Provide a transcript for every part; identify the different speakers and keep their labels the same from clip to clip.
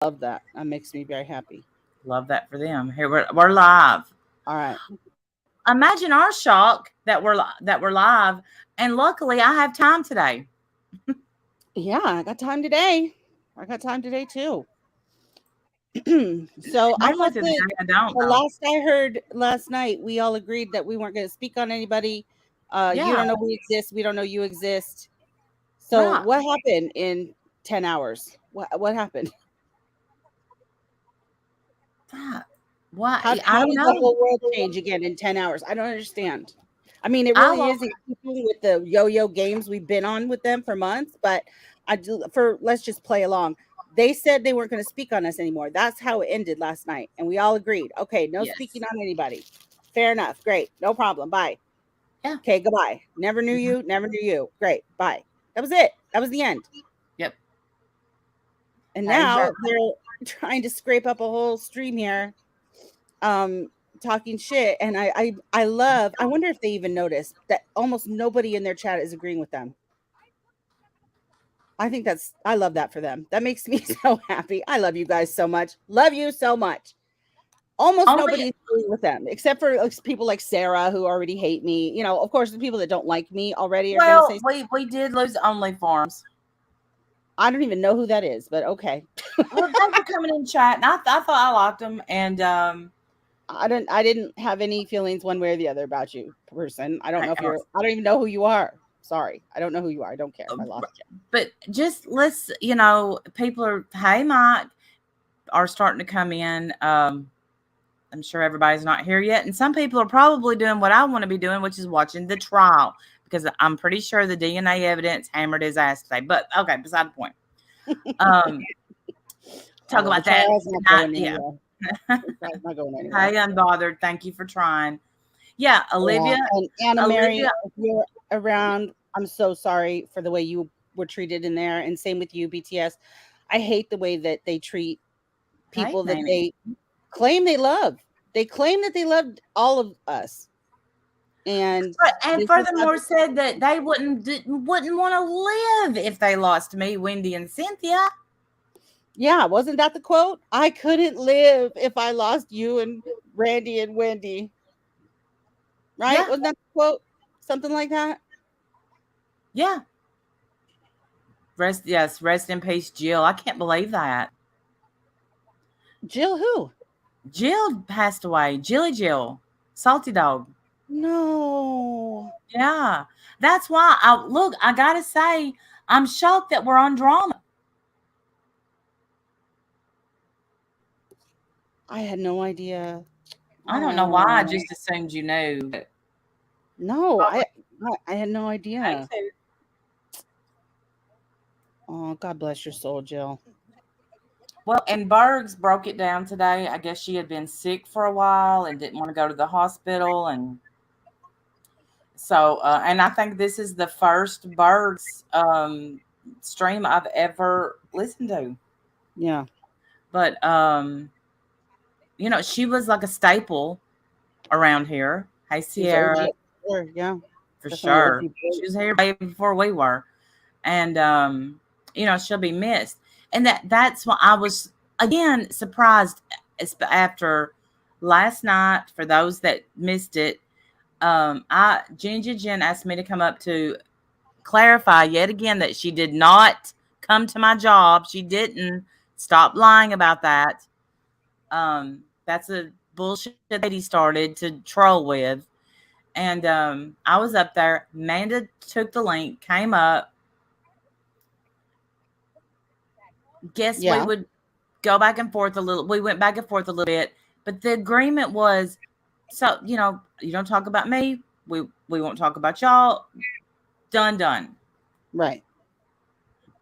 Speaker 1: Love that. That makes me very happy.
Speaker 2: Love that for them. Here we're live.
Speaker 1: All right.
Speaker 2: Imagine our shock that we're live, and luckily I have time today.
Speaker 1: Yeah, I got time today. I got time today too. So I
Speaker 2: Normally
Speaker 1: thought
Speaker 2: through the
Speaker 1: that
Speaker 2: day I don't
Speaker 1: the
Speaker 2: though.
Speaker 1: last I heard last night, we all agreed that we weren't going to speak on anybody. You
Speaker 2: Yeah,
Speaker 1: don't know we exist. We don't know you exist. So
Speaker 2: right.
Speaker 1: what happened in 10 hours? What happened?
Speaker 2: Fuck. What? I
Speaker 1: How
Speaker 2: don't
Speaker 1: did the
Speaker 2: know.
Speaker 1: whole world change again in 10 hours? I don't understand. I mean, it
Speaker 2: I
Speaker 1: really
Speaker 2: woke.
Speaker 1: is in keeping with the yo-yo games we've been on with them for months. But I do for let's just play along. They said they weren't going to speak on us anymore. That's how it ended last night, and we all agreed. Okay, no speaking
Speaker 2: Yes.
Speaker 1: on anybody. Fair enough. Great. No problem. Bye.
Speaker 2: Yeah.
Speaker 1: Okay, goodbye. Never knew
Speaker 2: Mhm.
Speaker 1: you. Never knew you. Great. Bye. That was it. That was the end.
Speaker 2: Yep.
Speaker 1: And now
Speaker 2: Exactly.
Speaker 1: they're trying to scrape up a whole stream here, um, talking shit. And I wonder if they even noticed that almost nobody in their chat is agreeing with them. I love that for them. That makes me so happy. I love you guys so much. Love you so much. Almost
Speaker 2: Only
Speaker 1: nobody's agreeing with them except for like, people like Sarah who already hate me. You know, of course, the people that don't like me already are going to
Speaker 2: well,
Speaker 1: say,
Speaker 2: we did lose only farms.
Speaker 1: I don't even know who that is, but okay.
Speaker 2: Well, they were coming in chat, and I thought I liked them, and
Speaker 1: I didn't have any feelings one way or the other about you, person. I don't
Speaker 2: I,
Speaker 1: know if you're. I don't even know who you are. Sorry, I don't know who you are. I don't care if I lost you.
Speaker 2: but just let's people are hey Mike are starting to come in. I'm sure everybody's not here yet, and some people are probably doing what I want to be doing, which is watching the trial because I'm pretty sure the DNA evidence hammered his ass today. But okay, beside the point. Um,
Speaker 1: Oh
Speaker 2: talk
Speaker 1: well, the
Speaker 2: about that
Speaker 1: trial's not
Speaker 2: tonight.
Speaker 1: going
Speaker 2: Yeah.
Speaker 1: anywhere. The trial's not going anywhere.
Speaker 2: Hey, unbothered. Thank you for trying. Yeah,
Speaker 1: Yeah,
Speaker 2: Olivia.
Speaker 1: and Anna Mary,
Speaker 2: Olivia.
Speaker 1: if you're around, I'm so sorry for the way you were treated in there, and same with you, BTS. I hate the way that they treat
Speaker 2: Hey,
Speaker 1: people that
Speaker 2: Nanny.
Speaker 1: they claim they love. They claim that they loved all of us, and
Speaker 2: And
Speaker 1: this is not
Speaker 2: furthermore,
Speaker 1: the
Speaker 2: said that they wouldn't want to live if they lost me, Wendy and Cynthia.
Speaker 1: yeah, wasn't that the quote? I couldn't live if I lost you and Randy and Wendy, right?
Speaker 2: Yeah,
Speaker 1: Wasn't that the quote? Something like that.
Speaker 2: yeah. Rest in peace, Jill. I can't believe that.
Speaker 1: Jill who?
Speaker 2: Jill passed away. Jill. Salty dog.
Speaker 1: No.
Speaker 2: Yeah. That's why I gotta say, I'm shocked that we're on drama.
Speaker 1: I had no idea.
Speaker 2: I don't know why I
Speaker 1: Oh.
Speaker 2: just assumed you knew. But
Speaker 1: No,
Speaker 2: probably
Speaker 1: I had no
Speaker 2: me
Speaker 1: idea.
Speaker 2: too.
Speaker 1: Oh, God bless your soul, Jill.
Speaker 2: Well, and Bergs broke it down today. I guess she had been sick for a while and didn't want to go to the hospital, and so and I think this is the first Bergs stream I've ever listened to.
Speaker 1: Yeah.
Speaker 2: But she was like a staple around here. Hey,
Speaker 1: She's OG.
Speaker 2: Sierra,
Speaker 1: Sure, yeah.
Speaker 2: for
Speaker 1: Definitely
Speaker 2: sure.
Speaker 1: OG.
Speaker 2: She was here way before we were, and she'll be missed. And that's why I was again surprised after last night. For those that missed it, I Ginger Jen asked me to come up to clarify yet again that she did not come to my job. She didn't. Stop lying about that. That's a bullshit that he started to troll with. And I was up there. Amanda took the link, came up. Guess we
Speaker 1: Yeah.
Speaker 2: would go back and forth a little. We went back and forth a little bit, but the agreement was, so you don't talk about me. We won't talk about y'all. Done.
Speaker 1: Right.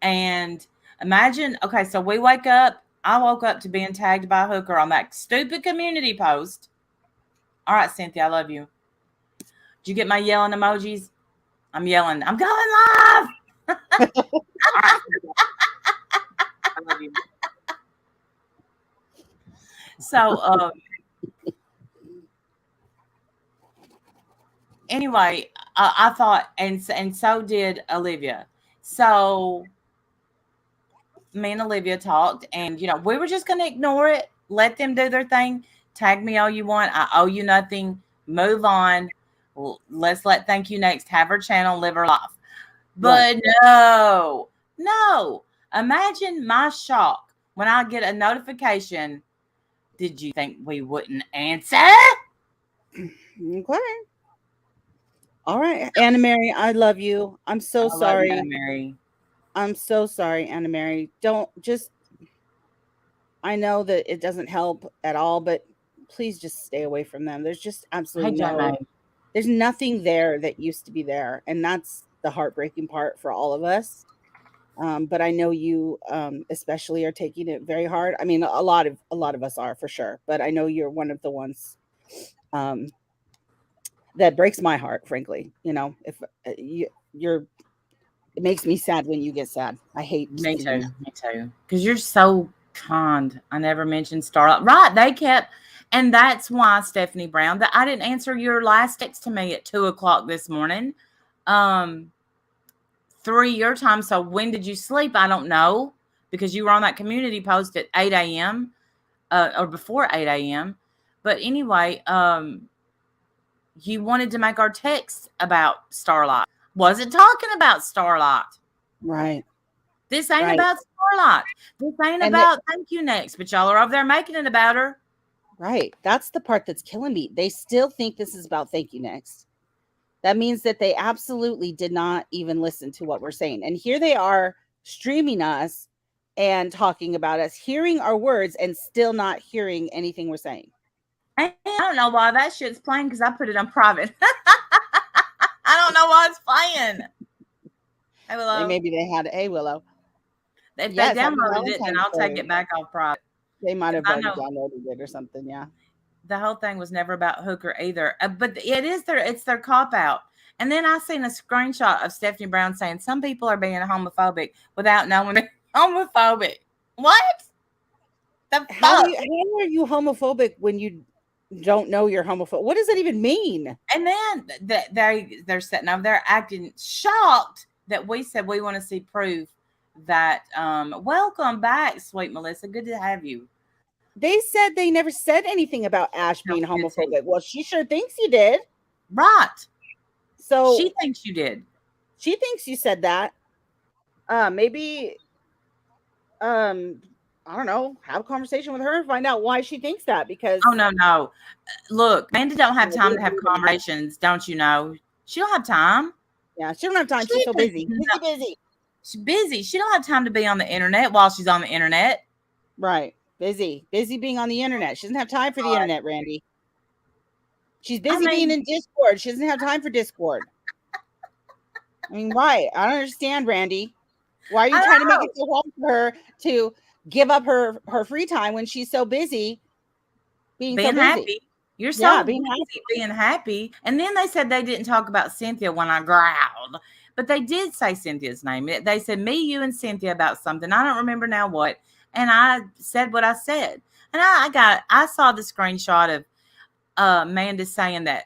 Speaker 2: And imagine, okay, so we wake up. I woke up to being tagged by a hooker on that stupid community post. All right, Cynthia, I love you. Did you get my yelling emojis? I'm yelling. I'm going live. All right, Cynthia, I love you. So, anyway, I thought, and so did Olivia. So me and Olivia talked, and we were just going to ignore it, let them do their thing. Tag me all you want. I owe you nothing. Move on. Let's let Thank You Next have her channel, live her life. But
Speaker 1: Right.
Speaker 2: no. Imagine my shock when I get a notification. Did you think we wouldn't answer?
Speaker 1: Okay. All right, Anna Mary, I love you. I'm so
Speaker 2: I love you, Anna
Speaker 1: sorry.
Speaker 2: Mary.
Speaker 1: I'm so sorry, Anna Mary. Don't just. I know that it doesn't help at all, but please just stay away from them. There's just
Speaker 2: Hey,
Speaker 1: absolutely
Speaker 2: Jamie.
Speaker 1: there's nothing there that used to be there, and that's the heartbreaking part for all of us. But I know you, especially, are taking it very hard. I mean, a lot of us are for sure, but I know you're one of the ones um, that breaks my heart. Frankly, if you're, it makes me sad when you get sad. I hate
Speaker 2: Me
Speaker 1: seeing
Speaker 2: too.
Speaker 1: that.
Speaker 2: Me too. Because you're so kind. I never mentioned Starlight. Right. They kept, and that's why, Stephanie Brown, that I didn't answer your last text to me at 2 o'clock this morning. 3 your time. So when did you sleep? I don't know. Because you were on that community post at 8 a.m. Or before 8 a.m. But anyway, you wanted to make our text about Starlight. Wasn't talking about Starlight.
Speaker 1: Right,
Speaker 2: This ain't
Speaker 1: right,
Speaker 2: about Starlight. This ain't
Speaker 1: and
Speaker 2: about Thank You Next. But y'all are over there making it about her.
Speaker 1: right. That's the part that's killing me. They still think this is about Thank You Next. That means that they absolutely did not even listen to what we're saying. And here they are streaming us and talking about us, hearing our words and still not hearing anything we're saying.
Speaker 2: And I don't know why that shit's playing because I put it on private. I don't know why it's playing. Hey, Willow.
Speaker 1: Maybe they had, hey, Willow.
Speaker 2: If they
Speaker 1: Yes, happy
Speaker 2: downloaded it, then
Speaker 1: Valentine's
Speaker 2: I'll take
Speaker 1: Day.
Speaker 2: it back off private.
Speaker 1: They might
Speaker 2: Because
Speaker 1: have
Speaker 2: I
Speaker 1: already
Speaker 2: know
Speaker 1: downloaded it or something. Yeah.
Speaker 2: the whole thing was never about Hooker either. But it's their cop out. And then I seen a screenshot of Stephanie Brown saying some people are being homophobic without knowing they're homophobic. What the
Speaker 1: How
Speaker 2: fuck?
Speaker 1: are you homophobic when you don't know you're homophobic? What does that even mean?
Speaker 2: And then they're sitting over there acting shocked that we said we want to see proof that welcome back, sweet Melissa. Good to have you.
Speaker 1: They said they never said anything about Ash
Speaker 2: No,
Speaker 1: being
Speaker 2: we did too.
Speaker 1: homophobic. Well, she sure thinks you did.
Speaker 2: Right. She
Speaker 1: So
Speaker 2: thinks you did.
Speaker 1: she thinks you said that. Maybe I don't know, have a conversation with her and find out why she thinks that
Speaker 2: Oh
Speaker 1: because
Speaker 2: no. Look, Amanda don't have
Speaker 1: we
Speaker 2: time to have
Speaker 1: agree with that.
Speaker 2: conversations, don't you know? She don't have time.
Speaker 1: Yeah, she don't have time.
Speaker 2: She
Speaker 1: She's so
Speaker 2: does
Speaker 1: busy.
Speaker 2: not.
Speaker 1: Busy.
Speaker 2: She's busy. She don't have time to be on the internet while she's on the internet.
Speaker 1: Right. Busy being on the internet. She doesn't have time for the internet, Randy. She's
Speaker 2: I
Speaker 1: busy being
Speaker 2: mean,
Speaker 1: in Discord. She doesn't have time for Discord. I mean, why? I don't understand, Randy. Why are you
Speaker 2: I
Speaker 1: trying to make
Speaker 2: know.
Speaker 1: it so hard for her to give up her free time when she's so busy being so
Speaker 2: Being
Speaker 1: busy?
Speaker 2: happy. You're
Speaker 1: Yeah,
Speaker 2: so
Speaker 1: being
Speaker 2: busy being happy. And then they said they didn't talk about Cynthia when I growled. But they did say Cynthia's name. They said me, you, and Cynthia about something. I don't remember now what. And I said what I said. And I saw the screenshot of Amanda saying that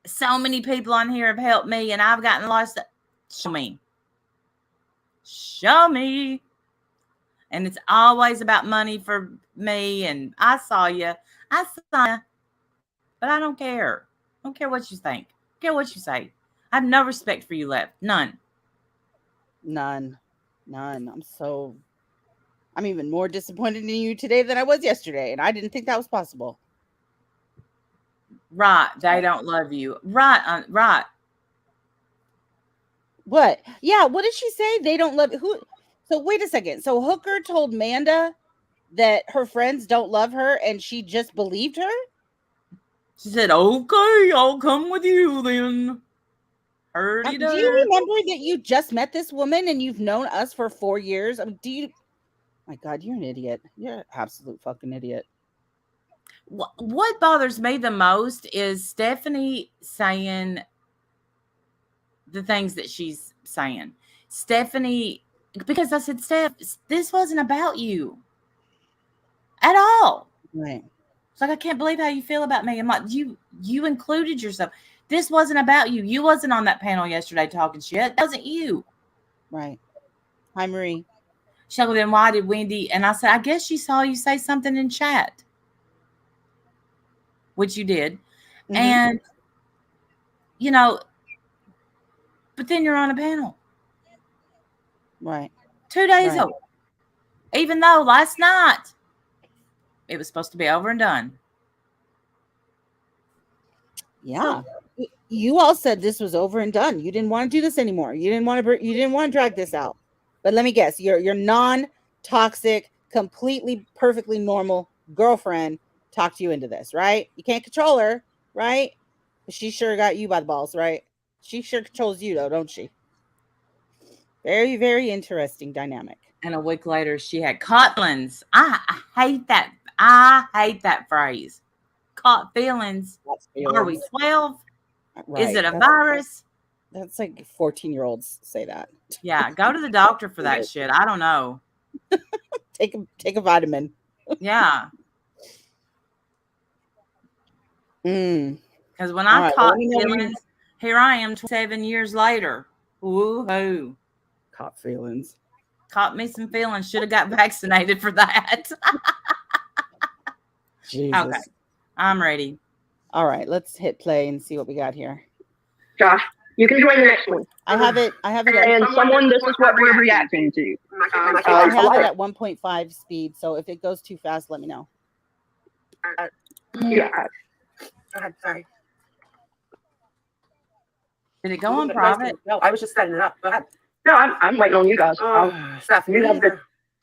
Speaker 2: so many people on here have helped me and I've gotten lost. Show me. Show me. And it's always about money for me. And I saw you. I saw you. But I don't care. I don't care what you think. I don't care what you say. I have no respect for you left. None.
Speaker 1: none. None. I'm even more disappointed in you today than I was yesterday, and I didn't think that was possible.
Speaker 2: Right. They don't love you. Right. Right.
Speaker 1: What? Yeah, what did she say? They don't love who? So wait a second. So Hooker told Manda that her friends don't love her and she just believed her?
Speaker 2: She said, okay, I'll come with you then. Hurdy
Speaker 1: Do you
Speaker 2: do.
Speaker 1: remember that you just met this woman and you've known us for 4 years? I mean, my God, you're an idiot. You're an absolute fucking idiot.
Speaker 2: What bothers me the most is Stephanie saying the things that she's saying. Stephanie, because I said, Steph, this wasn't about you at all.
Speaker 1: Right.
Speaker 2: It's like, I can't believe how you feel about me. I'm like, you included yourself. This wasn't about you. You wasn't on that panel yesterday talking shit. That wasn't you.
Speaker 1: Right. Hi, Marie.
Speaker 2: She's like, well, then why did Wendy? And I said, I guess she saw you say something in chat, which you did.
Speaker 1: Mhm.
Speaker 2: And, you know, but then you're on a panel
Speaker 1: Right.
Speaker 2: 2 days
Speaker 1: Right.
Speaker 2: ago, even though last night it was supposed to be over and done.
Speaker 1: Yeah. You all said this was over and done. You didn't want to do this anymore. You didn't want to drag this out. But let me guess, your non-toxic, completely perfectly normal girlfriend talked you into this, right? You can't control her, right? But she sure got you by the balls, right? She sure controls you though, don't she? Very, very interesting dynamic.
Speaker 2: And a week later, she had caught feelings. I hate that. I hate that phrase. Caught feelings.
Speaker 1: That's
Speaker 2: Are we
Speaker 1: feelings.
Speaker 2: 12? Is
Speaker 1: Right.
Speaker 2: it a virus?
Speaker 1: That's like 14-year-olds say that.
Speaker 2: Yeah, go to the doctor for that shit. I don't know.
Speaker 1: Take a vitamin.
Speaker 2: Yeah,
Speaker 1: Mm.
Speaker 2: because when
Speaker 1: All
Speaker 2: I
Speaker 1: right. Well,
Speaker 2: caught
Speaker 1: let me know when you
Speaker 2: feelings, here I am 27 years later. Woohoo.
Speaker 1: caught feelings.
Speaker 2: Caught me some feelings. Should have got vaccinated for that.
Speaker 1: Jesus.
Speaker 2: Okay, I'm ready.
Speaker 1: All right, let's hit play and see what we got here.
Speaker 3: Josh, you can join the next one.
Speaker 1: I have it.
Speaker 3: And someone, this is what we're reacting to.
Speaker 1: I have it at 1.5 speed. So if it goes too fast, let me know.
Speaker 3: Yeah.
Speaker 4: Go ahead, sorry.
Speaker 2: Did it go on private?
Speaker 4: No, I was just setting it up. Go ahead.
Speaker 3: No, I'm waiting on you guys.
Speaker 4: Steph,
Speaker 3: you have the.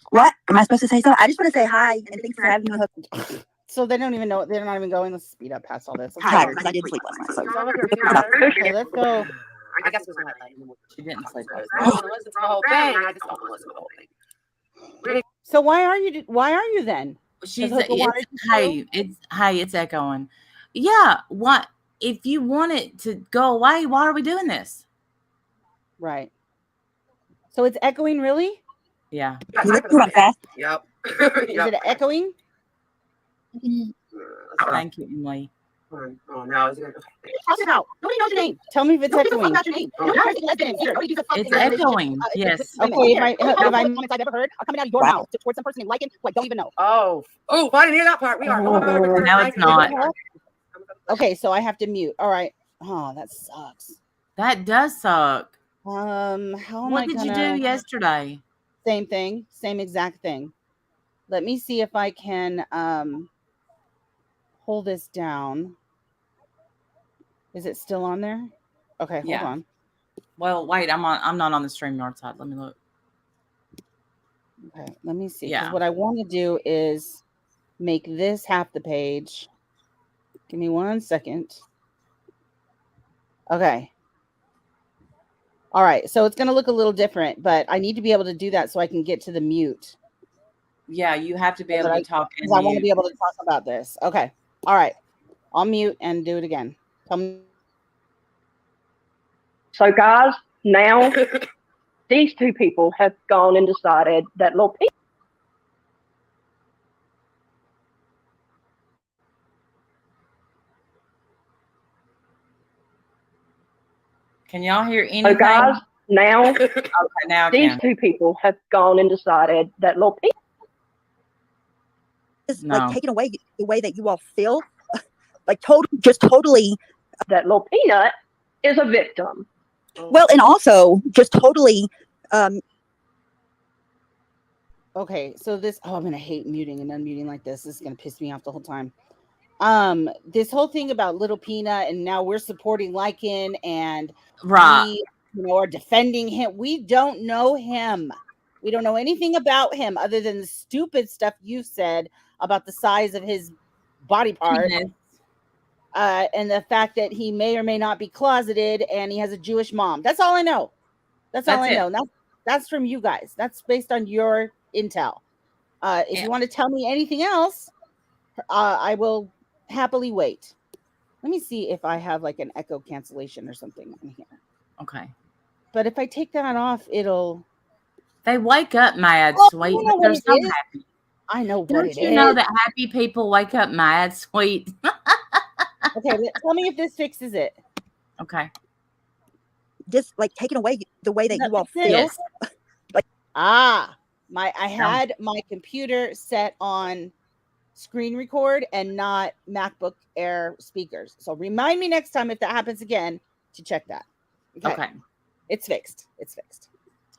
Speaker 5: What? Am I supposed to say something? I just want to say hi and thanks for having me.
Speaker 1: So they don't even know. They're not even going. Let's speed up past all this.
Speaker 5: I'm tired because I did sleep last night. So.
Speaker 1: Okay, let's go.
Speaker 4: I guess it was my light.
Speaker 2: She didn't sleep last
Speaker 4: I
Speaker 2: night.
Speaker 4: want to listen to the whole thing. I just don't want to listen to the whole thing.
Speaker 1: So why are you then?
Speaker 2: She's
Speaker 1: Hooker wanted
Speaker 2: it's echoing. Yeah, what if you want it to go away? Why are we doing this?
Speaker 1: Right. So it's echoing, really?
Speaker 2: Yeah.
Speaker 5: You look too fast.
Speaker 4: Yep.
Speaker 1: Is it echoing?
Speaker 2: Thank you, Emily.
Speaker 4: Oh no, is it
Speaker 1: Talk it out. Nobody knows your name. Tell me if it's echoing.
Speaker 4: about your name?
Speaker 2: It's echoing. Yes.
Speaker 1: Okay, if my comments I've ever heard are coming out of your mouth towards some person you like it, who I don't even know.
Speaker 4: Oh, I didn't hear that part. We are.
Speaker 2: Now it's not.
Speaker 1: Okay, so I have to mute. All right. Oh, that sucks.
Speaker 2: That does suck.
Speaker 1: How am
Speaker 2: What
Speaker 1: I
Speaker 2: did you
Speaker 1: gonna...
Speaker 2: do yesterday?
Speaker 1: Same thing, same exact thing. Let me see if I can pull this down. Is it still on there? Okay, hold on.
Speaker 2: Well, wait, I'm not on the StreamYard side. Let me look.
Speaker 1: Okay, let me see.
Speaker 2: Yeah.
Speaker 1: What I want to do is make this half the page. Give me 1 second. Okay. All right, so it's going to look a little different, but I need to be able to do that so I can get to the mute.
Speaker 2: Yeah, you have to be able to talk.
Speaker 1: Because I want to be able to talk about this. Okay. All right. I'll mute and do it again. Tell me.
Speaker 3: So, guys, now these two people have gone and decided that little Pete.
Speaker 2: Can y'all hear anything?
Speaker 3: So, guys, now
Speaker 2: now
Speaker 3: these two people have gone and decided that little Pete
Speaker 5: Is like taking away the way that you all feel, like totally.
Speaker 3: That little Peanut is a victim.
Speaker 5: Well, and also just totally.
Speaker 1: Okay, so this. Oh, I'm gonna hate muting and unmuting like this. This is gonna piss me off the whole time. This whole thing about Little Peanut, and now we're supporting Lycan, and we, are defending him. We don't know him. We don't know anything about him other than the stupid stuff you said about the size of his body part. And the fact that he may or may not be closeted and he has a Jewish mom. That's all I know. That's all I know. That's from you guys. That's based on your intel. If you want to tell me anything else, I will happily wait. Let me see if I have like an echo cancellation or something in here.
Speaker 2: Okay.
Speaker 1: But if I take that off, it'll...
Speaker 2: They wake up mad, sweet. They're so happy.
Speaker 1: I know what
Speaker 2: Don't you know that happy people wake up mad, sweet?
Speaker 1: Okay, tell me if this fixes it.
Speaker 2: Okay.
Speaker 5: Just like taking away the way that you all feel.
Speaker 2: Yes.
Speaker 1: Like I had my computer set on screen record and not MacBook Air speakers. So remind me next time if that happens again to check that.
Speaker 2: Okay.
Speaker 1: It's fixed. It's fixed.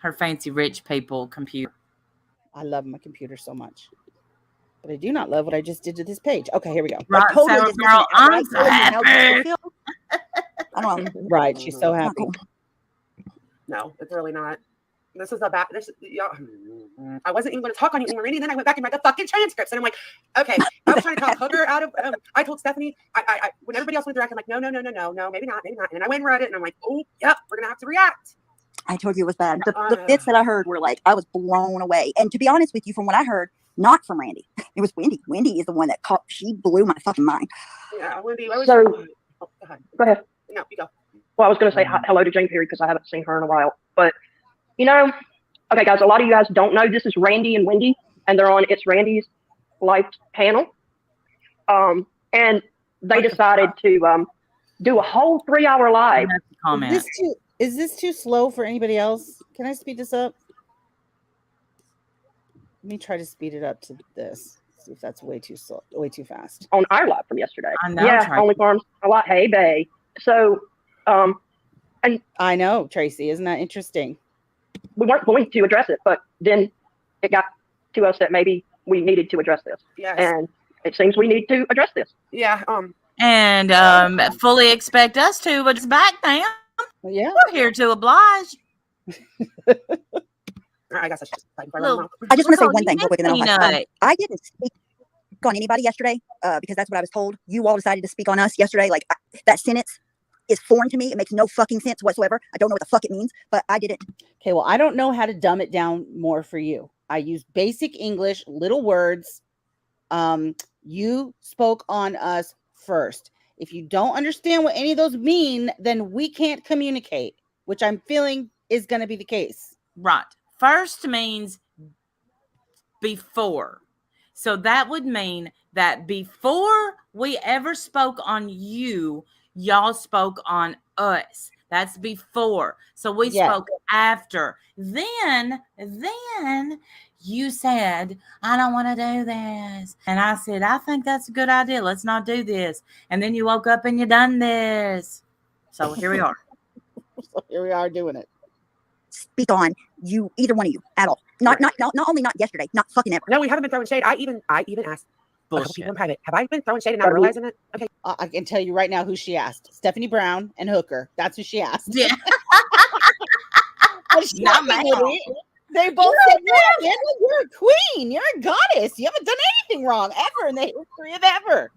Speaker 2: Her fancy rich people computer.
Speaker 1: I love my computer so much. But I do not love what I just did to this page. Okay, here we go.
Speaker 2: Right,
Speaker 5: totally
Speaker 2: Sour
Speaker 5: dismissing
Speaker 2: Girl,
Speaker 5: it outright,
Speaker 2: I'm so
Speaker 5: telling me how you
Speaker 2: happy.
Speaker 5: feel. I don't know.
Speaker 1: Right, she's so
Speaker 5: Not
Speaker 1: happy.
Speaker 5: cool.
Speaker 4: No, it's really not. This is a bad. I wasn't even going to talk on you anymore, Randy. And then I went back and read the fucking transcripts, and I'm like, okay. I was trying to talk Hooker out of. I told Stephanie. I when everybody else went through, I'm like, no, maybe not. And then I went and read it, and I'm like, oh, yep, we're gonna have to react.
Speaker 5: I told you it was bad. The bits that I heard were like, I was blown away. And to be honest with you, from what I heard, not from Randy, it was Wendy. Wendy is the one that she blew my fucking mind.
Speaker 4: Yeah, Wendy.
Speaker 3: So,
Speaker 4: go ahead.
Speaker 3: Go ahead.
Speaker 4: No, you go.
Speaker 3: Well, I was going to say hello to Jane Perry because I haven't seen her in a while. But, okay, guys, a lot of you guys don't know this is Randy and Wendy, and they're on It's Randy's Life panel. And they decided to do a whole 3-hour live.
Speaker 2: Comment.
Speaker 1: Is this too slow for anybody else? Can I speed this up? Let me try to speed it up to this. See if that's way too slow, way too fast.
Speaker 3: On our live from yesterday.
Speaker 2: I know,
Speaker 3: Yeah,
Speaker 2: Tracy.
Speaker 3: Only Farms a lot. Hey, bae. So, and
Speaker 1: I know, Tracy. Isn't that interesting?
Speaker 3: we weren't going to address it, but then it got to us that maybe we needed to address this.
Speaker 4: Yes.
Speaker 3: And it seems we need to address this.
Speaker 4: Yeah.
Speaker 2: And fully expect us to, but it's back now.
Speaker 1: Well, yeah.
Speaker 2: We're here to oblige.
Speaker 4: I guess I should just
Speaker 2: Look,
Speaker 5: I just want to say
Speaker 2: Oh,
Speaker 5: one
Speaker 2: you
Speaker 5: thing real quick, and then I'll
Speaker 2: Peanut.
Speaker 5: hush. I didn't speak on anybody yesterday because that's what I was told. You all decided to speak on us yesterday. Like, that sentence is foreign to me. It makes no fucking sense whatsoever. I don't know what the fuck it means, but I didn't.
Speaker 1: Okay, well, I don't know how to dumb it down more for you. I use basic English, little words. You spoke on us first. If you don't understand what any of those mean, then we can't communicate, which I'm feeling is going to be the case.
Speaker 2: Right. First means before. So that would mean that before we ever spoke on you, y'all spoke on us. That's before. So we
Speaker 1: Yes.
Speaker 2: spoke after. Then you said, I don't want to do this. And I said, I think that's a good idea. Let's not do this. And then you woke up and you done this. So here we are.
Speaker 1: So here we are doing it.
Speaker 5: Speak on you, either one of you, at all. Not only not yesterday, not fucking ever.
Speaker 4: No, we haven't been throwing shade. I even asked a couple
Speaker 2: Bullshit.
Speaker 4: people in private. Have I been throwing shade and not realizing it? Okay.
Speaker 1: I can tell you right now who she asked. Stephanie Brown and Hooker. That's who she asked.
Speaker 2: Yeah.
Speaker 1: Not
Speaker 2: me.
Speaker 1: They both said, yeah, you're a queen. You're a goddess. You haven't done anything wrong ever in the history of ever.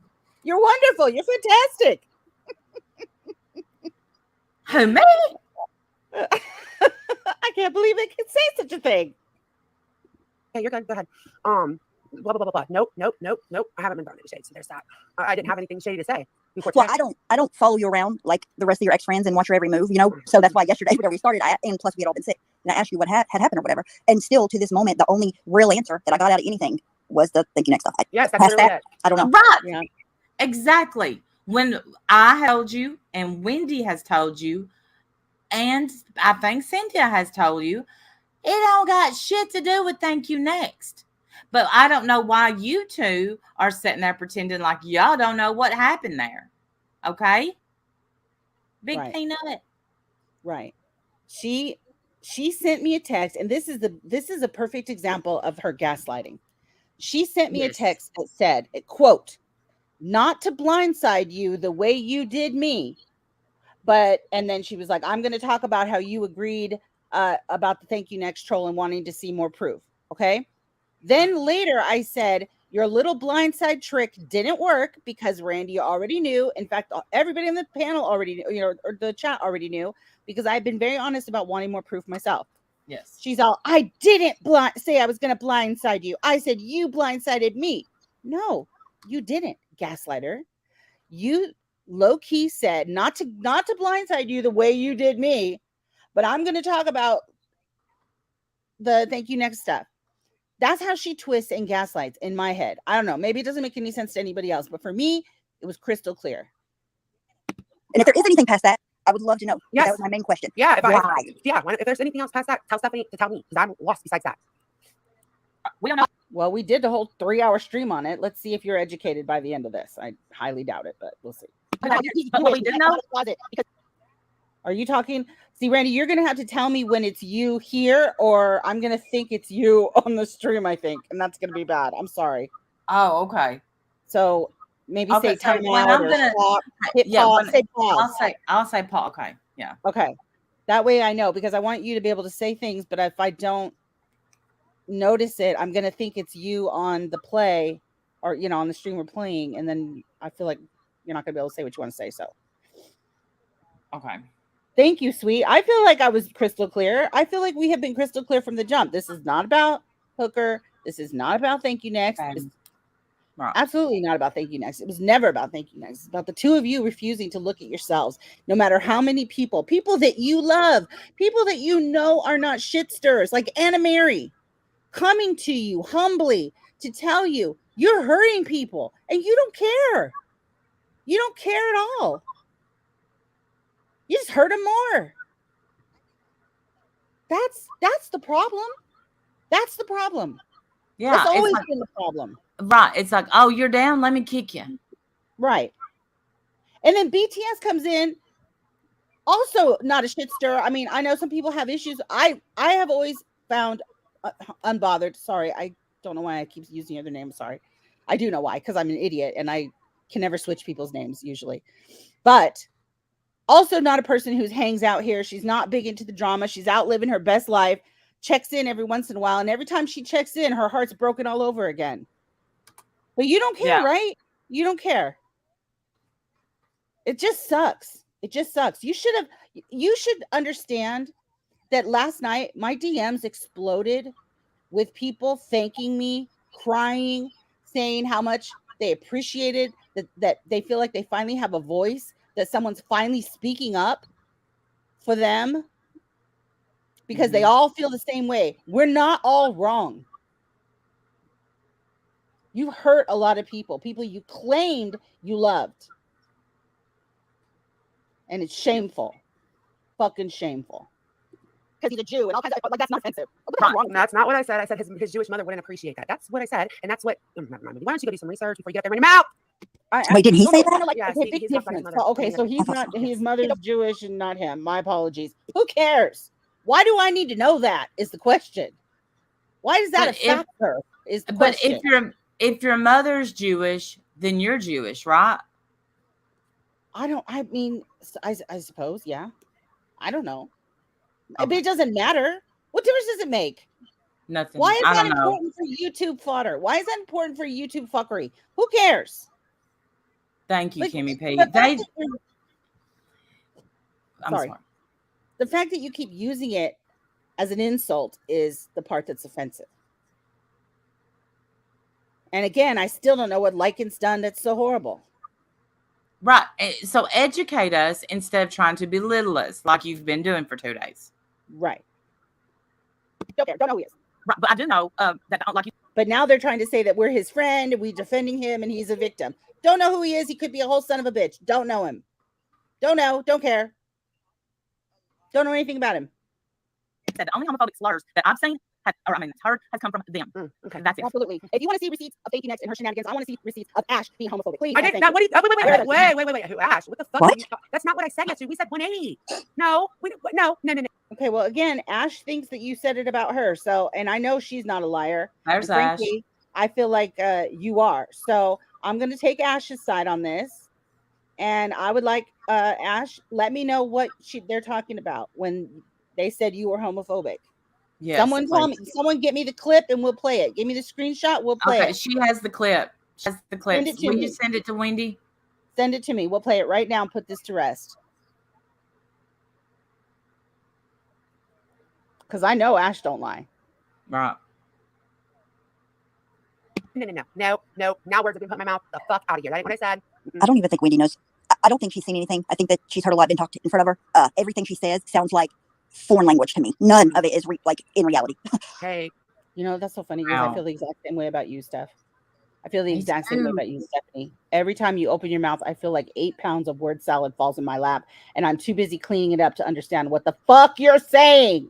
Speaker 1: You're wonderful. You're fantastic.
Speaker 2: Who, me?
Speaker 1: I can't believe they could say such a thing.
Speaker 4: Okay, you're good. Go ahead. Blah, blah, blah, blah, blah. Nope. I haven't been throwing any shade, so there's that. I didn't have anything shady to say. Before
Speaker 5: Well,
Speaker 4: tonight.
Speaker 5: I don't follow you around like the rest of your ex-friends and watch your every move, So that's why yesterday, whenever we started, and plus we had all been sick, and I asked you what had happened or whatever. And still to this moment, the only real answer that I got out of anything was the thank you next stuff.
Speaker 4: Yes, that's
Speaker 5: Past
Speaker 4: really
Speaker 5: that,
Speaker 4: it.
Speaker 5: I don't know.
Speaker 2: Right.
Speaker 1: Yeah.
Speaker 2: Exactly. When I told you, and Wendy has told you, and I think Cynthia has told you, it don't got shit to do with thank you next. But I don't know why you two are sitting there pretending like y'all don't know what happened there. Okay? Big
Speaker 1: Right.
Speaker 2: peanut.
Speaker 1: Right. She sent me a text, and this is a perfect example of her gaslighting. She sent me a
Speaker 2: Yes.
Speaker 1: text that said, quote, not to blindside you the way you did me, and then she was like, I'm going to talk about how you agreed about the thank you next troll and wanting to see more proof. Okay. Then later I said, your little blindside trick didn't work because Randy already knew. In fact, everybody in the panel already knew, or the chat already knew, because I've been very honest about wanting more proof myself.
Speaker 2: Yes.
Speaker 1: She's all, I didn't say I was going to blindside you. I said, you blindsided me. No, you didn't, gaslighter. You low-key said not to blindside you the way you did me, but I'm going to talk about the thank you next stuff. That's how she twists and gaslights in my head. I don't know. Maybe it doesn't make any sense to anybody else, but for me, it was crystal clear.
Speaker 5: And if there is anything past that, I would love to know.
Speaker 4: Yes.
Speaker 5: That was my main question.
Speaker 4: Yeah,
Speaker 5: Why?
Speaker 4: if there's anything else past that, tell Stephanie to tell me, because I'm lost besides that.
Speaker 2: We don't know.
Speaker 1: Well, we did the whole 3-hour stream on it. Let's see if you're educated by the end of this. I highly doubt it, but we'll see.
Speaker 2: But what we do know.
Speaker 1: Are you talking? See, Randy, you're going to have to tell me when it's you here, or I'm going to think it's you on the stream, I think. And that's going to be bad. I'm sorry.
Speaker 2: Oh, okay.
Speaker 1: So maybe
Speaker 2: Okay,
Speaker 1: say
Speaker 2: so
Speaker 1: time
Speaker 2: when
Speaker 1: out
Speaker 2: I'm
Speaker 1: or
Speaker 2: gonna-
Speaker 1: stop. Hit
Speaker 2: Yeah,
Speaker 1: pause.
Speaker 2: when-
Speaker 1: Say pause.
Speaker 2: I'll say Paul. Okay. Yeah.
Speaker 1: Okay. That way I know, because I want you to be able to say things, but if I don't notice it, I'm going to think it's you on the play or, on the stream we're playing. And then I feel like you're not going to be able to say what you want to say. So.
Speaker 2: Okay.
Speaker 1: Thank you, sweet. I feel like I was crystal clear. I feel like we have been crystal clear from the jump. This is not about Hooker. This is not about Thank You Next. It's absolutely not about Thank You Next. It was never about Thank You Next. It's about the two of you refusing to look at yourselves, no matter how many people that you love, people that you know are not shit stirrers, like Anna Mary, coming to you humbly to tell you you're hurting people and you don't care. You don't care at all. You just hurt them more. That's the problem. That's the problem.
Speaker 2: Yeah.
Speaker 1: That's always been the problem.
Speaker 2: Right. It's like, oh, you're down. Let me kick you.
Speaker 1: Right. And then BTS comes in, also not a shit stirrer. I mean, I know some people have issues. I have always found unbothered. Sorry, I don't know why I keep using your other name. Sorry. I do know why, because I'm an idiot and I can never switch people's names usually. But also not a person who hangs out here. She's not big into the drama. She's out living her best life, checks in every once in a while. And every time she checks in, her heart's broken all over again. But you don't care, right? You don't care. It just sucks. It just sucks. You should understand that last night my DMs exploded with people thanking me, crying, saying how much they appreciated that they feel like they finally have a voice, that someone's finally speaking up for them, because they all feel the same way. We're not all wrong. You hurt a lot of people you claimed you loved. And it's shameful. Fucking shameful. Because he's a Jew and all kinds of, like, that's not offensive.
Speaker 4: That's not what I said. I said his Jewish mother wouldn't appreciate that. That's what I said. And that's what, never mind. Why don't you go do some research before you get there in your mouth?
Speaker 5: Wait, did he say that?
Speaker 1: Like,
Speaker 4: yes,
Speaker 1: big difference. Okay, so he's not, his mother's Jewish and not him. My apologies. Who cares? Why do I need to know that is the question. Why is that a factor is the question.
Speaker 2: But if your mother's Jewish, then you're Jewish, right?
Speaker 1: I mean, I suppose, yeah. I don't know. Okay. But it doesn't matter. What difference does it make?
Speaker 2: Nothing.
Speaker 1: Why is that important for YouTube fodder? Why is that important for YouTube fuckery? Who cares?
Speaker 2: Thank you, Kimmy P. I'm sorry.
Speaker 1: The fact that you keep using it as an insult is the part that's offensive. And again, I still don't know what Lycan's done that's so horrible.
Speaker 2: Right. So educate us instead of trying to belittle us like you've been doing for 2 days.
Speaker 1: Right. Don't care. Don't know who he is.
Speaker 2: Right. But I do know that I don't like you.
Speaker 1: But now they're trying to say that we're his friend and we're defending him and he's a victim. Don't know who he is. He could be a whole son of a bitch. Don't know him. Don't know. Don't care. Don't know anything about him.
Speaker 2: Said the only homophobic slurs that I've seen has come from them.
Speaker 1: Okay, that's it. Absolutely. If you want to see receipts of Thank You Next and her shenanigans, I want to see receipts of Ash being homophobic. Please.
Speaker 4: I did not. Wait. Who Ash? What the fuck?
Speaker 5: What?
Speaker 4: That's not what I said yesterday. We said 180. No. No.
Speaker 1: Okay. Well, again, Ash thinks that you said it about her. So, and I know she's not a liar.
Speaker 2: There's Ash.
Speaker 1: I feel like you are. So I'm going to take Ash's side on this. And I would like Ash, let me know what they're talking about when they said you were homophobic. Yes, someone get me the clip and we'll play it. Give me the screenshot. We'll play it.
Speaker 2: She has the clip. Will you send it to Wendy?
Speaker 1: Send it to me. We'll play it right now and put this to rest. Because I know Ash don't lie.
Speaker 2: Right.
Speaker 4: No. Now words have been put in my mouth. The fuck out of here. That ain't what I said.
Speaker 5: I don't even think Wendy knows. I don't think she's seen anything. I think that she's heard a lot, been talked in front of her. Everything she says sounds like foreign language to me. None of it is like in reality.
Speaker 4: Hey,
Speaker 1: that's so funny. Wow. I feel the exact same way about you, Steph. I feel the exact same way about you, Stephanie. Every time you open your mouth, I feel like 8 pounds of word salad falls in my lap, and I'm too busy cleaning it up to understand what the fuck you're saying.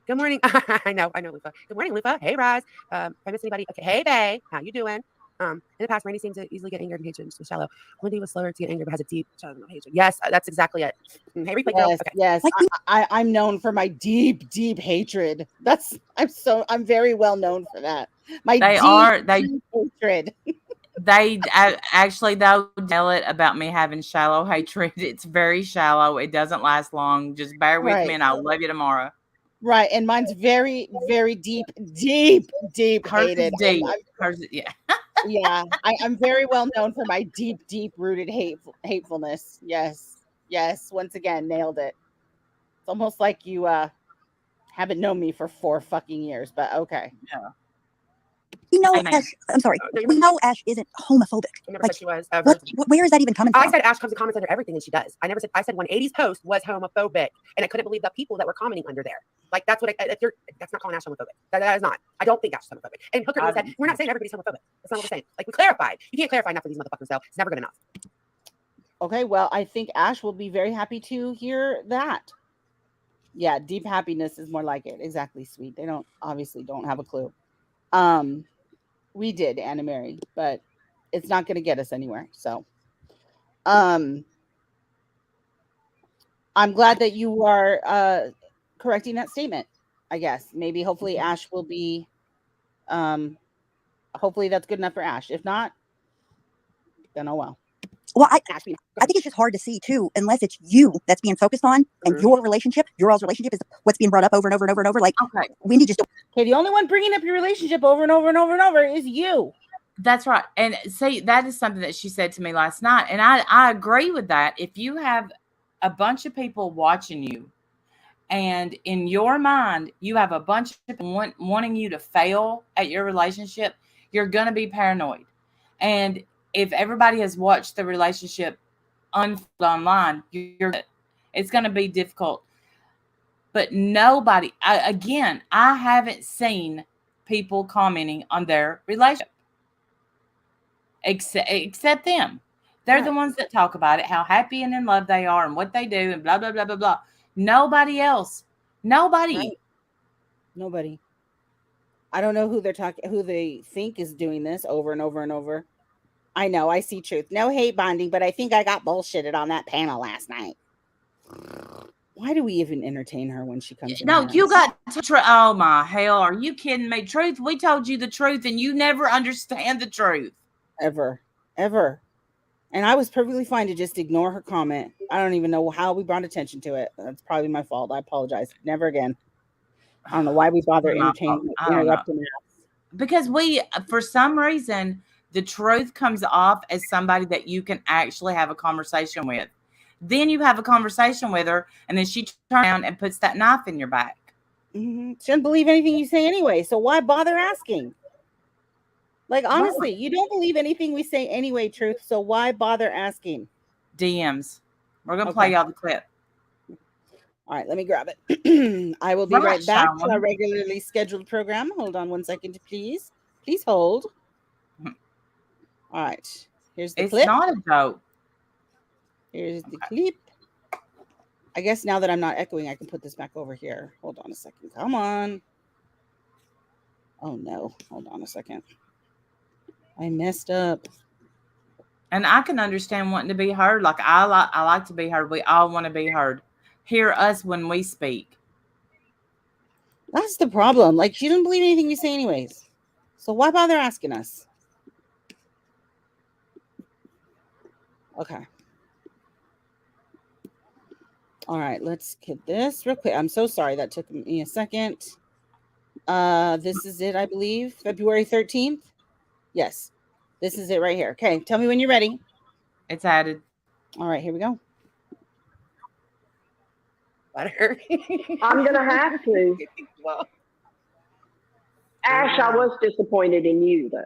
Speaker 4: Good morning. I know, Lufa. Good morning, Lufa. Hey, Roz. If I miss anybody, okay. Hey, Bay. How you doing? In the past, Randy seemed to easily get angered and hatred was shallow. Wendy was slower to get angry, but has a deep childhood of hatred. Yes, that's exactly it. Hey, replay girl.
Speaker 1: Yes,
Speaker 4: Okay.
Speaker 1: yes.
Speaker 5: Like
Speaker 1: I'm known for my deep, deep hatred. I'm very well known for that. My
Speaker 2: They
Speaker 1: deep,
Speaker 2: are
Speaker 1: deep hatred.
Speaker 2: they actually though tell it about me having shallow hatred. It's very shallow. It doesn't last long. Just bear with me,
Speaker 1: Right,
Speaker 2: and I'll love you tomorrow.
Speaker 1: right. And mine's very, very deep, deep, deep
Speaker 2: Hers is
Speaker 1: hated.
Speaker 2: deep. Hers, yeah.
Speaker 1: Yeah, I'm very well known for my deep, deep rooted hatefulness. Yes, yes. Once again, nailed it. It's almost like you haven't known me for 4 fucking years, but okay.
Speaker 5: we know
Speaker 2: Amen.
Speaker 5: Ash. I'm sorry.
Speaker 4: No, you
Speaker 5: We know Ash isn't homophobic.
Speaker 4: I never
Speaker 5: Like,
Speaker 4: said she was ever.
Speaker 5: where is that even coming
Speaker 4: I
Speaker 5: from?
Speaker 4: said Ash comes to comments under everything, and she does. I never said. I said 180's post was homophobic, and I couldn't believe the people that were commenting under there. Like that's what. That's not calling Ash homophobic. That is not. I don't think Ash is homophobic. And Hooker even said we're not saying everybody's homophobic. That's not what we're saying. Like we clarified. You can't clarify enough for these motherfuckers. Though it's never good enough.
Speaker 1: Okay, well, I think Ash will be very happy to hear that. Yeah, deep happiness is more like it. Exactly, sweet. They obviously don't have a clue. We did, Anna Mary, but it's not going to get us anywhere. So, I'm glad that you are correcting that statement. I guess maybe hopefully Ash will be. Hopefully that's good enough for Ash. If not, then oh well.
Speaker 5: Well, I
Speaker 4: Ash,
Speaker 5: think it's just hard to see too, unless it's you that's being focused on, and your relationship, your all's relationship is what's being brought up over and over and over and over. Like
Speaker 2: Okay.
Speaker 5: Wendy just
Speaker 1: Okay, the only one bringing up your relationship over and over and over and over is you.
Speaker 2: That's right. And see, that is something that she said to me last night. And I agree with that. If you have a bunch of people watching you, and in your mind, you have a bunch of people wanting you to fail at your relationship, you're going to be paranoid. And if everybody has watched the relationship unfold online, it's going to be difficult. But nobody, again, I haven't seen people commenting on their relationship except them. They're the ones that talk about it, how happy and in love they are and what they do and blah, blah, blah, blah, blah. Nobody else. Nobody.
Speaker 1: Right. Nobody. I don't know who they think is doing this over and over and over. I know, I see truth. No hate bonding, but I think I got bullshitted on that panel last night. Why do we even entertain her when she comes in?
Speaker 2: No,
Speaker 1: here?
Speaker 2: you got oh my hell, are you kidding me? Truth, we told you the truth and you never understand the truth.
Speaker 1: Ever. And I was perfectly fine to just ignore her comment. I don't even know how we brought attention to it. That's probably my fault. I apologize. Never again. I don't know why we bother interrupting us.
Speaker 2: Because for some reason, the truth comes off as somebody that you can actually have a conversation with. Then you have a conversation with her, and then she turns around and puts that knife in your back.
Speaker 1: Mm-hmm. She doesn't believe anything you say anyway, so why bother asking? Like, honestly, you don't believe anything we say anyway, Truth, so why bother asking?
Speaker 2: DMs. We're going to play y'all the clip.
Speaker 1: All right, let me grab it. I will be right back to our regularly scheduled program. Hold on one second, please. Please hold. All right, here's the clip.
Speaker 2: It's not a joke.
Speaker 1: Here's the clip. I guess now that I'm not echoing, I can put this back over here. Hold on a second. Come on. Oh, no. Hold on a second. I messed up.
Speaker 2: And I can understand wanting to be heard. Like I like to be heard. We all want to be heard. Hear us when we speak.
Speaker 1: That's the problem. Like, she doesn't believe anything we say anyways. So why bother asking us? Okay. All right, let's get this real quick. I'm so sorry that took me a second. This is it, I believe. February 13th. Yes. This is it right here. Okay, tell me when you're ready.
Speaker 2: It's added.
Speaker 1: All right, here we go.
Speaker 4: Butter.
Speaker 3: I'm gonna have to.
Speaker 4: Well,
Speaker 3: Ash, I was disappointed in you, though.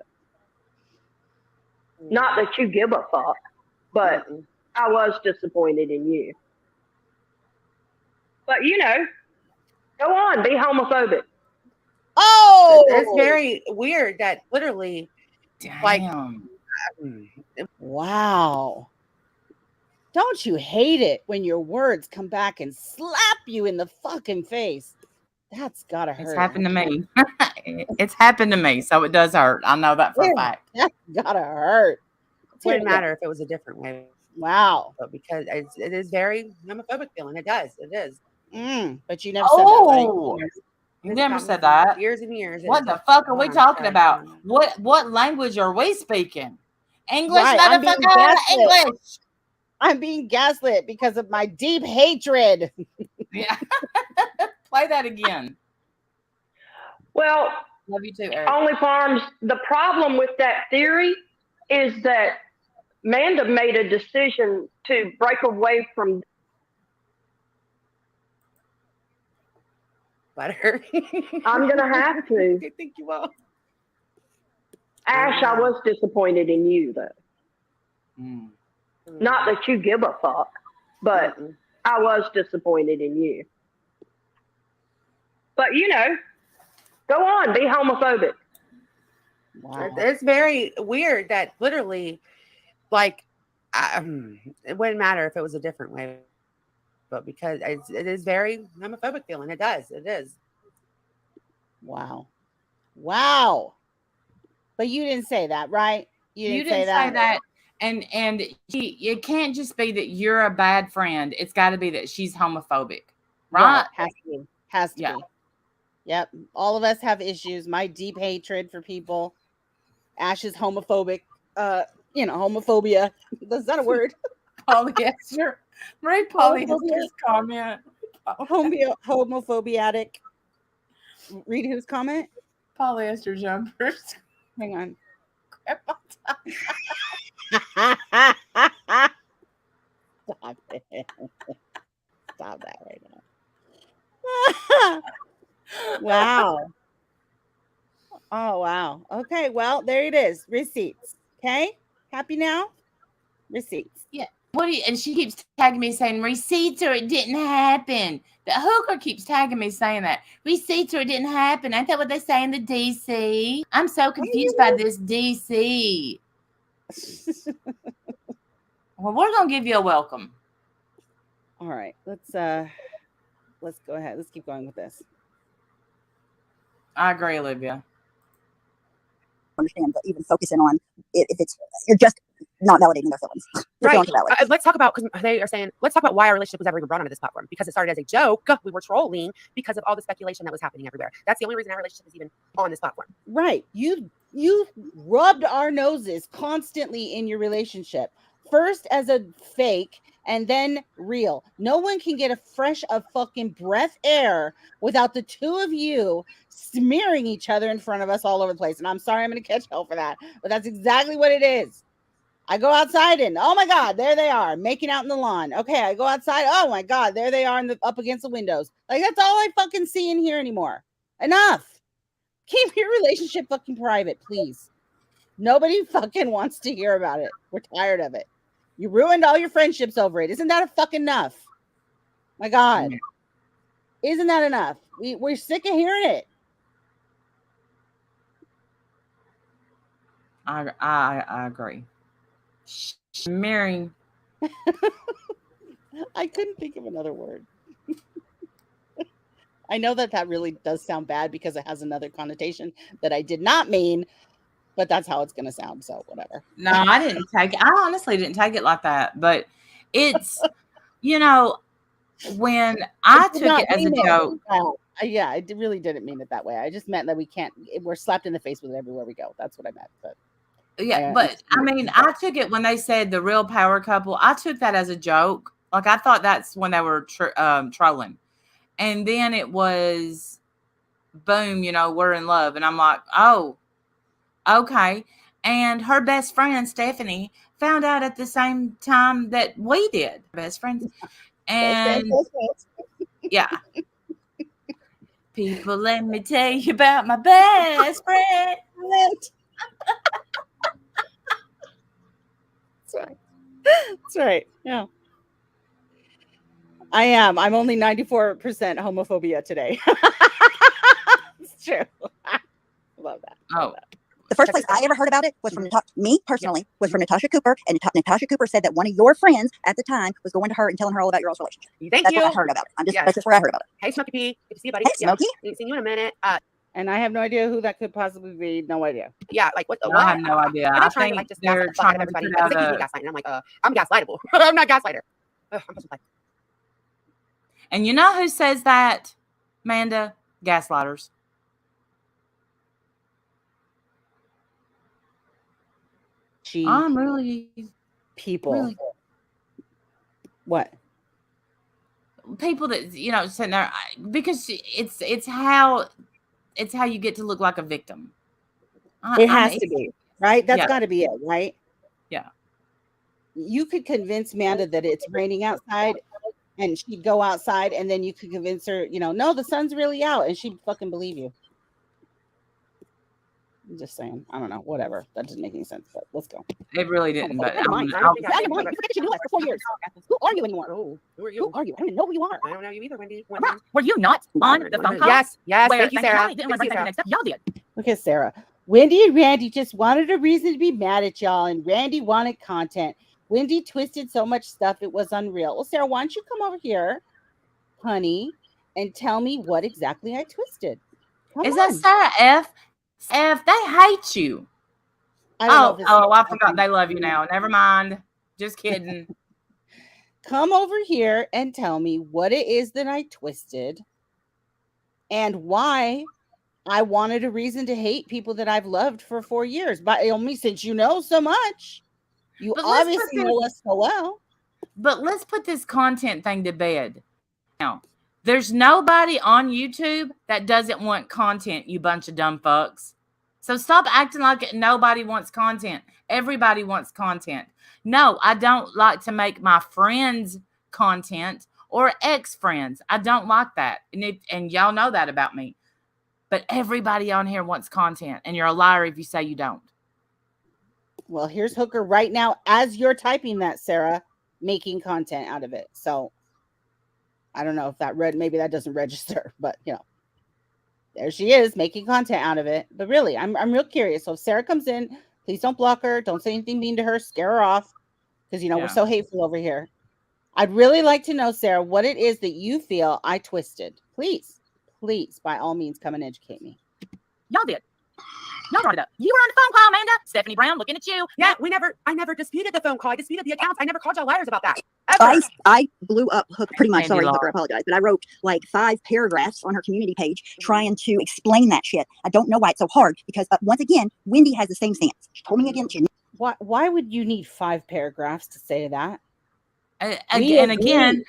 Speaker 3: Not that you give a fuck, but I was disappointed in you. But you know, go on, be homophobic.
Speaker 1: Oh,
Speaker 4: it's very weird that literally, like,
Speaker 1: wow. Don't you hate it when your words come back and slap you in the fucking face? That's gotta hurt.
Speaker 2: It's happened to me. It's happened to me, so it does hurt. I know that for a fact.
Speaker 1: That's gotta hurt.
Speaker 4: It wouldn't matter if it was a different way.
Speaker 1: Wow.
Speaker 4: But because it is very homophobic feeling. It does. It is.
Speaker 1: But you never said that, right?
Speaker 2: Oh, you never said that.
Speaker 4: Years and years.
Speaker 2: What the fuck are we talking about? What language are we speaking? English,
Speaker 1: Right, I'm being
Speaker 2: motherfucker,
Speaker 1: gaslit.
Speaker 2: English.
Speaker 1: I'm being gaslit because of my deep hatred.
Speaker 2: Yeah. Play that again.
Speaker 3: Well,
Speaker 2: Love you too, Eric.
Speaker 3: Only Farms, the problem with that theory is that Manda made a decision to break away from
Speaker 4: Butter.
Speaker 3: I'm going to have to.
Speaker 4: I think you will.
Speaker 3: Ash, I was disappointed in you, though. Not that you give a fuck, but I was disappointed in you. But, you know, go on, be homophobic.
Speaker 1: Wow.
Speaker 4: It's very weird that literally, like, it wouldn't matter if it was a different way. But because it is very homophobic feeling. It does. It is.
Speaker 1: Wow. Wow. But you didn't say that, right?
Speaker 2: You didn't say that. And it can't just be that you're a bad friend. It's got to be that she's homophobic, right?
Speaker 1: Has to be. Has to be. Yep. All of us have issues. My deep hatred for people. Ash's homophobic, homophobia. That's not a word.
Speaker 2: Polyester. Right, polyester's comment.
Speaker 1: Homophobiatic. Read whose comment?
Speaker 2: Polyester jumpers.
Speaker 1: Hang on. Stop it. Stop that right now. Wow. Oh, wow. Okay, well, there it is. Receipts. Okay? Happy now? Receipts.
Speaker 2: Yeah. And she keeps tagging me saying receipts or it didn't happen. The hooker keeps tagging me saying that. Receipts or it didn't happen. Ain't that what they say in the DC? I'm so confused by this DC. Well, we're gonna give you a welcome.
Speaker 1: All right. Let's go ahead. Let's keep going with this.
Speaker 2: I agree, Olivia.
Speaker 5: Understand, but even focusing on if it's you're just not validating their feelings.
Speaker 4: Right. Let's talk about, because they are saying, let's talk about why our relationship was ever even brought onto this platform. Because it started as a joke. We were trolling because of all the speculation that was happening everywhere. That's the only reason our relationship is even on this platform.
Speaker 1: Right. You rubbed our noses constantly in your relationship. First as a fake and then real. No one can get a fresh of fucking breath air without the two of you smearing each other in front of us all over the place. And I'm sorry I'm going to catch hell for that, but that's exactly what it is. I go outside and oh my God, there they are making out in the lawn. Okay, I go outside. Oh my God, there they are up against the windows. Like that's all I fucking see in here anymore. Enough. Keep your relationship fucking private, please. Nobody fucking wants to hear about it. We're tired of it. You ruined all your friendships over it. Isn't that fucking enough? My God. Isn't that enough? We're sick of hearing it.
Speaker 2: I agree. Smearing.
Speaker 1: I couldn't think of another word. I know that really does sound bad because it has another connotation that I did not mean, but that's how it's going to sound. So whatever.
Speaker 2: No, I didn't take it. I honestly didn't take it like that, but it's, when I took it as a joke.
Speaker 1: Yeah, I really didn't mean it that way. I just meant that we're slapped in the face with it everywhere we go. That's what I meant. But
Speaker 2: yeah, but I mean, I took it when they said the real power couple. I took that as a joke. Like I thought that's when they were trolling, and then it was, boom, we're in love, and I'm like, oh, okay. And her best friend Stephanie found out at the same time that we did, best friends, and yeah. People, let me tell you about my best friend.
Speaker 1: That's right. Yeah. I am. I'm only 94% homophobia today. It's true. Love that.
Speaker 2: Oh,
Speaker 5: The first place I ever heard about it was from me personally, was from Natasha Cooper, and Natasha Cooper said that one of your friends at the time was going to her and telling her all about your all's relationship.
Speaker 4: Thank
Speaker 5: That's
Speaker 4: you.
Speaker 5: what I heard about it.
Speaker 4: Yes.
Speaker 5: That's just where I heard about it.
Speaker 4: Hey, Smokey P. Good to see you, buddy.
Speaker 5: Hey, Smokey.
Speaker 4: I haven't seen you in a minute.
Speaker 1: And I have no idea who that could possibly be. No idea.
Speaker 4: Yeah, like what?
Speaker 2: No,
Speaker 4: What?
Speaker 2: I have no idea.
Speaker 4: Are
Speaker 2: I
Speaker 4: they trying to
Speaker 2: think
Speaker 4: like just
Speaker 2: they're
Speaker 4: gaslight the fuck out
Speaker 2: trying
Speaker 4: of
Speaker 2: to
Speaker 4: everybody?
Speaker 2: put
Speaker 4: Because
Speaker 2: out
Speaker 4: they keep me
Speaker 2: a.
Speaker 4: gaslighting. I'm like, I'm gaslightable. I'm not gaslighter. I'm supposed to like.
Speaker 2: And you know who says that, Amanda? Gaslighters. I'm really
Speaker 1: People.
Speaker 2: really
Speaker 1: What?
Speaker 2: people that sitting there because it's how you get to look like a victim.
Speaker 1: It has to be, right? That's
Speaker 2: Yeah.
Speaker 1: got to be it, right?
Speaker 2: Yeah.
Speaker 1: You could convince Amanda that it's raining outside and she'd go outside, and then you could convince her, no, the sun's really out, and she'd fucking believe you. I'm just saying. I don't know. Whatever. That doesn't make any sense, but let's go.
Speaker 2: It really didn't. But
Speaker 1: Never mind.
Speaker 4: I don't think
Speaker 1: Yeah, you're right. You forget you knew us for 4 years. Who are you anymore?
Speaker 4: Oh, who are
Speaker 1: Who
Speaker 4: you?
Speaker 1: are you? I don't even know who you are.
Speaker 4: I don't know you either, Wendy.
Speaker 6: Were you not on the phone call?
Speaker 4: Yes, yes.
Speaker 6: Where
Speaker 4: Thank you, Sarah.
Speaker 6: I didn't want to bring next step. Y'all did.
Speaker 1: Look at Sarah. Wendy and Randy just wanted a reason to be mad at y'all, and Randy wanted content. Wendy twisted so much stuff it was unreal. Well, Sarah, why don't you come over here, honey, and tell me what exactly I twisted? Come
Speaker 2: is
Speaker 1: on.
Speaker 2: that Sarah F? F, they hate you.
Speaker 1: I don't know if it's
Speaker 2: I forgot they love you now. Never mind. Just kidding.
Speaker 1: Come over here and tell me what it is that I twisted and why I wanted a reason to hate people that I've loved for 4 years. But me, since you know so much, you
Speaker 2: But let's
Speaker 1: obviously
Speaker 2: put
Speaker 1: know us so well.
Speaker 2: But let's put this content thing to bed. Now, there's nobody on YouTube that doesn't want content, you bunch of dumb fucks. So stop acting like nobody wants content. Everybody wants content. No, I don't like to make my friends content or ex-friends. I don't like that. And y'all know that about me. But everybody on here wants content, and you're a liar if you say you don't.
Speaker 1: Well, here's Hooker right now as you're typing that, Sarah, making content out of it. So I don't know if that maybe that doesn't register, but there she is making content out of it. But really, I'm real curious. So if Sarah comes in, please don't block her. Don't say anything mean to her. Scare her off. Because, we're so hateful over here. I'd really like to know, Sarah, what it is that you feel I twisted. Please, by all means, come and educate me.
Speaker 6: Y'all did. Y'all brought it up. You were on the phone call, Amanda. Stephanie Brown looking at you.
Speaker 4: Yeah, I never disputed the phone call. I disputed the accounts. I never called y'all liars about that. Ever.
Speaker 5: I blew up Hooker pretty much.
Speaker 2: Andy
Speaker 5: Sorry,
Speaker 2: Law.
Speaker 5: Hooker, I apologize. But I wrote like 5 paragraphs on her community page trying to explain that shit. I don't know why it's so hard because once again, Wendy has the same stance. She told me again.
Speaker 1: Why would you need 5 paragraphs to say that?
Speaker 2: Again,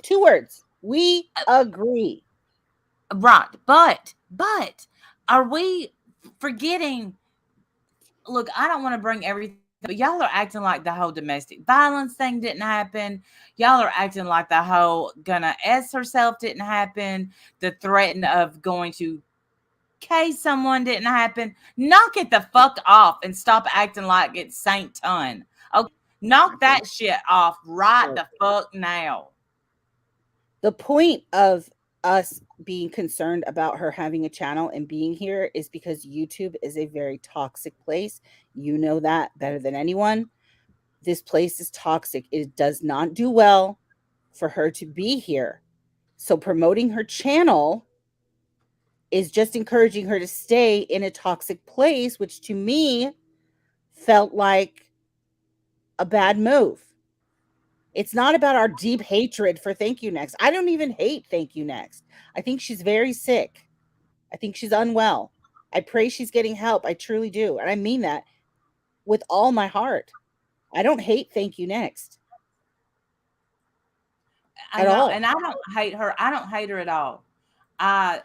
Speaker 1: 2 words. We agree.
Speaker 2: Right. But are we forgetting? Look, I don't want to bring everything, but y'all are acting like the whole domestic violence thing didn't happen. Y'all are acting like the whole gonna S herself didn't happen. The threat of going to case someone didn't happen. Knock it the fuck off and stop acting like it's Saint Ton. Okay, knock that shit off right the fuck now.
Speaker 1: The point of us being concerned about her having a channel and being here is because YouTube is a very toxic place. You know that better than anyone. This place is toxic. It does not do well for her to be here. So promoting her channel is just encouraging her to stay in a toxic place, which to me felt like a bad move. It's not about our deep hatred for Thank You Next. I don't even hate Thank You Next. I think she's very sick. I think she's unwell. I pray she's getting help. I truly do. And I mean that with all my heart. I don't hate Thank You Next.
Speaker 2: I know, and I don't hate her. I don't hate her at all. I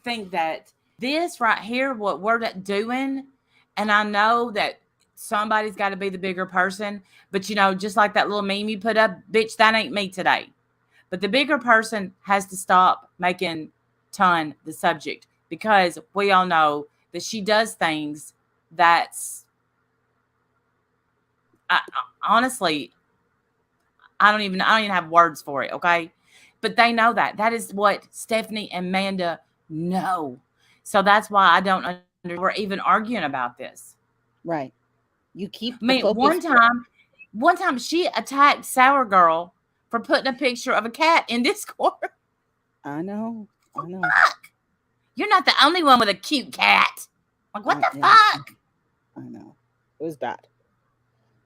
Speaker 2: think that this right here, what we're doing, and I know that somebody's got to be the bigger person, but just like that little meme you put up, bitch, that ain't me today. But the bigger person has to stop making Ton the subject, because we all know that she does things that's honestly, I don't even have words for it. Okay. But they know that is what Stephanie and Amanda know. So that's why I don't we're even arguing about this.
Speaker 1: Right. You keep
Speaker 2: I
Speaker 1: the
Speaker 2: mean,
Speaker 1: focus.
Speaker 2: one time she attacked Sour Girl for putting a picture of a cat in Discord.
Speaker 1: I know.
Speaker 2: Fuck. You're not the only one with a cute cat. Like, what the
Speaker 1: Yeah.
Speaker 2: fuck?
Speaker 1: I know. It was bad.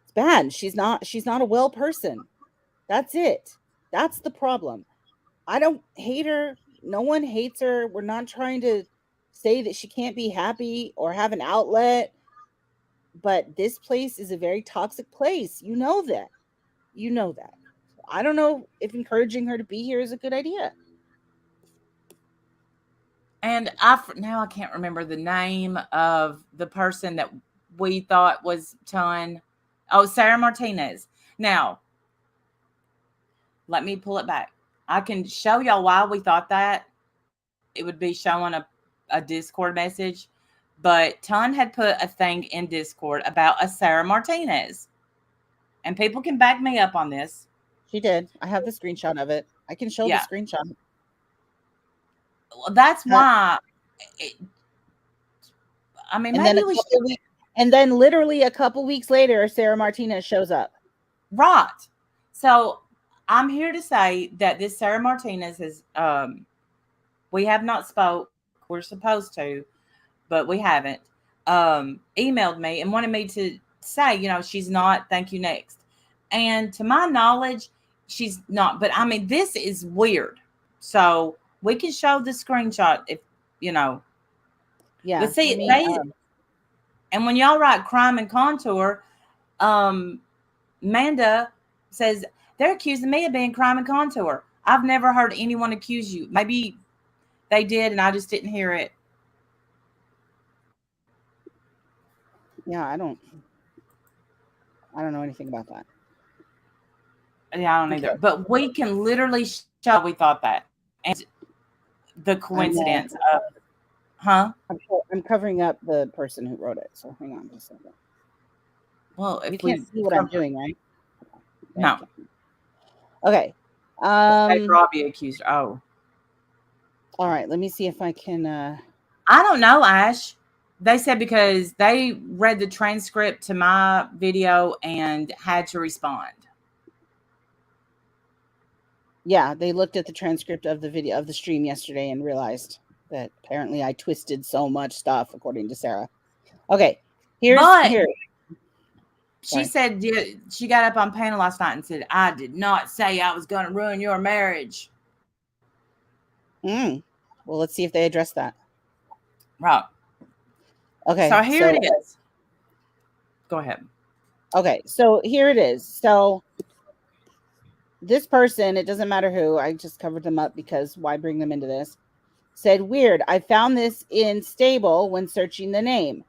Speaker 1: It's bad. She's not a well person. That's it. That's the problem. I don't hate her. No one hates her. We're not trying to say that she can't be happy or have an outlet. But this place is a very toxic place. You know that. You know that. I don't know if encouraging her to be here is a good idea.
Speaker 2: And now I can't remember the name of the person that we thought was telling. Oh, Sarah Martinez. Now, let me pull it back. I can show y'all why we thought that. It would be showing a Discord message. But Ton had put a thing in Discord about a Sarah Martinez. And people can back me up on this.
Speaker 1: She did. I have the screenshot of it. I can show the screenshot.
Speaker 2: Well, that's why. I mean,
Speaker 1: And
Speaker 2: maybe
Speaker 1: and then literally a couple weeks later, Sarah Martinez shows up.
Speaker 2: Right. So I'm here to say that this Sarah Martinez has, we have not spoke. We're supposed to, but we haven't. Emailed me and wanted me to say, she's not. Thank you. Next. And to my knowledge, she's not. But I mean, this is weird. So we can show the screenshot if
Speaker 1: Yeah.
Speaker 2: But see, and when y'all write crime and contour, Manda says they're accusing me of being crime and contour. I've never heard anyone accuse you. Maybe they did and I just didn't hear it.
Speaker 1: Yeah, I don't know anything about that.
Speaker 2: Yeah, I don't either. But we can literally show we thought that. And the coincidence of,
Speaker 1: I'm covering up the person who wrote it. So hang on just a second.
Speaker 2: Well, if
Speaker 1: you can't see what I'm doing, right?
Speaker 2: No.
Speaker 1: Okay.
Speaker 2: Robbie accused. Oh.
Speaker 1: All right. Let me see if I can.
Speaker 2: I don't know, Ash. They said because they read the transcript to my video and had to respond.
Speaker 1: Yeah, they looked at the transcript of the video of the stream yesterday and realized that apparently I twisted so much stuff, according to Sarah. Okay, here.
Speaker 2: She said she got up on panel last night and said, "I did not say I was going to ruin your marriage."
Speaker 1: Well, let's see if they address that.
Speaker 2: Right.
Speaker 1: Okay.
Speaker 2: So here it is. Go ahead.
Speaker 1: Okay, so here it is. So this person, it doesn't matter who, I just covered them up because why bring them into this, said, weird, I found this in Stable when searching the name.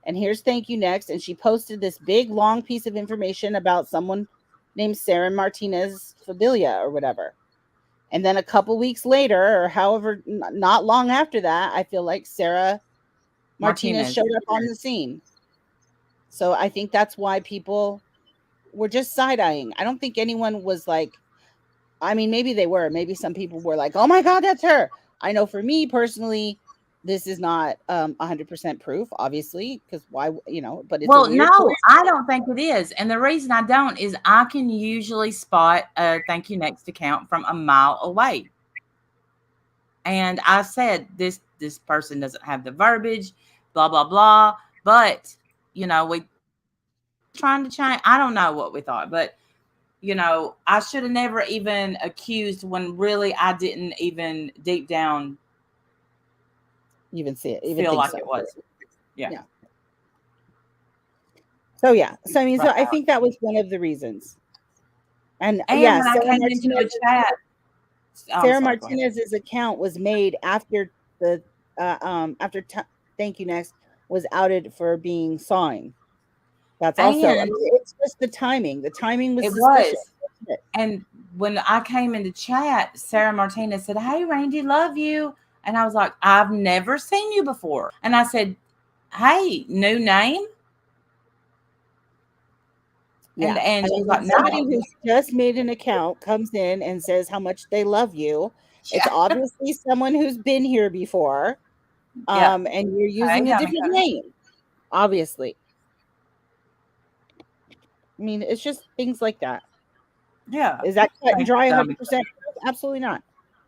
Speaker 1: And here's thank you next. And she posted this big, long piece of information about someone named Sarah Martinez Fabilia or whatever. And then a couple weeks later, or however, not long after that, I feel like Sarah Martinez showed up on the scene. So I think that's why people were just side-eyeing. I don't think anyone was like, I mean, maybe they were. Maybe some people were like, oh my God, that's her. I know for me personally, this is not 100% proof, obviously, because why, but it's
Speaker 2: I don't think it is. And the reason I don't is I can usually spot a thank you next account from a mile away. And I said, this person doesn't have the verbiage, blah, blah, blah. But, we trying to change. I don't know what we thought, but, I should have never even accused when really I didn't even deep down
Speaker 1: even see it,
Speaker 2: feel like it was.
Speaker 1: Yeah. So yeah. So I mean, so I think that was one of the reasons. And yeah, Sarah Martinez's account was made after the thank you next was outed for being sawing. That's also it's just the timing. The timing was suspicious.
Speaker 2: And when I came into chat, Sarah Martinez said, "Hey, Randy, love you." And I was like, "I've never seen you before." And I said, "Hey, new name?"
Speaker 1: Yeah. And she's like, somebody who's just made an account comes in and says how much they love you. Yeah. It's obviously someone who's been here before.
Speaker 2: Yeah.
Speaker 1: And you're using a
Speaker 2: honey,
Speaker 1: different
Speaker 2: honey.
Speaker 1: name, obviously. I mean, it's just things like that.
Speaker 2: Yeah.
Speaker 1: Is that cut and
Speaker 2: Right.
Speaker 1: dry
Speaker 2: That'll be
Speaker 1: 100%? Absolutely not.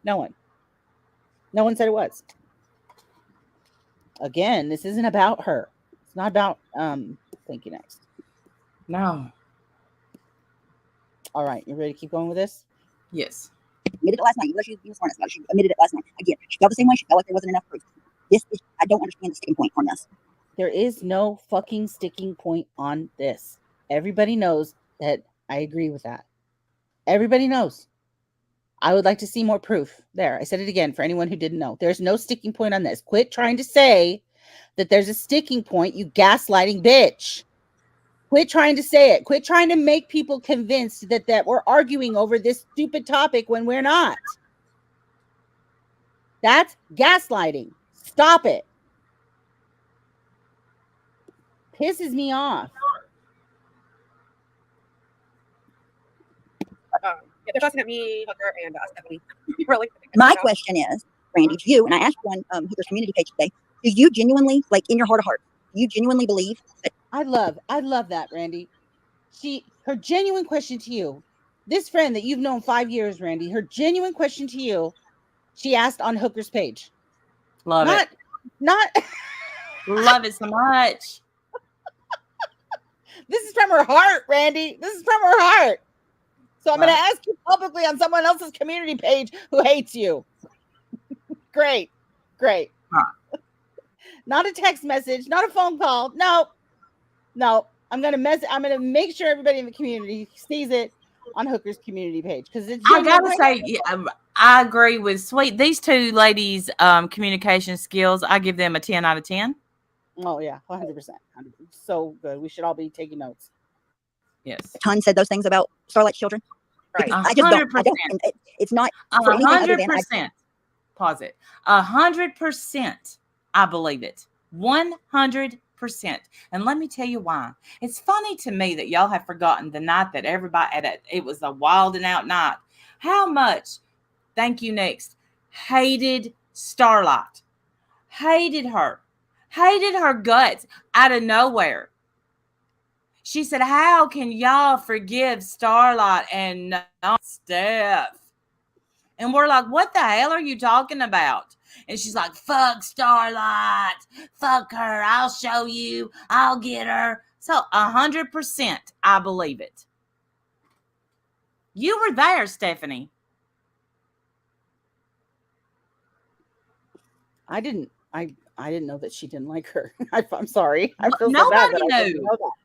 Speaker 1: No one said it was. Again, this isn't about her. It's not about thank you next.
Speaker 2: No.
Speaker 1: All right, you ready to keep going with this?
Speaker 2: Yes.
Speaker 5: Admitted it last night. Even though she was honest about it, she admitted it last night. Again, she felt the same way. She felt like there wasn't enough proof. I don't understand the sticking point on this.
Speaker 1: There is no fucking sticking point on this. Everybody knows that I agree with that. Everybody knows. I would like to see more proof. There, I said it again for anyone who didn't know. There's no sticking point on this. Quit trying to say that there's a sticking point, you gaslighting bitch. Quit trying to say it. Quit trying to make people convinced that we're arguing over this stupid topic when we're not. That's gaslighting. Stop it. Pisses me off.
Speaker 4: Yeah, they're tossing at me, Hooker, and Stephanie. Really?
Speaker 5: My question is, Randy, to you, and I asked you on Hooker's community page today, do you genuinely, like in your heart of heart, do you genuinely believe that?
Speaker 1: I love that, Randy. Her genuine question to you, this friend that you've known 5 years, Randy, her genuine question to you, she asked on Hooker's page.
Speaker 2: Love it.
Speaker 1: Not
Speaker 2: Love it so much.
Speaker 1: This is from her heart, Randy. This is from her heart. So I'm going to ask you publicly on someone else's community page who hates you. Great.
Speaker 2: Huh.
Speaker 1: Not a text message, not a phone call. No. I'm going to make sure everybody in the community sees it on Hooker's community page because it's.
Speaker 2: I gotta say, I agree with Sweet. These two ladies' communication skills, I give them a 10 out of 10.
Speaker 1: Oh yeah, 100%. So good. We should all be taking notes.
Speaker 2: Yes.
Speaker 5: Ton said those things about Starlight's children.
Speaker 4: Right.
Speaker 5: I just don't. I don't. And it's not for anything other than
Speaker 2: 100%. Pause it. 100%. I believe it. 100%. And let me tell you why. It's funny to me that y'all have forgotten the night that everybody it was a wild and out night. How much, thank you next, hated Starlight. Hated her guts out of nowhere. She said, how can y'all forgive Starlight and not Steph? And we're like, what the hell are you talking about? And she's like, fuck Starlight. Fuck her. I'll show you. I'll get her. So 100%, I believe it. You were there, Stephanie.
Speaker 1: I didn't know that she didn't like her. I'm sorry. I feel
Speaker 2: Nobody
Speaker 1: so bad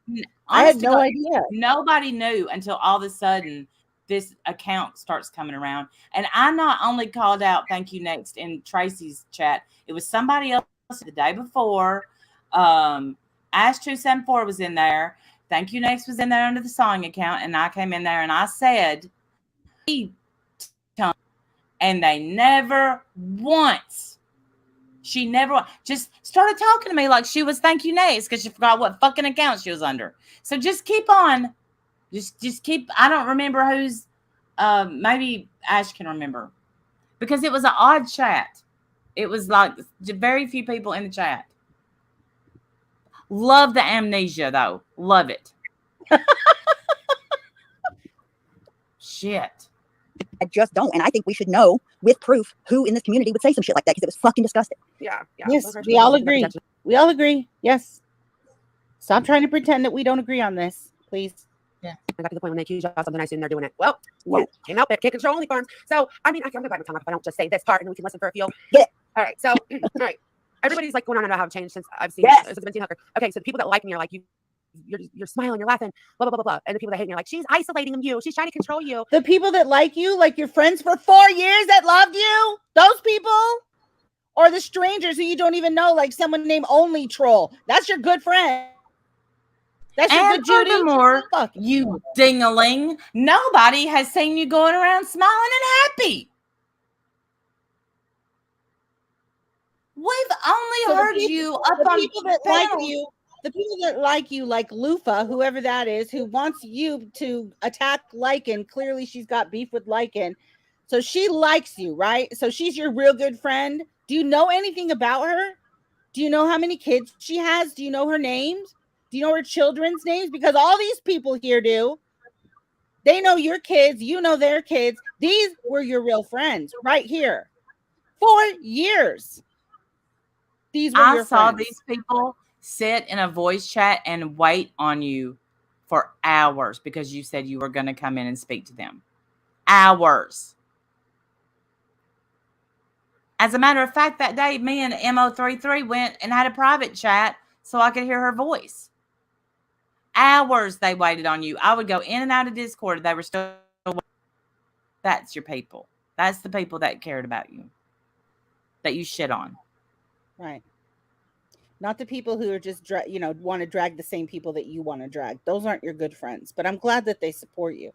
Speaker 2: knew.
Speaker 1: I had no idea.
Speaker 2: Nobody knew until all of a sudden this account starts coming around. And I not only called out thank you next in Tracy's chat, it was somebody else the day before. Ash274 was in there. Thank you next was in there under the song account. And I came in there and I said, and they never once. She never just started talking to me like she was thank you next because she forgot what fucking account she was under. So just keep on. Just keep. I don't remember who's. Maybe Ash can remember because it was an odd chat. It was like very few people in the chat. Love the amnesia though. Love it. Shit.
Speaker 5: I just don't. And I think we should know with proof who in this community would say some shit like that because it was fucking disgusting.
Speaker 4: Yeah.
Speaker 1: Yes, we all agree. We all agree. Yes. Stop trying to pretend that we don't agree on this, please.
Speaker 4: Yeah. I got to the point when they accuse you of something nice and they're doing it. Well, can't help it. Can't control OnlyFans. So, I mean, I'm going to bite my tongue off if I don't just say this part and we can listen for a few.
Speaker 5: Get it.
Speaker 4: All right. So, all right. Everybody's like going on about how I've changed since I've seen since I've been seeing Hooker. Okay. So the people that like me are like, you're smiling, you're laughing, blah, blah, blah, blah. And the people that hate me are like, she's isolating you. She's trying to control you.
Speaker 1: The people that like you, like your friends for 4 years that loved you, those people, or the strangers who you don't even know, like someone named Only Troll. That's your good friend. That's your good Judy.
Speaker 2: Furthermore, you ding-a-ling, nobody has seen you going around smiling and happy. We've only heard you up on
Speaker 1: people that like you. The people that like you, like Lufa, whoever that is, who wants you to attack Lycan. Clearly, she's got beef with Lycan. So she likes you, right? So she's your real good friend. Do you know anything about her? Do you know how many kids she has? Do you know her names? Do you know her children's names? Because all these people here do. They know your kids. You know their kids. These were your real friends right here. 4 years. These were
Speaker 2: I
Speaker 1: your
Speaker 2: saw
Speaker 1: friends.
Speaker 2: these people sit in a voice chat and wait on you for hours because you said you were going to come in and speak to them. Hours. As a matter of fact, that day, me and MO33 went and had a private chat so I could hear her voice. Hours they waited on you. I would go in and out of Discord. They were still waiting. That's your people. That's the people that cared about you, that you shit on.
Speaker 1: Right. Not the people who are just, want to drag the same people that you want to drag. Those aren't your good friends. But I'm glad that they support you,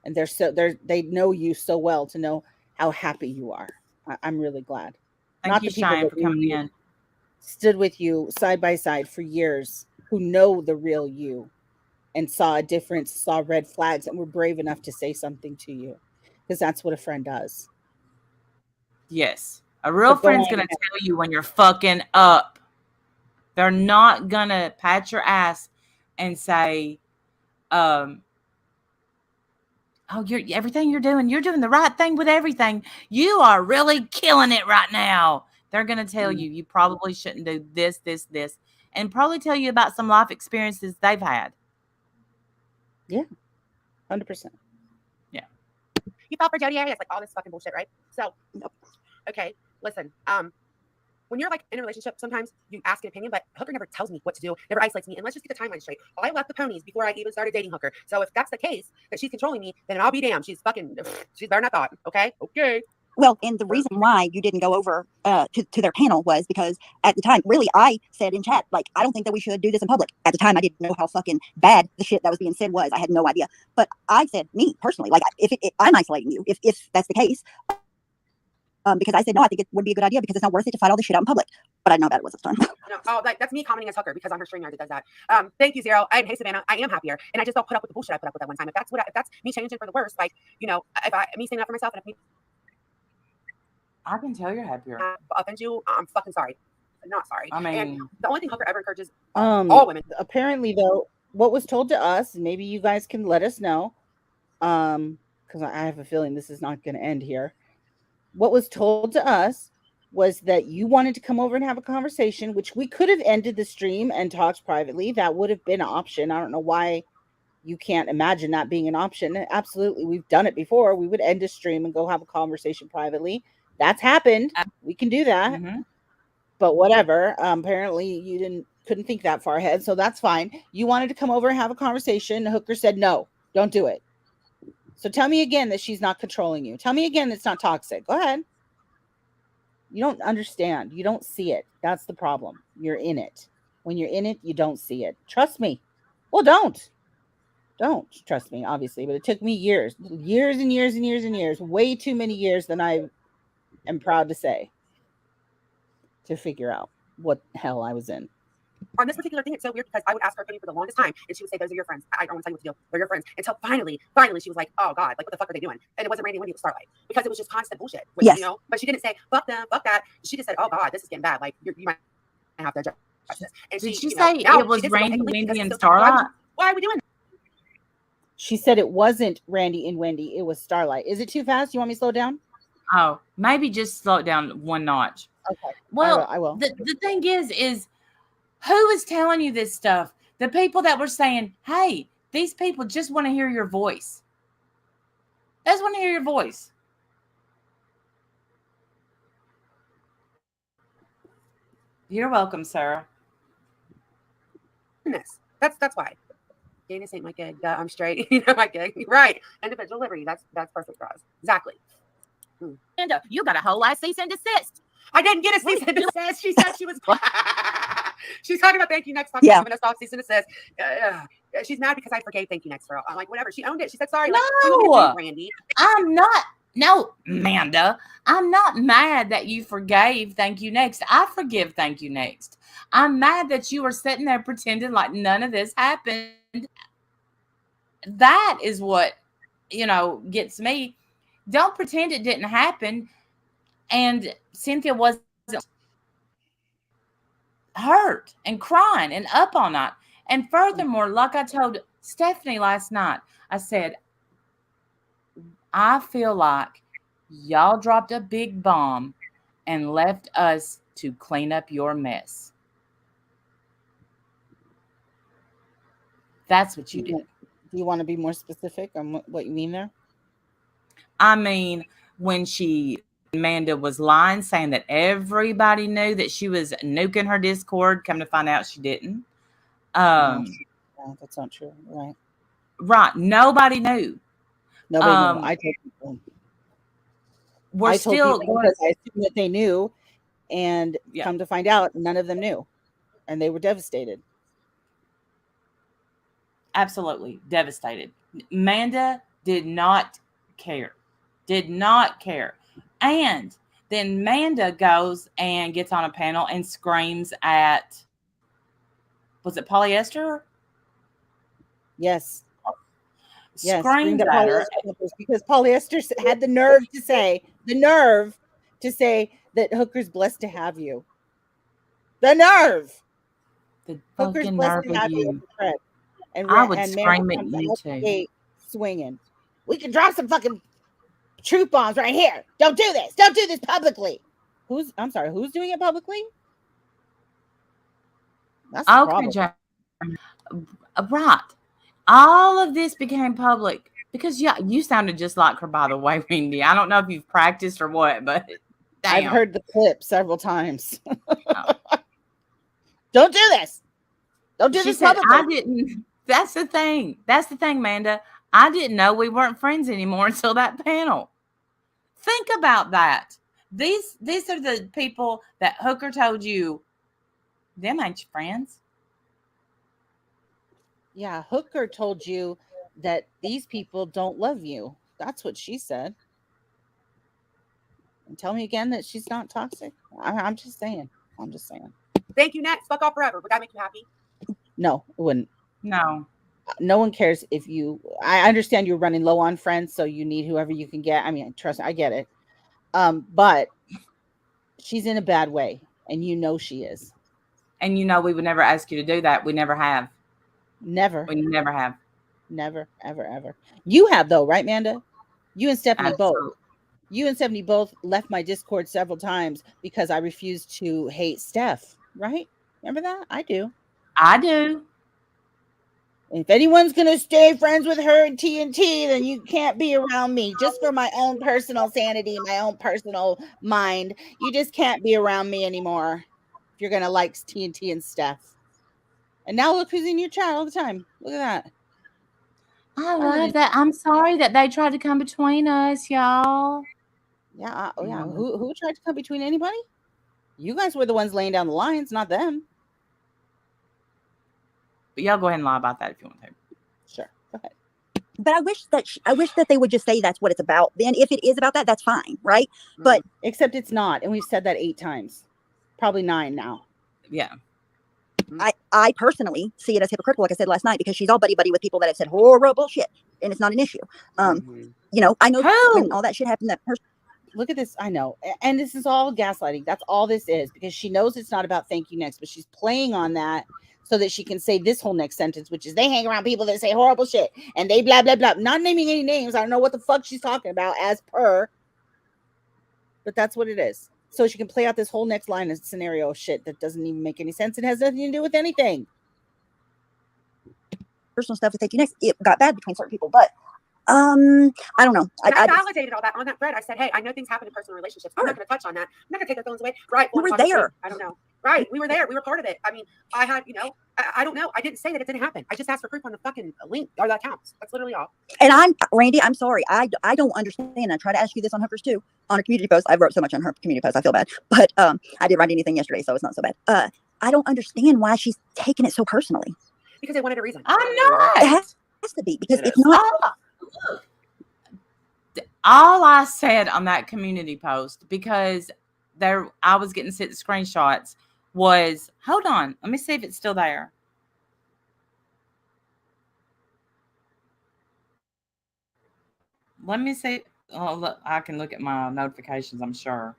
Speaker 1: and they know you so well to know how happy you are. I'm really glad.
Speaker 2: Thank
Speaker 1: Not
Speaker 2: you,
Speaker 1: the people
Speaker 2: Shane,
Speaker 1: that
Speaker 2: for coming in.
Speaker 1: stood with you side by side for years, who know the real you and saw a difference, saw red flags, and were brave enough to say something to you, because that's what a friend does.
Speaker 2: Yes. A real
Speaker 1: But go
Speaker 2: friend's
Speaker 1: on
Speaker 2: going to
Speaker 1: ahead.
Speaker 2: tell you when you're fucking up. They're not going to pat your ass and say, oh, everything you're doing the right thing with everything. You are really killing it right now. They're going to tell you probably shouldn't do this, this, this, and probably tell you about some life experiences they've had.
Speaker 1: Yeah, 100%.
Speaker 2: Yeah.
Speaker 4: You fell for Jody Arias, like all this fucking bullshit, right? So, okay, listen. When you're like in a relationship, sometimes you ask an opinion, but Hooker never tells me what to do, never isolates me. And let's just get the timeline straight. I left the ponies before I even started dating Hooker. So if that's the case, that she's controlling me, then I'll be damned. She's better than I thought. Okay? Okay.
Speaker 5: Well, and the reason why you didn't go over to their panel was because at the time, really, I said in chat, like, I don't think that we should do this in public. At the time, I didn't know how fucking bad the shit that was being said was. I had no idea. But I said, me personally, like, if I'm isolating you, if that's the case, because I said, no, I think it would be a good idea because it's not worth it to fight all this shit out in public. But I know how bad it was this time.
Speaker 4: No, that's me commenting as Hooker because I'm her streamer that does that. Thank you, Zero. And hey, Savannah, I am happier. And I just don't put up with the bullshit I put up with that one time. If that's me changing for the worse, like, me standing up for myself, and if me
Speaker 2: I can tell you're happier.
Speaker 4: offend you, I'm fucking sorry. I'm not sorry.
Speaker 2: I mean,
Speaker 4: and the only thing Hooker ever encourages all women.
Speaker 1: Apparently, though, what was told to us, maybe you guys can let us know, because I have a feeling this is not going to end here. What was told to us was that you wanted to come over and have a conversation, which we could have ended the stream and talked privately. That would have been an option. I don't know why you can't imagine that being an option. Absolutely. We've done it before. We would end a stream and go have a conversation privately. That's happened. We can do that. But whatever. Apparently you couldn't think that far ahead. So that's fine. You wanted to come over and have a conversation. Hooker said, no, don't do it. So tell me again that she's not controlling you. Tell me again it's not toxic. Go ahead. You don't understand. You don't see it. That's the problem. You're in it. When you're in it, you don't see it. Trust me. Well, don't trust me, obviously. But it took me years and years and years and years, way too many years than I am proud to say, to figure out what hell I was in.
Speaker 4: On this particular thing, it's so weird because I would ask her opinion for the longest time, and she would say, "Those are your friends. I don't want to tell you what to do. They're your friends." Until finally, she was like, "Oh God, like what the fuck are they doing?" And it wasn't Randy and Wendy, it was Starlight, because it was just constant bullshit. Which,
Speaker 5: Yes.
Speaker 4: But she didn't say fuck them, fuck that. She just said, "Oh God, this is getting bad. Like you might have to adjust this." And
Speaker 2: did
Speaker 4: she
Speaker 2: she say it was Randy, Wendy, and Starlight?
Speaker 4: Why are we doing that?
Speaker 1: She said it wasn't Randy and Wendy. It was Starlight. Is it too fast? You want me to slow down?
Speaker 2: Oh, maybe just slow it down one notch.
Speaker 1: Okay.
Speaker 2: Well,
Speaker 1: I will.
Speaker 2: The thing is who is telling you this stuff? The people that were saying, hey, these people just want to hear your voice. They just want to hear your voice. You're welcome, Sarah.
Speaker 4: That's why. Gayness ain't my gig. I'm straight. My gig. Right. Individual liberty. That's perfect for us. Exactly.
Speaker 6: Amanda, you got a whole lot of cease and desist.
Speaker 4: I didn't get a cease and desist. She said she was. She's talking about Thank You Next.
Speaker 5: Yeah.
Speaker 4: Giving us off cease and desist. She's mad because I forgave Thank You Next for. I'm like, whatever. She owned it. She said sorry.
Speaker 2: No,
Speaker 4: like, Randy.
Speaker 2: I'm not. No, Amanda, I'm not mad that you forgave Thank You Next. I forgive Thank You Next. I'm mad that you were sitting there pretending like none of this happened. That is what, gets me. Don't pretend it didn't happen. And Cynthia wasn't. hurt and crying and up all night. And furthermore, like I told Stephanie last night, I said, I feel like y'all dropped a big bomb and left us to clean up your mess. That's what you did.
Speaker 1: Do you want to be more specific on what you mean there?
Speaker 2: I mean, when Amanda was lying, saying that everybody knew that she was nuking her Discord, come to find out she didn't.
Speaker 1: No, that's not true. Right.
Speaker 2: Right. Nobody knew.
Speaker 1: Nobody knew. I told people.
Speaker 2: We're still going.
Speaker 1: Because I assumed that they knew, and come to find out, none of them knew, and they were devastated.
Speaker 2: Absolutely devastated. Amanda did not care. Did not care. And then Amanda goes and gets on a panel and screams at, was it polyester?
Speaker 1: Yes. Yes,
Speaker 2: Screamed at her.
Speaker 1: Because polyester had the nerve to say that Hooker's blessed to have you. The nerve.
Speaker 2: The
Speaker 1: Hooker's
Speaker 2: fucking
Speaker 1: blessed
Speaker 2: nerve
Speaker 1: to have
Speaker 2: of
Speaker 1: you.
Speaker 2: you. I would scream at you too.
Speaker 1: Swinging. We can drop some fucking truth bombs right here. Don't do this. Don't do this publicly. Who's doing it publicly? That's the problem.
Speaker 2: Right. All of this became public because you sounded just like her, by the way, Wendy. I don't know if you've practiced or what, but damn.
Speaker 1: I've heard the clip several times. Oh. Don't do this. Don't do this publicly.
Speaker 2: I didn't. That's the thing. That's the thing, Amanda. I didn't know we weren't friends anymore until that panel. Think about that. These are the people that Hooker told you, them ain't your friends.
Speaker 1: Yeah, Hooker told you that these people don't love you. That's what she said. And tell me again that she's not toxic. I'm just saying.
Speaker 4: Thank you, next. Fuck off forever. Would that make you happy?
Speaker 1: No, it wouldn't.
Speaker 2: No.
Speaker 1: No one cares if you. I understand you're running low on friends, so you need whoever you can get. I mean, trust me, I get it. But she's in a bad way, and you know she is.
Speaker 2: And you know we would never ask you to do that. We never have.
Speaker 1: Never.
Speaker 2: We never have.
Speaker 1: Never, ever, ever. You have though, right, Amanda? You and Stephanie both. You and Stephanie both left my Discord several times because I refused to hate Steph, right? Remember that? I do.
Speaker 2: I do.
Speaker 1: If anyone's going to stay friends with her and TNT, then you can't be around me. Just for my own personal sanity, my own personal mind. You just can't be around me anymore if you're going to like TNT and Steph. And now look who's in your chat all the time. Look at that.
Speaker 2: I love that. I'm sorry that they tried to come between us, y'all.
Speaker 1: Yeah. Yeah. Who tried to come between anybody? You guys were the ones laying down the lines, not them.
Speaker 2: But y'all go ahead and lie about that if you want to.
Speaker 1: Sure. Go ahead.
Speaker 5: But I wish that they would just say that's what it's about. Then if it is about that, that's fine, right? But
Speaker 1: except it's not, and we've said that 8 times. Probably 9 now.
Speaker 2: Yeah.
Speaker 5: I personally see it as hypocritical, like I said last night, because she's all buddy with people that have said horrible shit, and it's not an issue. You know, I know when all that shit happened.
Speaker 1: Look at this. I know, and this is all gaslighting. That's all this is, because she knows it's not about thank you next, but she's playing on that so that she can say this whole next sentence, which is they hang around people that say horrible shit and they blah blah blah. Not naming any names. I don't know what the fuck she's talking about as per, but that's what it is. So she can play out this whole next line of scenario of shit that doesn't even make any sense and has nothing to do with anything.
Speaker 5: Personal stuff with thank you next, it got bad between certain people, but I don't know.
Speaker 4: I validated all that on that thread. I said, hey, I know things happen in personal relationships. I'm not going to touch on that. I'm not going to take their phones away. Right.
Speaker 5: We were there.
Speaker 4: I don't know. Right. We were there. We were part of it. I mean, I had, I don't know. I didn't say that it didn't happen. I just asked for proof on the fucking link or the accounts. That's literally all.
Speaker 5: And Randy, I'm sorry. I don't understand. I try to ask you this on Hookers too, on a community post. I wrote so much on her community post. I feel bad, but I didn't write anything yesterday, so it's not so bad. I don't understand why she's taking it so personally.
Speaker 4: Because they wanted a reason.
Speaker 2: I'm not.
Speaker 5: It has to be, because it's not.
Speaker 2: All I said on that community post, because I was getting sent screenshots, was, hold on, let me see if it's still there. Let me see. Oh, look, I can look at my notifications, I'm sure.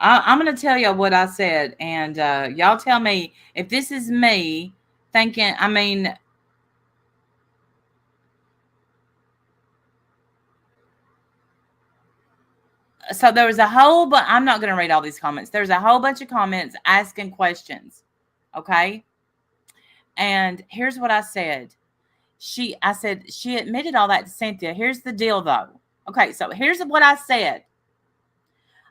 Speaker 2: I'm going to tell you what I said, and y'all tell me if this is me thinking. I mean, so there was a whole but I'm not going to read all these comments. There's a whole bunch of comments asking questions. Okay? And here's what I said. I said she admitted all that to Cynthia. Here's the deal though. Okay, so here's what I said.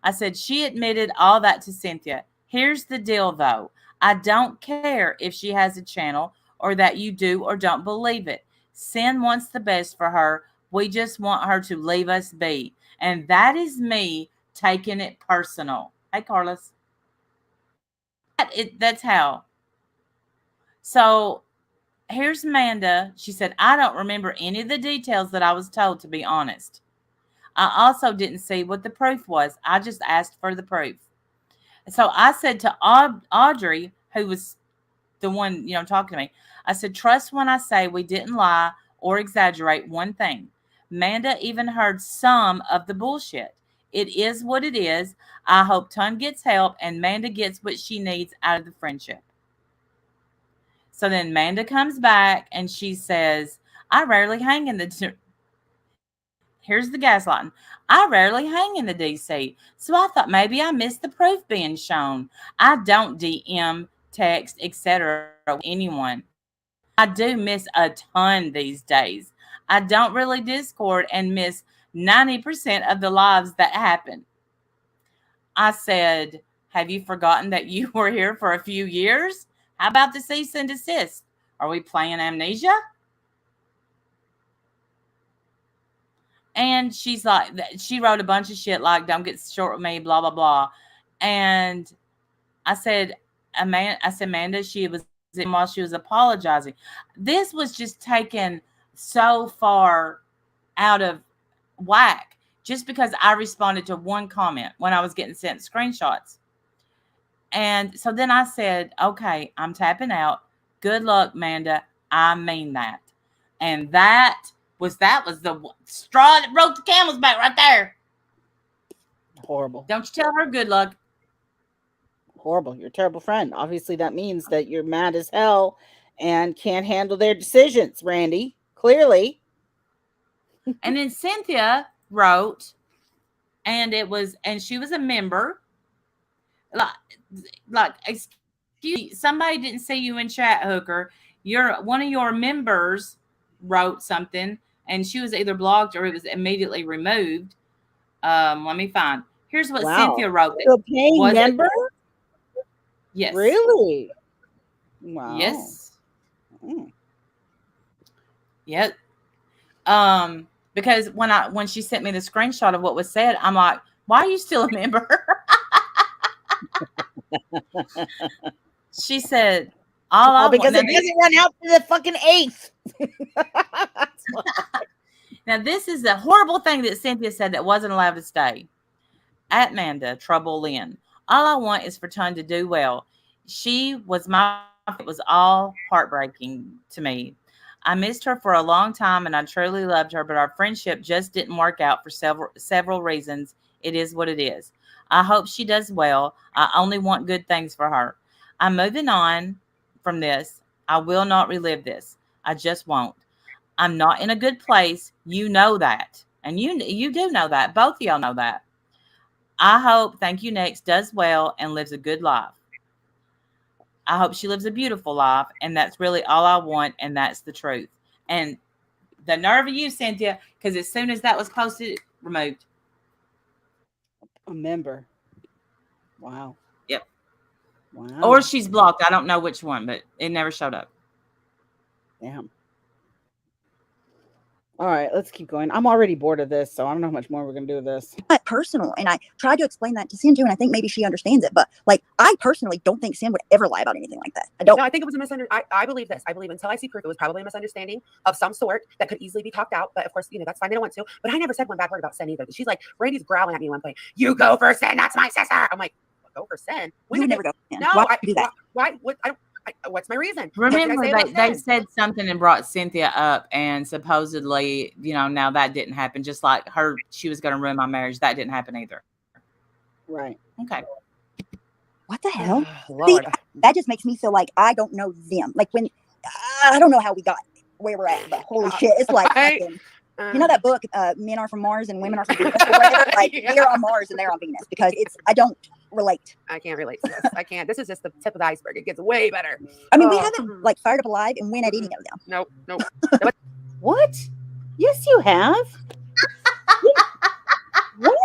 Speaker 2: I said she admitted all that to Cynthia. Here's the deal though. I don't care if she has a channel or that you do or don't believe it. Sin wants the best for her. We just want her to leave us be. And that is me taking it personal. Hey, Carlos. That's how. So here's Amanda. She said, I don't remember any of the details that I was told, to be honest. I also didn't see what the proof was. I just asked for the proof. So I said to Audrey, who was the one, talking to me, I said, trust when I say we didn't lie or exaggerate one thing. Amanda even heard some of the bullshit. It is what it is. I hope Ton gets help and Amanda gets what she needs out of the friendship. So then Amanda comes back and she says, I rarely hang in the... Here's the gaslighting. I rarely hang in the DC, so I thought maybe I missed the proof being shown. I don't DM, text, etc. anyone. I do miss a ton these days. I don't really Discord and miss 90% of the lives that happen. I said, have you forgotten that you were here for a few years? How about the cease and desist? Are we playing amnesia? And she's like, she wrote a bunch of shit like, don't get short with me, blah, blah, blah. And I said, Amanda, she was, while she was apologizing. This was just taken so far out of whack just because I responded to one comment when I was getting sent screenshots. And so then I said, okay, I'm tapping out. Good luck, Amanda. I mean that. And that was the straw that broke the camel's back right there.
Speaker 1: Horrible.
Speaker 2: Don't you tell her good luck.
Speaker 1: Horrible. You're a terrible friend. Obviously, that means that you're mad as hell and can't handle their decisions, Randy. Clearly.
Speaker 2: And then Cynthia wrote, and she was a member. Like, excuse me, somebody didn't see you in chat, Hooker. One of your members wrote something, and she was either blocked or it was immediately removed. Let me find. Here's what Cynthia wrote.
Speaker 1: A paying member?
Speaker 2: Yes.
Speaker 1: Really? Wow.
Speaker 2: Yes. Yep. Because when she sent me the screenshot of what was said, I'm like, why are you still a member? She said,
Speaker 1: because it doesn't run out to the fucking 8th.
Speaker 2: Now, this is a horrible thing that Cynthia said that wasn't allowed to stay. At Amanda, Trouble Lynn. All I want is for Ton to do well. It was all heartbreaking to me. I missed her for a long time and I truly loved her, but our friendship just didn't work out for several reasons. It is what it is. I hope she does well. I only want good things for her. I'm moving on from this. I will not relive this. I just won't. I'm not in a good place. You know that. And you do know that. Both of y'all know that. I hope Thank You Next does well and lives a good life. I hope she lives a beautiful life. And that's really all I want. And that's the truth. And the nerve of you, Cynthia, because as soon as that was posted, removed.
Speaker 1: A member. Wow.
Speaker 2: Yep.
Speaker 1: Wow.
Speaker 2: Or she's blocked. I don't know which one, but it never showed up.
Speaker 1: Damn. All right, let's keep going. I'm already bored of this, so I don't know how much more we're going to do with this.
Speaker 5: Not personal. And I tried to explain that to Sin too, and I think maybe she understands it. But like, I personally don't think Sin would ever lie about anything like that. I don't.
Speaker 4: No, I think it was a misunderstanding. I believe this. I believe until I see proof, it was probably a misunderstanding of some sort that could easily be talked out. But of course, that's fine. They don't want to. But I never said one bad word about Sin either. She's like, Randy's growling at me at one point. You go for Sin. That's my sister. I'm like, go for Sin.
Speaker 5: You would never go.
Speaker 4: No,
Speaker 5: why would you do that?
Speaker 4: Why? What? What's my reason?
Speaker 2: Remember, they said something and brought Cynthia up, and supposedly, now that didn't happen. Just like she was going to ruin my marriage. That didn't happen either.
Speaker 1: Right.
Speaker 2: Okay.
Speaker 5: What the hell? See,
Speaker 4: Lord.
Speaker 5: that just makes me feel like I don't know them. Like when I don't know how we got where we're at, but holy shit, it's like
Speaker 4: Right?
Speaker 5: fucking. You know that book, Men Are from Mars and Women Are from Venus, or whatever? Like
Speaker 4: Yeah.
Speaker 5: we are on Mars and they're on Venus because I don't relate.
Speaker 4: I can't relate to this. I can't. This is just the tip of the iceberg. It gets way better.
Speaker 5: I mean, we
Speaker 4: Oh.
Speaker 5: haven't like fired up alive and win at any of them.
Speaker 4: Nope. Nope.
Speaker 1: What? Yes, you have. What?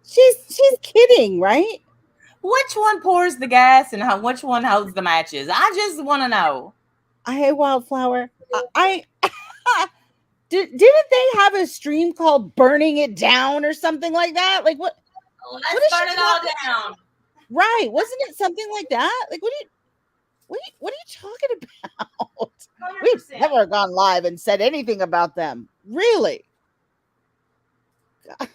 Speaker 1: She's kidding, right?
Speaker 2: Which one pours the gas and which one holds the matches? I just want to know.
Speaker 1: Hey, Wildflower. I didn't they have a stream called "Burning It Down" or something like that? Like what?
Speaker 2: Let's
Speaker 1: What is
Speaker 2: burn
Speaker 1: she
Speaker 2: it all
Speaker 1: talking-
Speaker 2: down.
Speaker 1: Right? Wasn't it something like that? Like what are you talking about?
Speaker 2: 100%.
Speaker 1: We've never gone live and said anything about them. Really? God.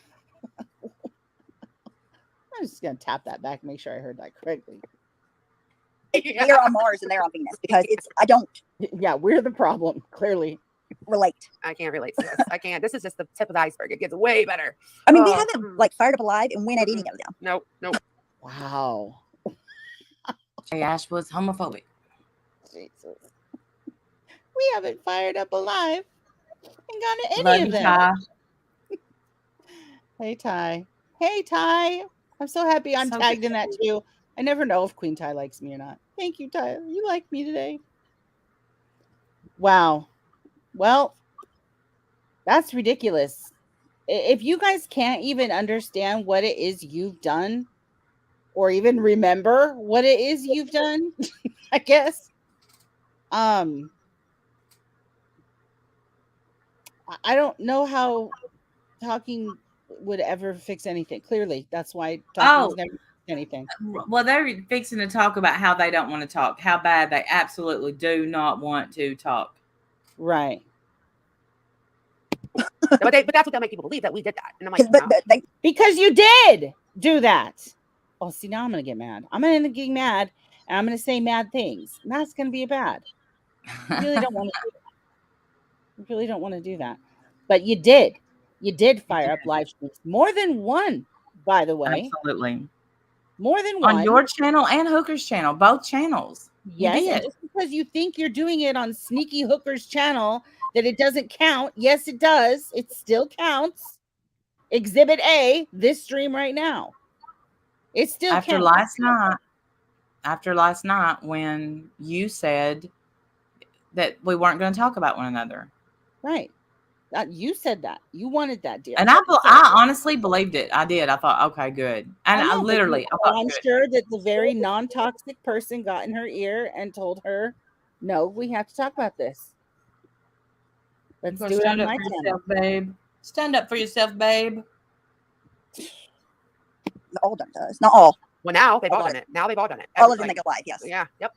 Speaker 1: I'm just gonna tap that back and make sure I heard that correctly.
Speaker 5: We are on Mars and they're on Venus because I don't
Speaker 1: Yeah, we're the problem, clearly.
Speaker 5: relate.
Speaker 4: I can't relate to this. I can't. This is just the tip of the iceberg. It gets way better.
Speaker 5: I mean, we
Speaker 4: Oh.
Speaker 5: haven't like fired up alive and win at any of them.
Speaker 4: Nope. Nope.
Speaker 1: Wow.
Speaker 2: Hey, Ash was homophobic.
Speaker 1: Jesus. We haven't fired up alive and gone to any
Speaker 2: Love
Speaker 1: of
Speaker 2: you,
Speaker 1: them.
Speaker 2: Ty.
Speaker 1: Hey Ty. Hey Ty. I'm so happy I'm
Speaker 2: So
Speaker 1: tagged
Speaker 2: good.
Speaker 1: in that too. I never know if Queen Ty likes me or not. Thank you, Ty. You like me today. Wow. Well, that's ridiculous. If you guys can't even understand what it is you've done, or even remember what it is you've done, I guess. I don't know how talking would ever fix anything. Clearly, that's why talking's never fixed anything.
Speaker 2: Well, they're fixing to talk about how they don't want to talk, how bad they absolutely do not want to talk.
Speaker 1: Right.
Speaker 4: But that's what they'll make people believe, that we did that. And I'm like,
Speaker 5: But
Speaker 4: no.
Speaker 1: Because you did do that. Oh, see, now I'm gonna get mad. I'm gonna get mad, and I'm gonna say mad things. And that's gonna be bad. I really don't want to do that. I really don't want to do that. But you did. You did fire up live streams. More than one, by the way.
Speaker 2: Absolutely.
Speaker 1: More than one.
Speaker 2: On your channel and Hooker's channel, both channels.
Speaker 1: Yes,
Speaker 2: You did.
Speaker 1: just because you think you're doing it on Sneaky Hooker's channel, that it doesn't count. Yes, it does. It still counts. Exhibit A, this stream right now. It still
Speaker 2: After
Speaker 1: counts.
Speaker 2: last night when you said that we weren't going to talk about one another.
Speaker 1: Right. You said that. You wanted that, dear.
Speaker 2: And I honestly believed it. I did. I thought, okay, good. And I
Speaker 1: know,
Speaker 2: literally, I
Speaker 1: but
Speaker 2: thought,
Speaker 1: I'm
Speaker 2: good.
Speaker 1: sure that the very non-toxic person got in her ear and told her, no, we have to talk about this. Let's do it on
Speaker 2: Stand up
Speaker 1: my
Speaker 2: for
Speaker 1: channel.
Speaker 2: yourself, babe. Stand up for yourself, babe.
Speaker 5: all done does. Not all.
Speaker 4: Well, now they've all done it. Now they've all done it.
Speaker 5: All of them
Speaker 4: Like,
Speaker 5: that go live, yes.
Speaker 4: yeah. Yep.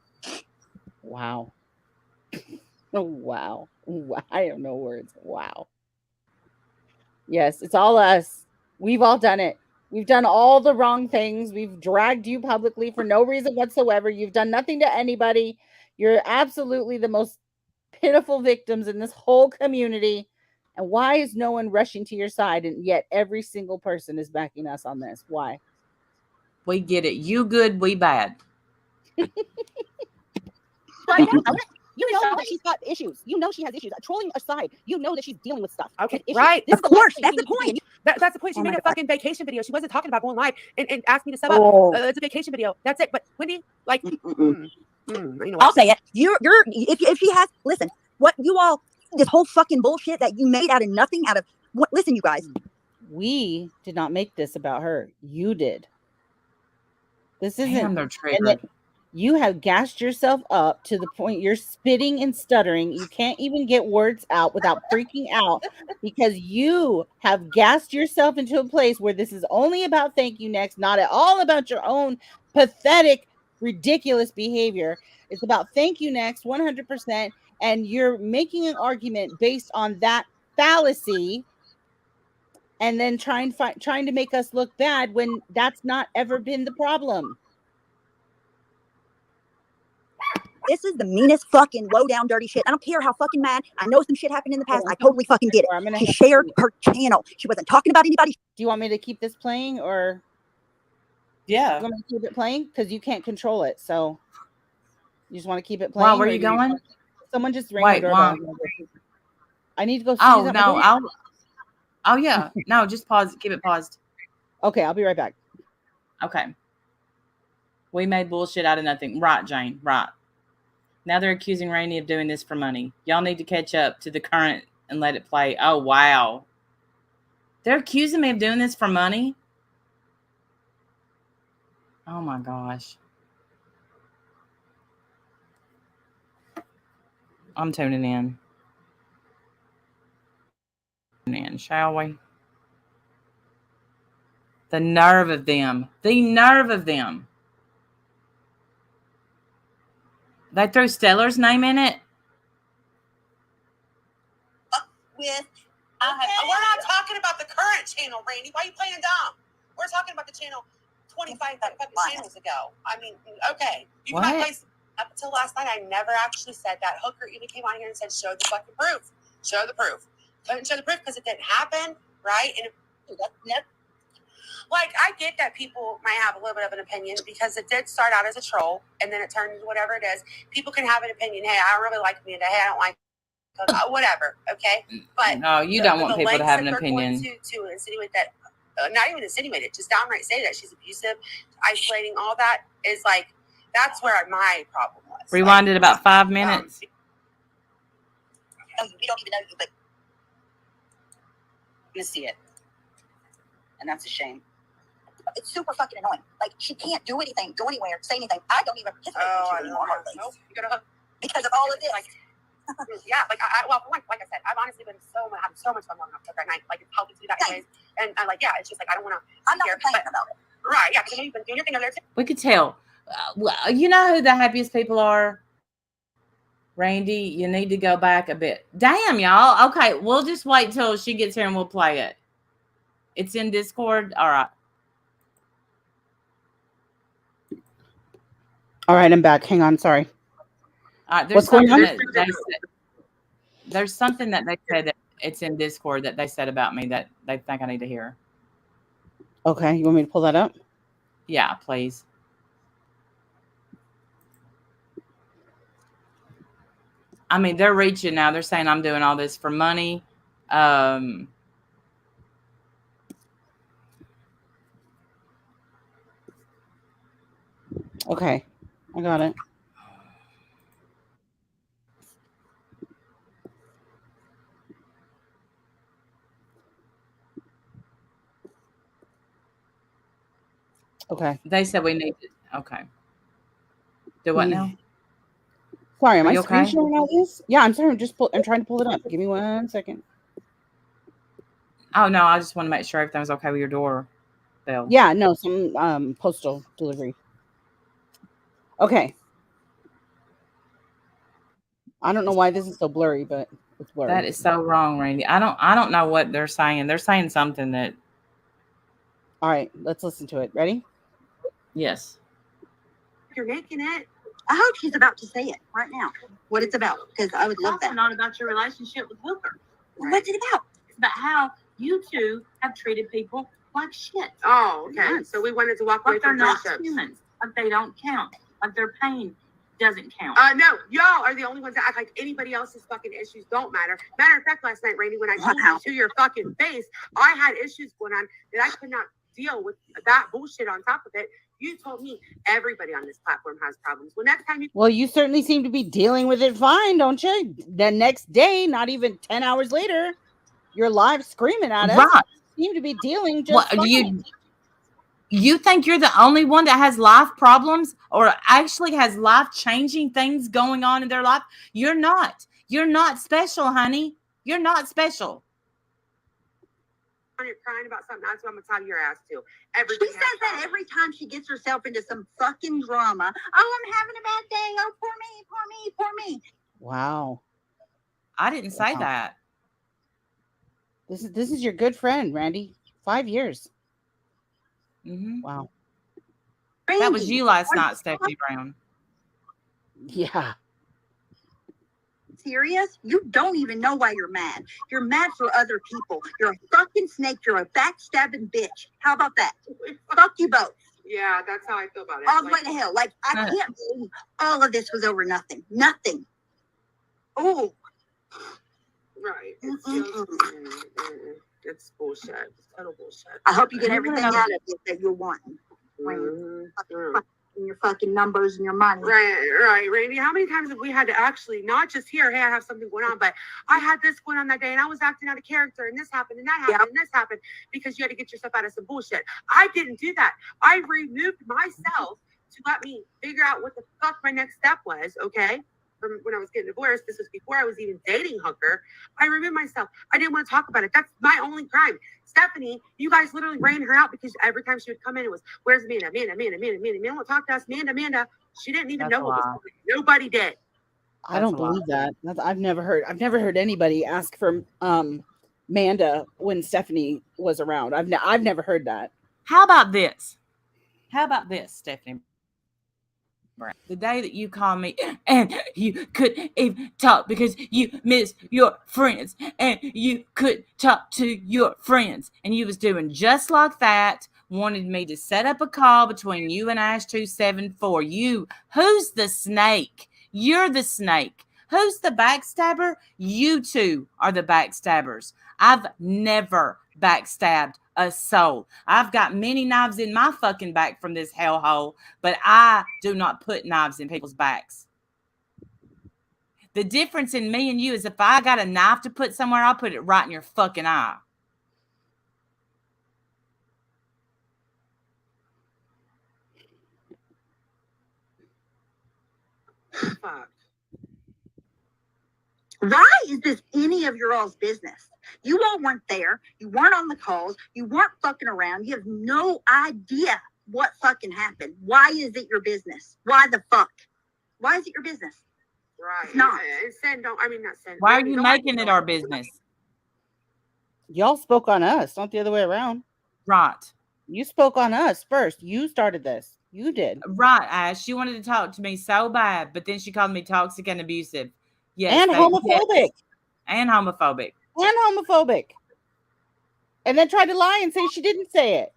Speaker 1: Wow. Oh, wow. I have no words. Wow. Yes, it's all us. We've all done it. We've done all the wrong things. We've dragged you publicly for no reason whatsoever. You've done nothing to anybody. You're absolutely the most pitiful victims in this whole community. And why is no one rushing to your side? And yet every single person is backing us on this. Why?
Speaker 2: We get it. You good, we bad.
Speaker 5: Right now, you know that she's got issues. You know she has issues. Trolling aside, you know that she's dealing with stuff.
Speaker 4: Okay,
Speaker 5: Issues.
Speaker 4: right.
Speaker 5: This
Speaker 4: Of
Speaker 5: is the last
Speaker 4: course,
Speaker 5: thing
Speaker 4: that's
Speaker 5: you
Speaker 4: the
Speaker 5: need to
Speaker 4: point.
Speaker 5: be.
Speaker 4: That's the point. She
Speaker 5: Oh
Speaker 4: made
Speaker 5: my
Speaker 4: a
Speaker 5: God.
Speaker 4: fucking vacation video. She wasn't talking about going live and asked me to sub
Speaker 5: Oh.
Speaker 4: up. It's a vacation video. That's it. But Wendy, like,
Speaker 5: Mm-mm.
Speaker 4: you know
Speaker 5: I'll
Speaker 4: what?
Speaker 5: say it. If she has, listen, what you all, this whole fucking bullshit that you made out of nothing, out of what? Listen, you guys.
Speaker 1: We did not make this about her. You did. This isn't.
Speaker 2: Damn, they're
Speaker 1: And
Speaker 2: triggered.
Speaker 1: that you have gassed yourself up to the point you're spitting and stuttering. You can't even get words out without freaking out because you have gassed yourself into a place where this is only about thank you next, not at all about your own pathetic, ridiculous behavior. It's about thank you next 100%. And you're making an argument based on that fallacy and then trying to make us look bad when that's not ever been the problem.
Speaker 5: This is the meanest fucking low down dirty shit. I don't care how fucking mad. I know some shit happened in the past. I totally fucking get it. She shared her channel. She wasn't talking about anybody.
Speaker 1: Do you want me to keep this playing or?
Speaker 2: Yeah.
Speaker 1: You want me to keep it playing? Because you can't control it. So you just want to keep it playing?
Speaker 2: Wow, where are you going?
Speaker 1: Someone just rang the doorbell. I need to go.
Speaker 2: Oh, no. Oh, yeah. No, just pause. Keep it paused.
Speaker 1: Okay, I'll be right back.
Speaker 2: Okay. We made bullshit out of nothing. Right, Jane. Right. Now they're accusing Rainey of doing this for money. Y'all need to catch up to the current and let it play. Oh, wow. They're accusing me of doing this for money? Oh, my gosh. I'm tuning in. Shall we? The nerve of them. The nerve of them. They threw Stellar's name in it?
Speaker 5: With
Speaker 4: We're not talking about the current channel, Randy. Why are you playing dumb? We're talking about the channel 25 channels ago. I mean, okay. You cannot place up until last night. I never actually said that. Hooker even came on here and said, show the fucking proof. Show the proof. Couldn't show the proof because it didn't happen, right? And like, I get that people might have a little bit of an opinion because it did start out as a troll and then it turned into whatever it is. People can have an opinion. Hey, I don't really like Amanda. Hey, I don't like whatever. Okay, but
Speaker 2: no, you don't want people to have an opinion.
Speaker 4: To insinuate that, not even insinuate it, just downright say that she's abusive, isolating, all that is like, that's where my problem was.
Speaker 2: Rewind it about 5 minutes.
Speaker 5: we don't even know you, but
Speaker 6: You see it, and that's a shame.
Speaker 5: it's super fucking annoying. Like, she can't do anything, go anywhere, say anything. I don't even participate with you anymore, hardly.
Speaker 4: Nope, you gotta hook.
Speaker 5: Because of all of this.
Speaker 4: Yeah, like like I said, I've honestly been having so much fun walking off at night. Like, it's healthy to do that anyways. And I'm like, yeah, it's just like I don't want to.
Speaker 5: I'm not complaining about it.
Speaker 4: Right? Yeah, because you've been doing your thing over there too.
Speaker 2: We could tell. You know who the happiest people are? Randy, you need to go back a bit. Damn, y'all. Okay, we'll just wait till she gets here and we'll play it. It's in Discord. All right.
Speaker 1: All right, I'm back. Hang on. Sorry.
Speaker 2: All right,
Speaker 1: What's going on?
Speaker 2: There's something that they said that it's in Discord that they said about me that they think I need to hear.
Speaker 1: Okay, you want me to pull that up?
Speaker 2: Yeah, please. I mean, they're reaching now. They're saying I'm doing all this for money.
Speaker 1: Okay, I got it. Okay.
Speaker 2: They said we need to. Okay. Do what now?
Speaker 1: Sorry, am I
Speaker 2: okay?
Speaker 1: screen sharing all this? Yeah, I'm sorry. I'm trying to pull it up. Give me 1 second.
Speaker 2: Oh no, I just want to make sure everything was okay with your door bell.
Speaker 1: Yeah, no, some postal delivery. Okay. I don't know why this is so blurry, but it's blurry.
Speaker 2: That is so wrong, Randy. I don't know what they're saying. They're saying something that.
Speaker 1: All right, let's listen to it. Ready?
Speaker 2: Yes.
Speaker 4: You're making it.
Speaker 5: I hope she's about to say it right now. What it's about, because I would love
Speaker 6: It's
Speaker 5: that.
Speaker 6: not about your relationship with Hooker.
Speaker 5: What's it about?
Speaker 6: It's about how you two have treated people like shit.
Speaker 4: Oh, okay.
Speaker 6: Yes.
Speaker 4: So we wanted to walk away
Speaker 6: Like they're
Speaker 4: from
Speaker 6: not
Speaker 4: friendships.
Speaker 6: humans. Like they don't count. Like their pain doesn't count.
Speaker 4: No, y'all are the only ones that act like anybody else's fucking issues don't matter. Matter of fact, last night, Randy, when I told you to your fucking face, I had issues going on that I could not deal with that bullshit on top of it. You told me everybody on this platform has problems. Well, next time
Speaker 1: Well, you certainly seem to be dealing with it fine, don't you? The next day, not even 10 hours later, you're live screaming at us.
Speaker 2: Right.
Speaker 1: You seem to be dealing just fine.
Speaker 2: You think you're the only one that has life problems or actually has life-changing things going on in their life? You're not. You're not special, honey. You're not special.
Speaker 4: you're crying about something, that's what I'm gonna tell your ass to.
Speaker 5: She says that every time she gets herself into some fucking drama. Oh, I'm having a bad day. Oh, poor me, poor me, poor me.
Speaker 1: Wow.
Speaker 2: I didn't say that.
Speaker 1: This is your good friend, Randy. 5 years.
Speaker 2: Mm-hmm.
Speaker 1: Wow.
Speaker 2: That was you last night, Stephanie Brown.
Speaker 1: Yeah.
Speaker 5: Serious? You don't even know why you're mad. You're mad for other people. You're a fucking snake. You're a backstabbing bitch. How about that? Fuck you both.
Speaker 4: Yeah, that's how I feel about it.
Speaker 5: All the way to hell. Like, I can't believe all of this was over nothing. Nothing. Oh.
Speaker 4: Right. It's bullshit. It's total bullshit.
Speaker 5: I hope you get everything out of it that you're wanting. Your fucking numbers and your money.
Speaker 4: Right, Randy. How many times have we had to actually not just hear, hey, I have something going on, but I had this going on that day and I was acting out of character and this happened and that happened and this happened because you had to get yourself out of some bullshit. I didn't do that. I removed myself to let me figure out what the fuck my next step was, okay? From when I was getting divorced, this was before I was even dating Hooker. I removed myself. I didn't want to talk about it. That's my only crime. Stephanie, you guys literally ran her out because every time she would come in, it was, where's Amanda? Amanda won't talk to us. Amanda. She didn't even know what was going on. Nobody did.
Speaker 1: I don't believe that. I've never heard anybody ask for Amanda when Stephanie was around. I've never heard that.
Speaker 2: How about this, Stephanie? The day that you called me and you couldn't even talk because you miss your friends and you couldn't talk to your friends and you was doing just like that, wanted me to set up a call between you and Ash 274. You, who's the snake? You're the snake. Who's the backstabber? You two are the backstabbers. I've never backstabbed a soul. I've got many knives in my fucking back from this hellhole, but I do not put knives in people's backs. The difference in me and you is if I got a knife to put somewhere, I'll put it right in your fucking eye.
Speaker 4: Fuck.
Speaker 5: Why is this any of your all's business? You all weren't there. You weren't on the calls. You weren't fucking around. You have no idea what fucking happened. Why is it your business? Why the fuck? Why is it your business?
Speaker 4: Right.
Speaker 5: It's not.
Speaker 4: Not Sen.
Speaker 2: Why are you making it our business?
Speaker 1: Y'all spoke on us, not the other way around.
Speaker 2: Right.
Speaker 1: You spoke on us first. You started this. You did.
Speaker 2: Right, Ash. She wanted to talk to me so bad, but then she called me toxic and abusive.
Speaker 1: Yes, and homophobic.
Speaker 2: Yes. And homophobic.
Speaker 1: And then tried to lie and say she didn't say it.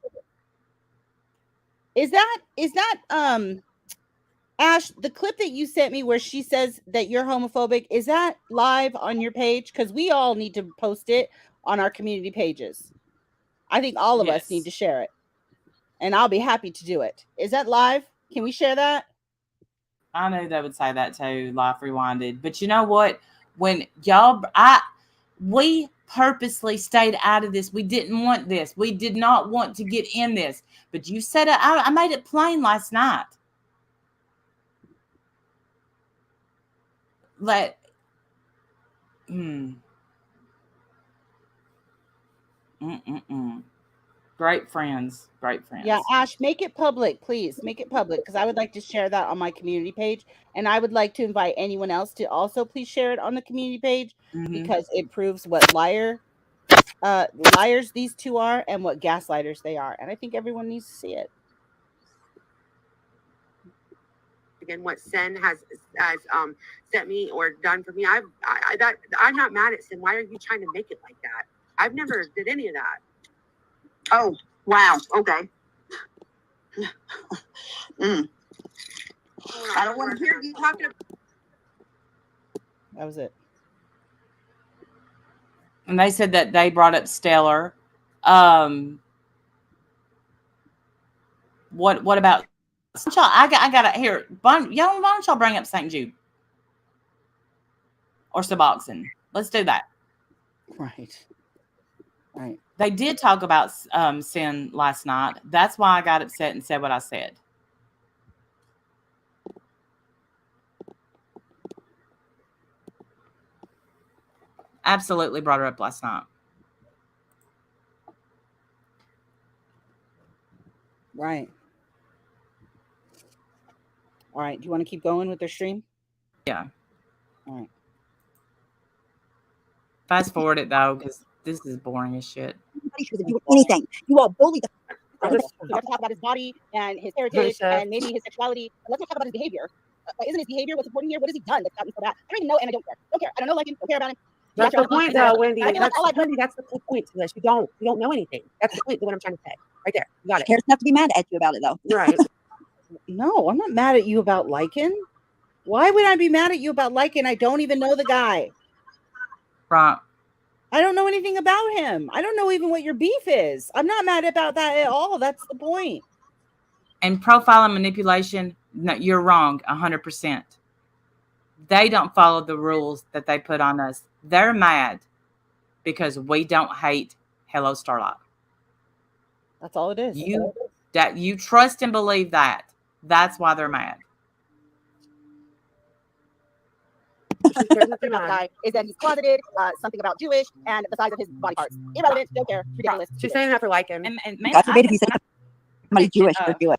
Speaker 1: Is that Ash, the clip that you sent me where she says that you're homophobic, is that live on your page? Because we all need to post it on our community pages. I think all of us need to share it. And I'll be happy to do it. Is that live? Can we share that?
Speaker 2: I knew they would say that too, Life Rewinded. But you know what? When we purposely stayed out of this. We didn't want this. We did not want to get in this. But you said it. I made it plain last night. Great friends.
Speaker 1: Yeah, Ash, make it public, please. Make it public because I would like to share that on my community page. And I would like to invite anyone else to also please share it on the community page because it proves what liars these two are and what gaslighters they are. And I think everyone needs to see it.
Speaker 4: Again, what Sen has sent me or done for me, I'm not mad at Sen. Why are you trying to make it like that? I've never did any of that.
Speaker 5: Oh, wow. Okay. I don't want to hear you talking about.
Speaker 1: That was it.
Speaker 2: And they said that they brought up Stellar. What about? I got it here. Why don't y'all bring up St. Jude or Suboxone? Let's do that.
Speaker 1: Right.
Speaker 2: They did talk about Sen last night. That's why I got upset and said what I said. Absolutely brought her up last night.
Speaker 1: Right. All right. Do you want to keep going with their stream?
Speaker 2: Yeah.
Speaker 1: All right.
Speaker 2: Fast forward it though, because this is boring as shit.
Speaker 5: Nobody should do anything. You all bully the.
Speaker 1: Let's talk about his body and his heritage and maybe his sexuality. Let's not talk about his behavior.
Speaker 6: isn't his behavior what's important here? What has he done that's gotten so bad? I don't even know, and I don't care. Don't care. I don't know, like him. Don't care about him.
Speaker 4: That's the point, though, Wendy.
Speaker 6: I feel like
Speaker 4: Wendy, that's the whole point to this. You don't know anything. That's the point to what I'm trying to say. Right there. You got
Speaker 5: She
Speaker 4: it.
Speaker 5: cares enough to be mad at you about it, though.
Speaker 4: Right.
Speaker 1: No, I'm not mad at you about liking. Why would I be mad at you about liking? I don't even know the guy.
Speaker 2: Right.
Speaker 1: I don't know anything about him. I don't know even what your beef is. I'm not mad about that at all. That's the point.
Speaker 2: And profile and manipulation, no, you're wrong 100%. They don't follow the rules that they put on us. They're mad because we don't hate Hello Starlight.
Speaker 1: That's all it is.
Speaker 2: You trust and believe that. That's why they're mad.
Speaker 6: Guy is that he's closeted, something about Jewish, and the size of his body parts. Irrelevant. Don't care. Ridiculous.
Speaker 4: She's saying that for liking.
Speaker 6: And
Speaker 5: God forbid if you say somebody's Jewish or Jewish.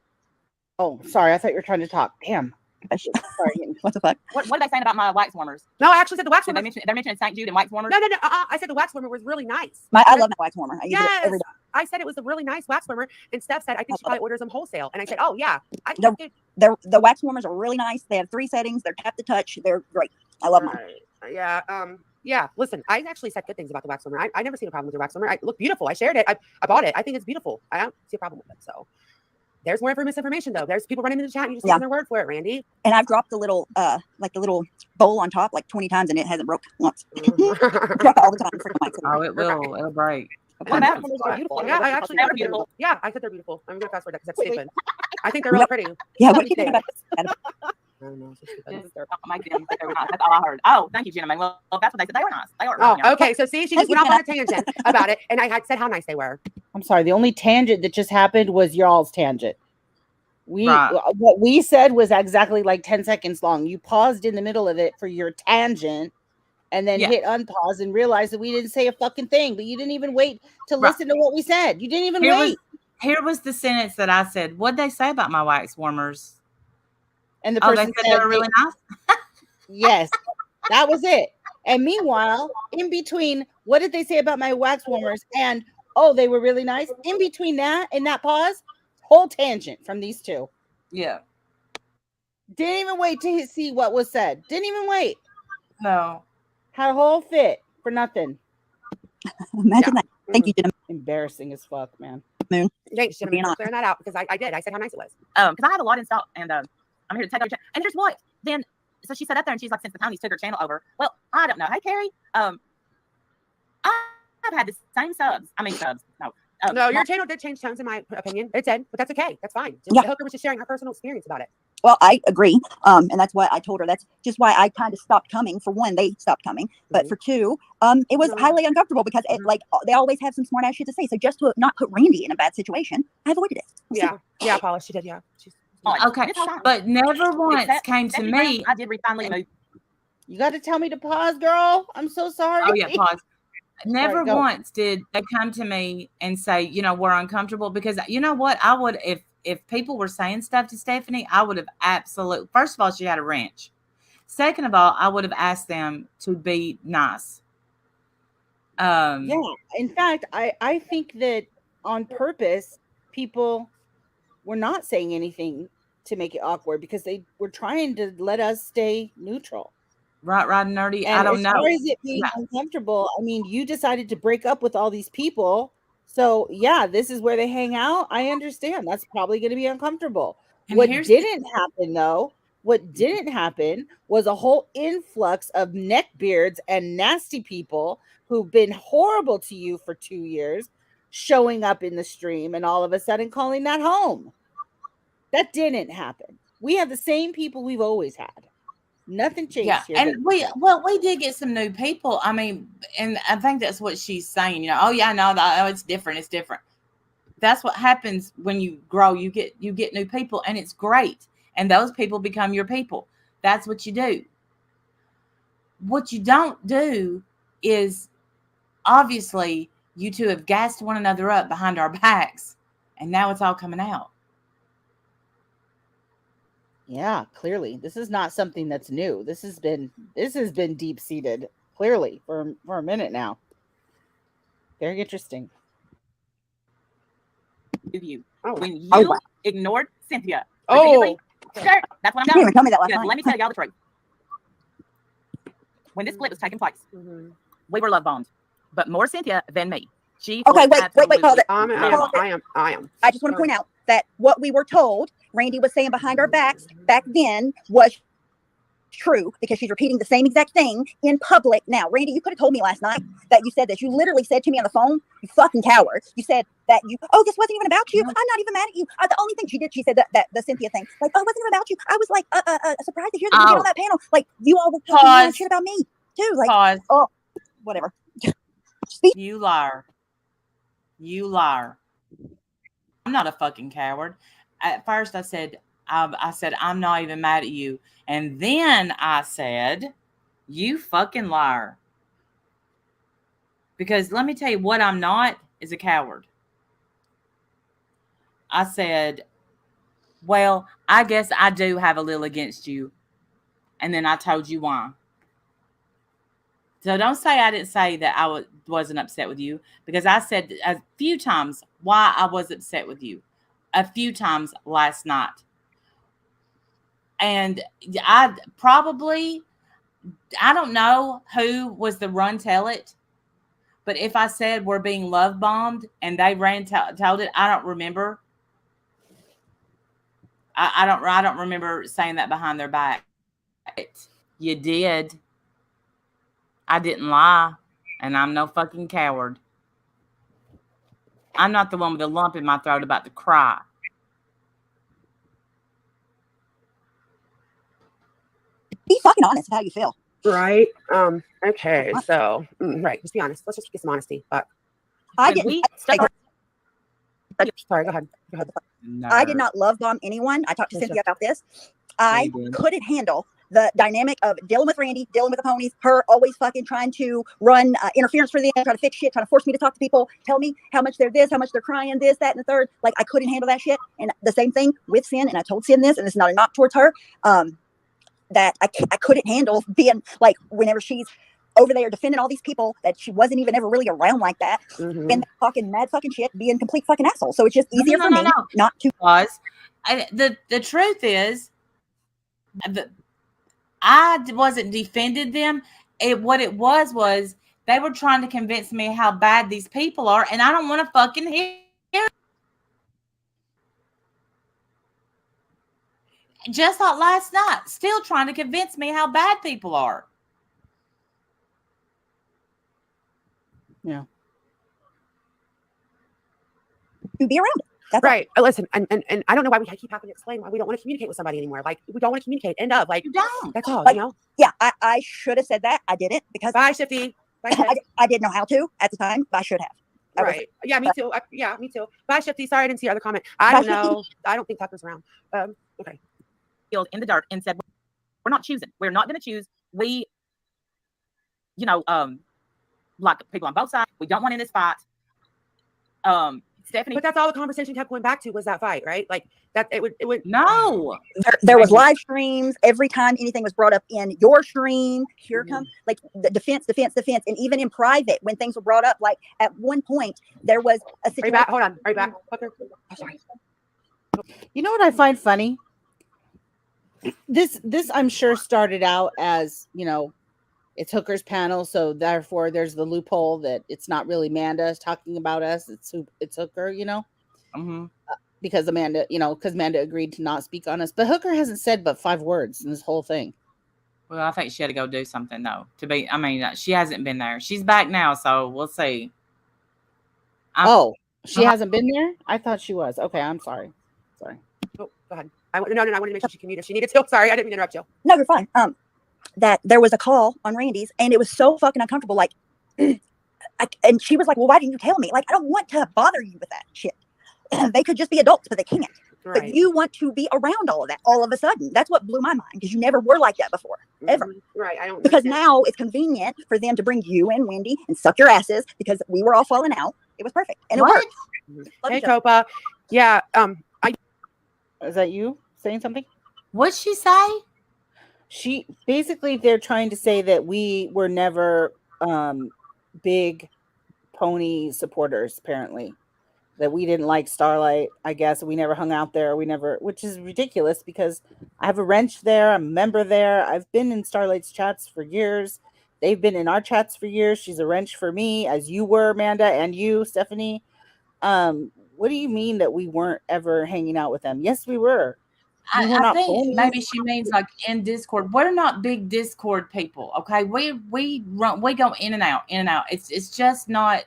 Speaker 1: Oh, sorry. I thought you were trying to talk. Damn. Sorry.
Speaker 5: What the fuck?
Speaker 6: what are they saying about my wax warmers?
Speaker 4: No, I actually said the wax
Speaker 6: Did
Speaker 4: warmer.
Speaker 6: they're mentioning St. Jude and wax warmers.
Speaker 4: No. I said the wax warmer was really nice.
Speaker 5: I love my wax warmer. I use it every
Speaker 4: Yes.
Speaker 5: day.
Speaker 4: I said it was a really nice wax warmer. And Steph said, I think she probably orders them wholesale. And I said, oh, yeah.
Speaker 5: No. The wax warmers are really nice. They have 3 settings. They're tap to touch. They're great. I love mine.
Speaker 4: Yeah. Yeah. Listen, I actually said good things about the wax warmer. I never seen a problem with your wax warmer. It looked beautiful. I shared it. I bought it. I think it's beautiful. I don't see a problem with it. So there's more misinformation, though. There's people running in the chat. And you just taking their word for it, Randy.
Speaker 5: And I've dropped the little bowl on top like 20 times and it hasn't broke once. Drop it all the time.
Speaker 2: Oh, it will. It'll break.
Speaker 6: What about are beautiful?
Speaker 4: Yeah, I actually
Speaker 6: they're
Speaker 4: think
Speaker 6: beautiful.
Speaker 4: Yeah, I said they're beautiful. I'm gonna fast forward that because that's stupid. I think they're really pretty.
Speaker 5: Yeah, what do you think about that?
Speaker 4: I don't know. It's stupid.
Speaker 6: My goodness, they were nice. That's all I heard. Oh, thank you, gentlemen. Well, that's what they said. They were nice. They were.
Speaker 4: Oh, okay. So see, she just went off on a tangent about it, and I had said how nice they were.
Speaker 1: I'm sorry. The only tangent that just happened was y'all's tangent.
Speaker 2: Right.
Speaker 1: What we said was exactly like 10 seconds long. You paused in the middle of it for your tangent and then hit unpause and realized that we didn't say a fucking thing, but you didn't even wait to listen to what we said. You didn't even wait.
Speaker 2: Here was the sentence that I said. What'd they say about my wax warmers?
Speaker 1: And the person
Speaker 2: they said they were really nice.
Speaker 1: Yes, that was it. And meanwhile, in between, what did they say about my wax warmers? And they were really nice. In between that and that pause, whole tangent from these two.
Speaker 2: Yeah.
Speaker 1: Didn't even wait to see what was said. Didn't even wait.
Speaker 2: No.
Speaker 1: Had a whole fit for nothing.
Speaker 5: Imagine that. Thank you, Jenna.
Speaker 1: Embarrassing as fuck, man.
Speaker 5: Moon.
Speaker 4: Thanks, Jenna, for clearing that out because I did. I said how nice it was.
Speaker 6: Because I have a lot installed, and I'm here to take over. And here's what. Then, so she sat up there and she's like, since the time he took her channel over, well, I don't know. Hey, Carrie, I've had the same subs. I mean, subs. No.
Speaker 4: No, your channel did change tones, in my opinion. It did, but that's okay. That's fine. Hooker was just sharing her personal experience about it.
Speaker 5: Well, I agree. And that's why I told her. That's just why I kind of stopped coming. For one, they stopped coming. But for two, it was highly uncomfortable because they always have some smart ass shit to say. So just to not put Randy in a bad situation, I avoided it.
Speaker 4: Yeah, Paula, she did. Yeah.
Speaker 2: Okay, but never once came to me.
Speaker 6: I did finally move.
Speaker 1: You got to tell me to pause, girl. I'm so sorry.
Speaker 2: Oh yeah, pause. Never once did they come to me and say, we're uncomfortable, because you know what? I would, if people were saying stuff to Stephanie, I would have absolutely, first of all, she had a wrench. Second of all, I would have asked them to be nice.
Speaker 1: Yeah. In fact, I think that on purpose, people were not saying anything to make it awkward because they were trying to let us stay neutral.
Speaker 2: Right, nerdy.
Speaker 1: And
Speaker 2: I don't know.
Speaker 1: As far as it being uncomfortable, I mean, you decided to break up with all these people. So, yeah, this is where they hang out. I understand. That's probably going to be uncomfortable. And what didn't happen, though, was a whole influx of neckbeards and nasty people who've been horrible to you for 2 years showing up in the stream and all of a sudden calling that home. That didn't happen. We have the same people we've always had. Nothing changed here.
Speaker 2: And we did get some new people. I mean, and I think that's what she's saying. It's different. It's different. That's what happens when you grow. You get new people, and it's great. And those people become your people. That's what you do. What you don't do is, obviously, you two have gassed one another up behind our backs, and now it's all coming out.
Speaker 1: Yeah, clearly. This is not something that's new. This has been deep-seated, clearly, for a minute now. Very interesting.
Speaker 6: When you ignored Cynthia.
Speaker 4: Oh,
Speaker 6: Sure, that's what
Speaker 5: You
Speaker 6: I'm
Speaker 5: didn't even tell me that last
Speaker 6: Because
Speaker 5: night.
Speaker 6: let me tell y'all the truth. When this split was taking place, we were love bombed, but more Cynthia than me. She
Speaker 5: Okay,
Speaker 6: was
Speaker 5: wait, pause it.
Speaker 4: I am.
Speaker 5: I just want to point out that what we were told, Randy was saying behind our backs back then, was true, because she's repeating the same exact thing in public now. Randy, you could have told me last night that you said this. You literally said to me on the phone, "You fucking coward." You said that this wasn't even about you. I'm not even mad at you. The only thing she did, she said that the Cynthia thing, like, oh, it wasn't even about you. I was like, surprised to hear that you get on that panel. Like, you all were talking shit about me too. Like, oh, whatever.
Speaker 2: You liar. You liar. I'm not a fucking coward. At first I said, I'm not even mad at you. And then I said, you fucking liar. Because let me tell you, what I'm not is a coward. I said, well, I guess I do have a little against you. And then I told you why. So don't say I didn't say that I wasn't upset with you, because I said a few times why I was upset with you. A few times last night. And I don't know who was the run tell it, but if I said we're being love bombed and they told it, I don't remember. I don't remember saying that behind their back. You did. I didn't lie, and I'm no fucking coward. I'm not the one with a lump in my throat about to cry.
Speaker 5: Be fucking honest with how you feel.
Speaker 4: Right. Okay. So, right. Just be honest. Let's just get some honesty. But
Speaker 5: I didn't.
Speaker 4: Sorry. Go ahead.
Speaker 2: No.
Speaker 5: I did not love bomb anyone. I talked to Cynthia about this. I couldn't handle the dynamic of dealing with Randy, dealing with the ponies, her always fucking trying to run interference for them, trying to fix shit, trying to force me to talk to people, tell me how much they're this, how much they're crying, this, that, and the third. Like, I couldn't handle that shit. And the same thing with Sin, and I told Sin this, and this is not a knock towards her, that I couldn't handle being, like, whenever she's over there defending all these people that she wasn't even ever really around like that, and talking mad fucking shit, being complete fucking asshole. So it's just easier for me not to.
Speaker 2: The truth is, I wasn't defending them. What it was they were trying to convince me how bad these people are, and I don't want to fucking hear it. Just like last night, still trying to convince me how bad people are.
Speaker 1: Yeah.
Speaker 5: To be around it. That's
Speaker 4: right. Listen, and I don't know why we keep having to explain why we don't want to communicate with somebody anymore. Like, we don't want to communicate. End of. Like,
Speaker 2: you don't.
Speaker 4: That's all.
Speaker 5: Like,
Speaker 4: you know.
Speaker 5: Yeah, I should have said that. I didn't, because
Speaker 4: Bye, Shifty. Bye,
Speaker 5: I didn't know how to at the time, but I should have.
Speaker 4: Right. Yeah, me too. Yeah, me too. Bye, Shifty. Sorry, I didn't see your other comment. I don't know. I don't think Tucker's around. Okay.
Speaker 6: In the dirt and said, we're not choosing. We're not going to choose. We, like people on both sides. We don't want in this fight. Stephanie.
Speaker 4: But that's all the conversation kept going back to, was that fight, right? Like that it would
Speaker 2: no.
Speaker 5: There was live streams every time anything was brought up in your stream. Here comes like the defense, and even in private when things were brought up. Like at one point there was a situation.
Speaker 4: Right back. Hold on. Right back. Oh, sorry.
Speaker 1: You know what I find funny? This I'm sure started out as, it's Hooker's panel, so therefore there's the loophole that it's not really Amanda talking about us. It's Hooker, because Amanda, because Amanda agreed to not speak on us. But Hooker hasn't said but 5 words in this whole thing.
Speaker 2: Well, I think she had to go do something though. She hasn't been there. She's back now, so we'll see.
Speaker 1: She hasn't been there? I thought she was. Okay, I'm sorry.
Speaker 4: Oh, go ahead. I wanted to make sure she can mute if she needed to. Sorry, I didn't mean to interrupt you.
Speaker 5: No, you're fine. That there was a call on Randy's, and it was so fucking uncomfortable. Like, and she was like, "Well, why didn't you tell me? Like, I don't want to bother you with that shit. They could just be adults, but they can't. Right. But you want to be around all of that all of a sudden. That's what blew my mind, because you never were like that before, ever.
Speaker 4: Right. I don't.
Speaker 5: Because now it's convenient for them to bring you and Wendy and suck your asses because we were all falling out. It was perfect, and it worked.
Speaker 4: Hey, Copa. Yeah.
Speaker 1: Is that you saying something?
Speaker 2: What'd she say?
Speaker 1: She basically, they're trying to say that we were never big pony supporters, apparently. that we didn't like Starlight. I guess we never hung out there. We never, which is ridiculous because I have a wrench there. I'm a member there. I've been in Starlight's chats for years. They've been in our chats for years. She's a wrench for me, as you were, Amanda, and you, Stephanie. What do you mean that we weren't ever hanging out with them? Yes, we were. We were
Speaker 2: I
Speaker 1: not
Speaker 2: think
Speaker 1: phonies.
Speaker 2: maybe she means like in Discord. We're not big Discord people, okay? We go in and out, in and out. It's just not.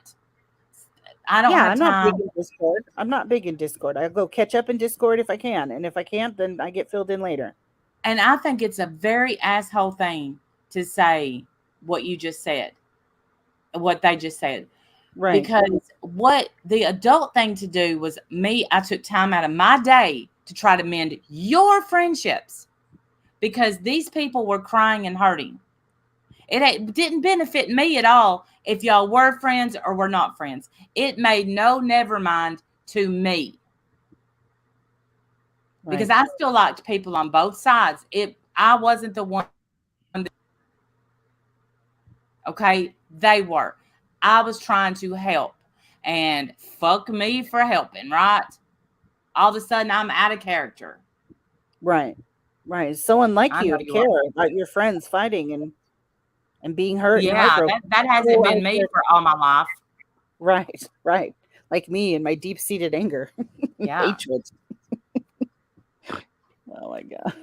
Speaker 2: I don't
Speaker 1: Yeah,
Speaker 2: have
Speaker 1: I'm not big
Speaker 2: time.
Speaker 1: in Discord. I'm not big in Discord. I go catch up in Discord if I can, and if I can't, then I get filled in later.
Speaker 2: And I think it's a very asshole thing to say what you just said, what they just said.
Speaker 1: Right.
Speaker 2: Because what the adult thing to do was me, I took time out of my day to try to mend your friendships because these people were crying and hurting. It didn't benefit me at all if y'all were friends or were not friends. It made no never mind to me.
Speaker 1: Right.
Speaker 2: Because I still liked people on both sides. I wasn't the one. Okay, they were. I was trying to help, and fuck me for helping, right? All of a sudden, I'm out of character.
Speaker 1: Right. Right. It's so unlike
Speaker 2: I
Speaker 1: you
Speaker 2: know
Speaker 1: to
Speaker 2: you
Speaker 1: care
Speaker 2: are.
Speaker 1: about your friends fighting and being hurt and
Speaker 2: Yeah,
Speaker 1: heartbroken.
Speaker 2: that hasn't
Speaker 1: So
Speaker 2: been me for all my life.
Speaker 1: Right. Right. Like me and my deep-seated anger.
Speaker 2: Yeah.
Speaker 1: Hatred. Oh my God.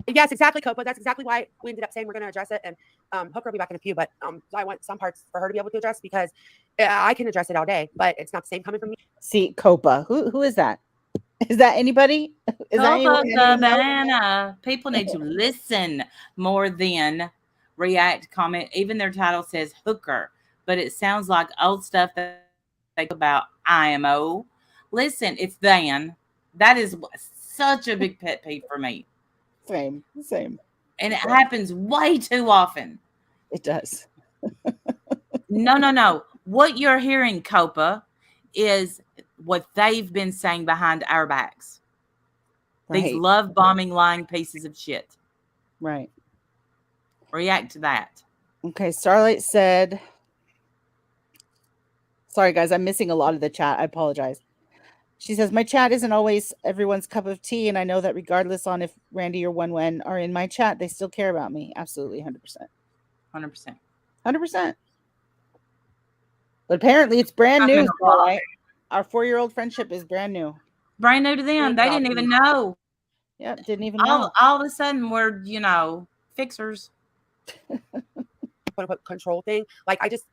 Speaker 4: Yes, exactly, Copa. That's exactly why we ended up saying we're going to address it. And Hooker will be back in a few, but I want some parts for her to be able to address because I can address it all day, but it's not the same coming from me.
Speaker 1: See, Copa. Who is that? Is that anybody? Is that anyone else?
Speaker 2: Savannah. People need to listen more than react, comment. Even their title says hooker, but it sounds like old stuff that they talk about IMO. Listen, it's than. That is such a big pet peeve for me.
Speaker 1: Same.
Speaker 2: And it happens way too often.
Speaker 1: It does.
Speaker 2: No. What you're hearing, Copa, is what they've been saying behind our backs.
Speaker 1: Right.
Speaker 2: These love bombing, lying pieces of shit.
Speaker 1: Right.
Speaker 2: React to that.
Speaker 1: Okay. Starlight said, sorry, guys, I'm missing a lot of the chat. I apologize. She says, my chat isn't always everyone's cup of tea, and I know that regardless on if Randy or Wen are in my chat, they still care about me. Absolutely, 100%.
Speaker 2: 100%.
Speaker 1: 100%. But apparently it's brand new, Starlight. Our 4-year-old friendship is brand new.
Speaker 2: Brand new to them. They didn't even know.
Speaker 1: Yep, didn't even know.
Speaker 2: All of a sudden, we're, fixers.
Speaker 4: Quote-unquote control thing. Like, I just,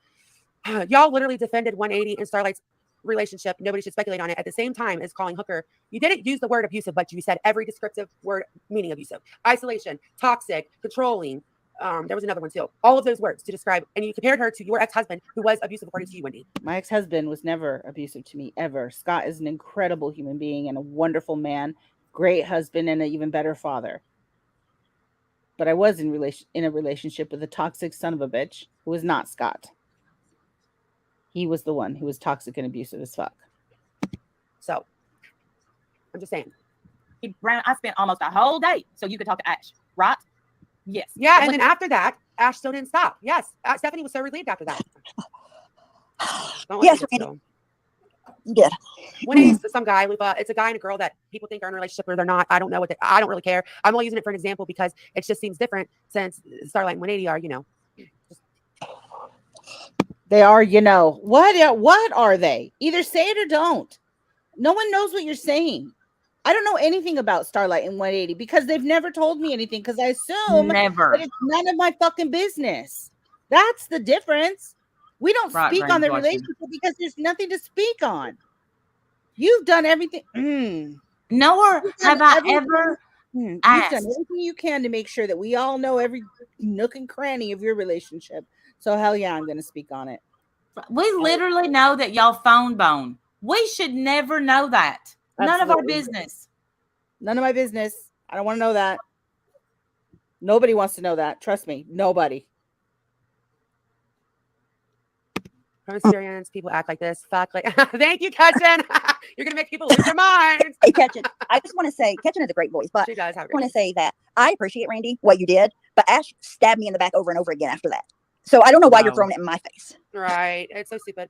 Speaker 4: y'all literally defended 180 and Starlight's relationship. Nobody should speculate on it. At the same time as calling Hooker, you didn't use the word abusive, but you said every descriptive word meaning abusive. Isolation, toxic, controlling. There was another one too. All of those words to describe, and you compared her to your ex-husband who was abusive according to you, Wendy.
Speaker 1: My ex-husband was never abusive to me, ever. Scott is an incredible human being and a wonderful man, great husband, and an even better father. But I was in a relationship with a toxic son of a bitch who was not Scott. He was the one who was toxic and abusive as fuck.
Speaker 4: So, I'm just saying.
Speaker 6: I spent almost a whole day so you could talk to Ash, right? Yes.
Speaker 4: Yeah, and then after that, Ash still didn't stop. Yes, Stephanie was so relieved after that.
Speaker 5: Yes, Randy. You did.
Speaker 4: 180 is some guy. It's a guy and a girl that people think are in a relationship or they're not. I don't know I don't really care. I'm only using it for an example because it just seems different since Starlight and 180 are,
Speaker 1: They are, what are they? Either say it or don't. No one knows what you're saying. I don't know anything about Starlight and 180 because they've never told me anything because I assume that it's none of my fucking business. That's the difference. We don't speak on their relationship because there's nothing to speak on. You've done everything.
Speaker 2: Nor have I ever
Speaker 1: You've done everything you can to make sure that we all know every nook and cranny of your relationship. So hell yeah, I'm going to speak on it.
Speaker 2: We literally know that y'all phone bone. We should never know that. None of our business.
Speaker 1: None of my business. I don't want to know that. Nobody wants to know that. Trust me. Nobody.
Speaker 4: From experience, people act like this. Fuck, like, thank you, Ketchen. You're gonna make people lose their minds.
Speaker 5: Hey, Ketchen, I just want to say, Ketchen is a great voice, but
Speaker 4: she does have
Speaker 5: I want to say that I appreciate, Randy, what you did, but Ash stabbed me in the back over and over again after that. So I don't know why you're throwing it in my face.
Speaker 4: Right. It's so stupid.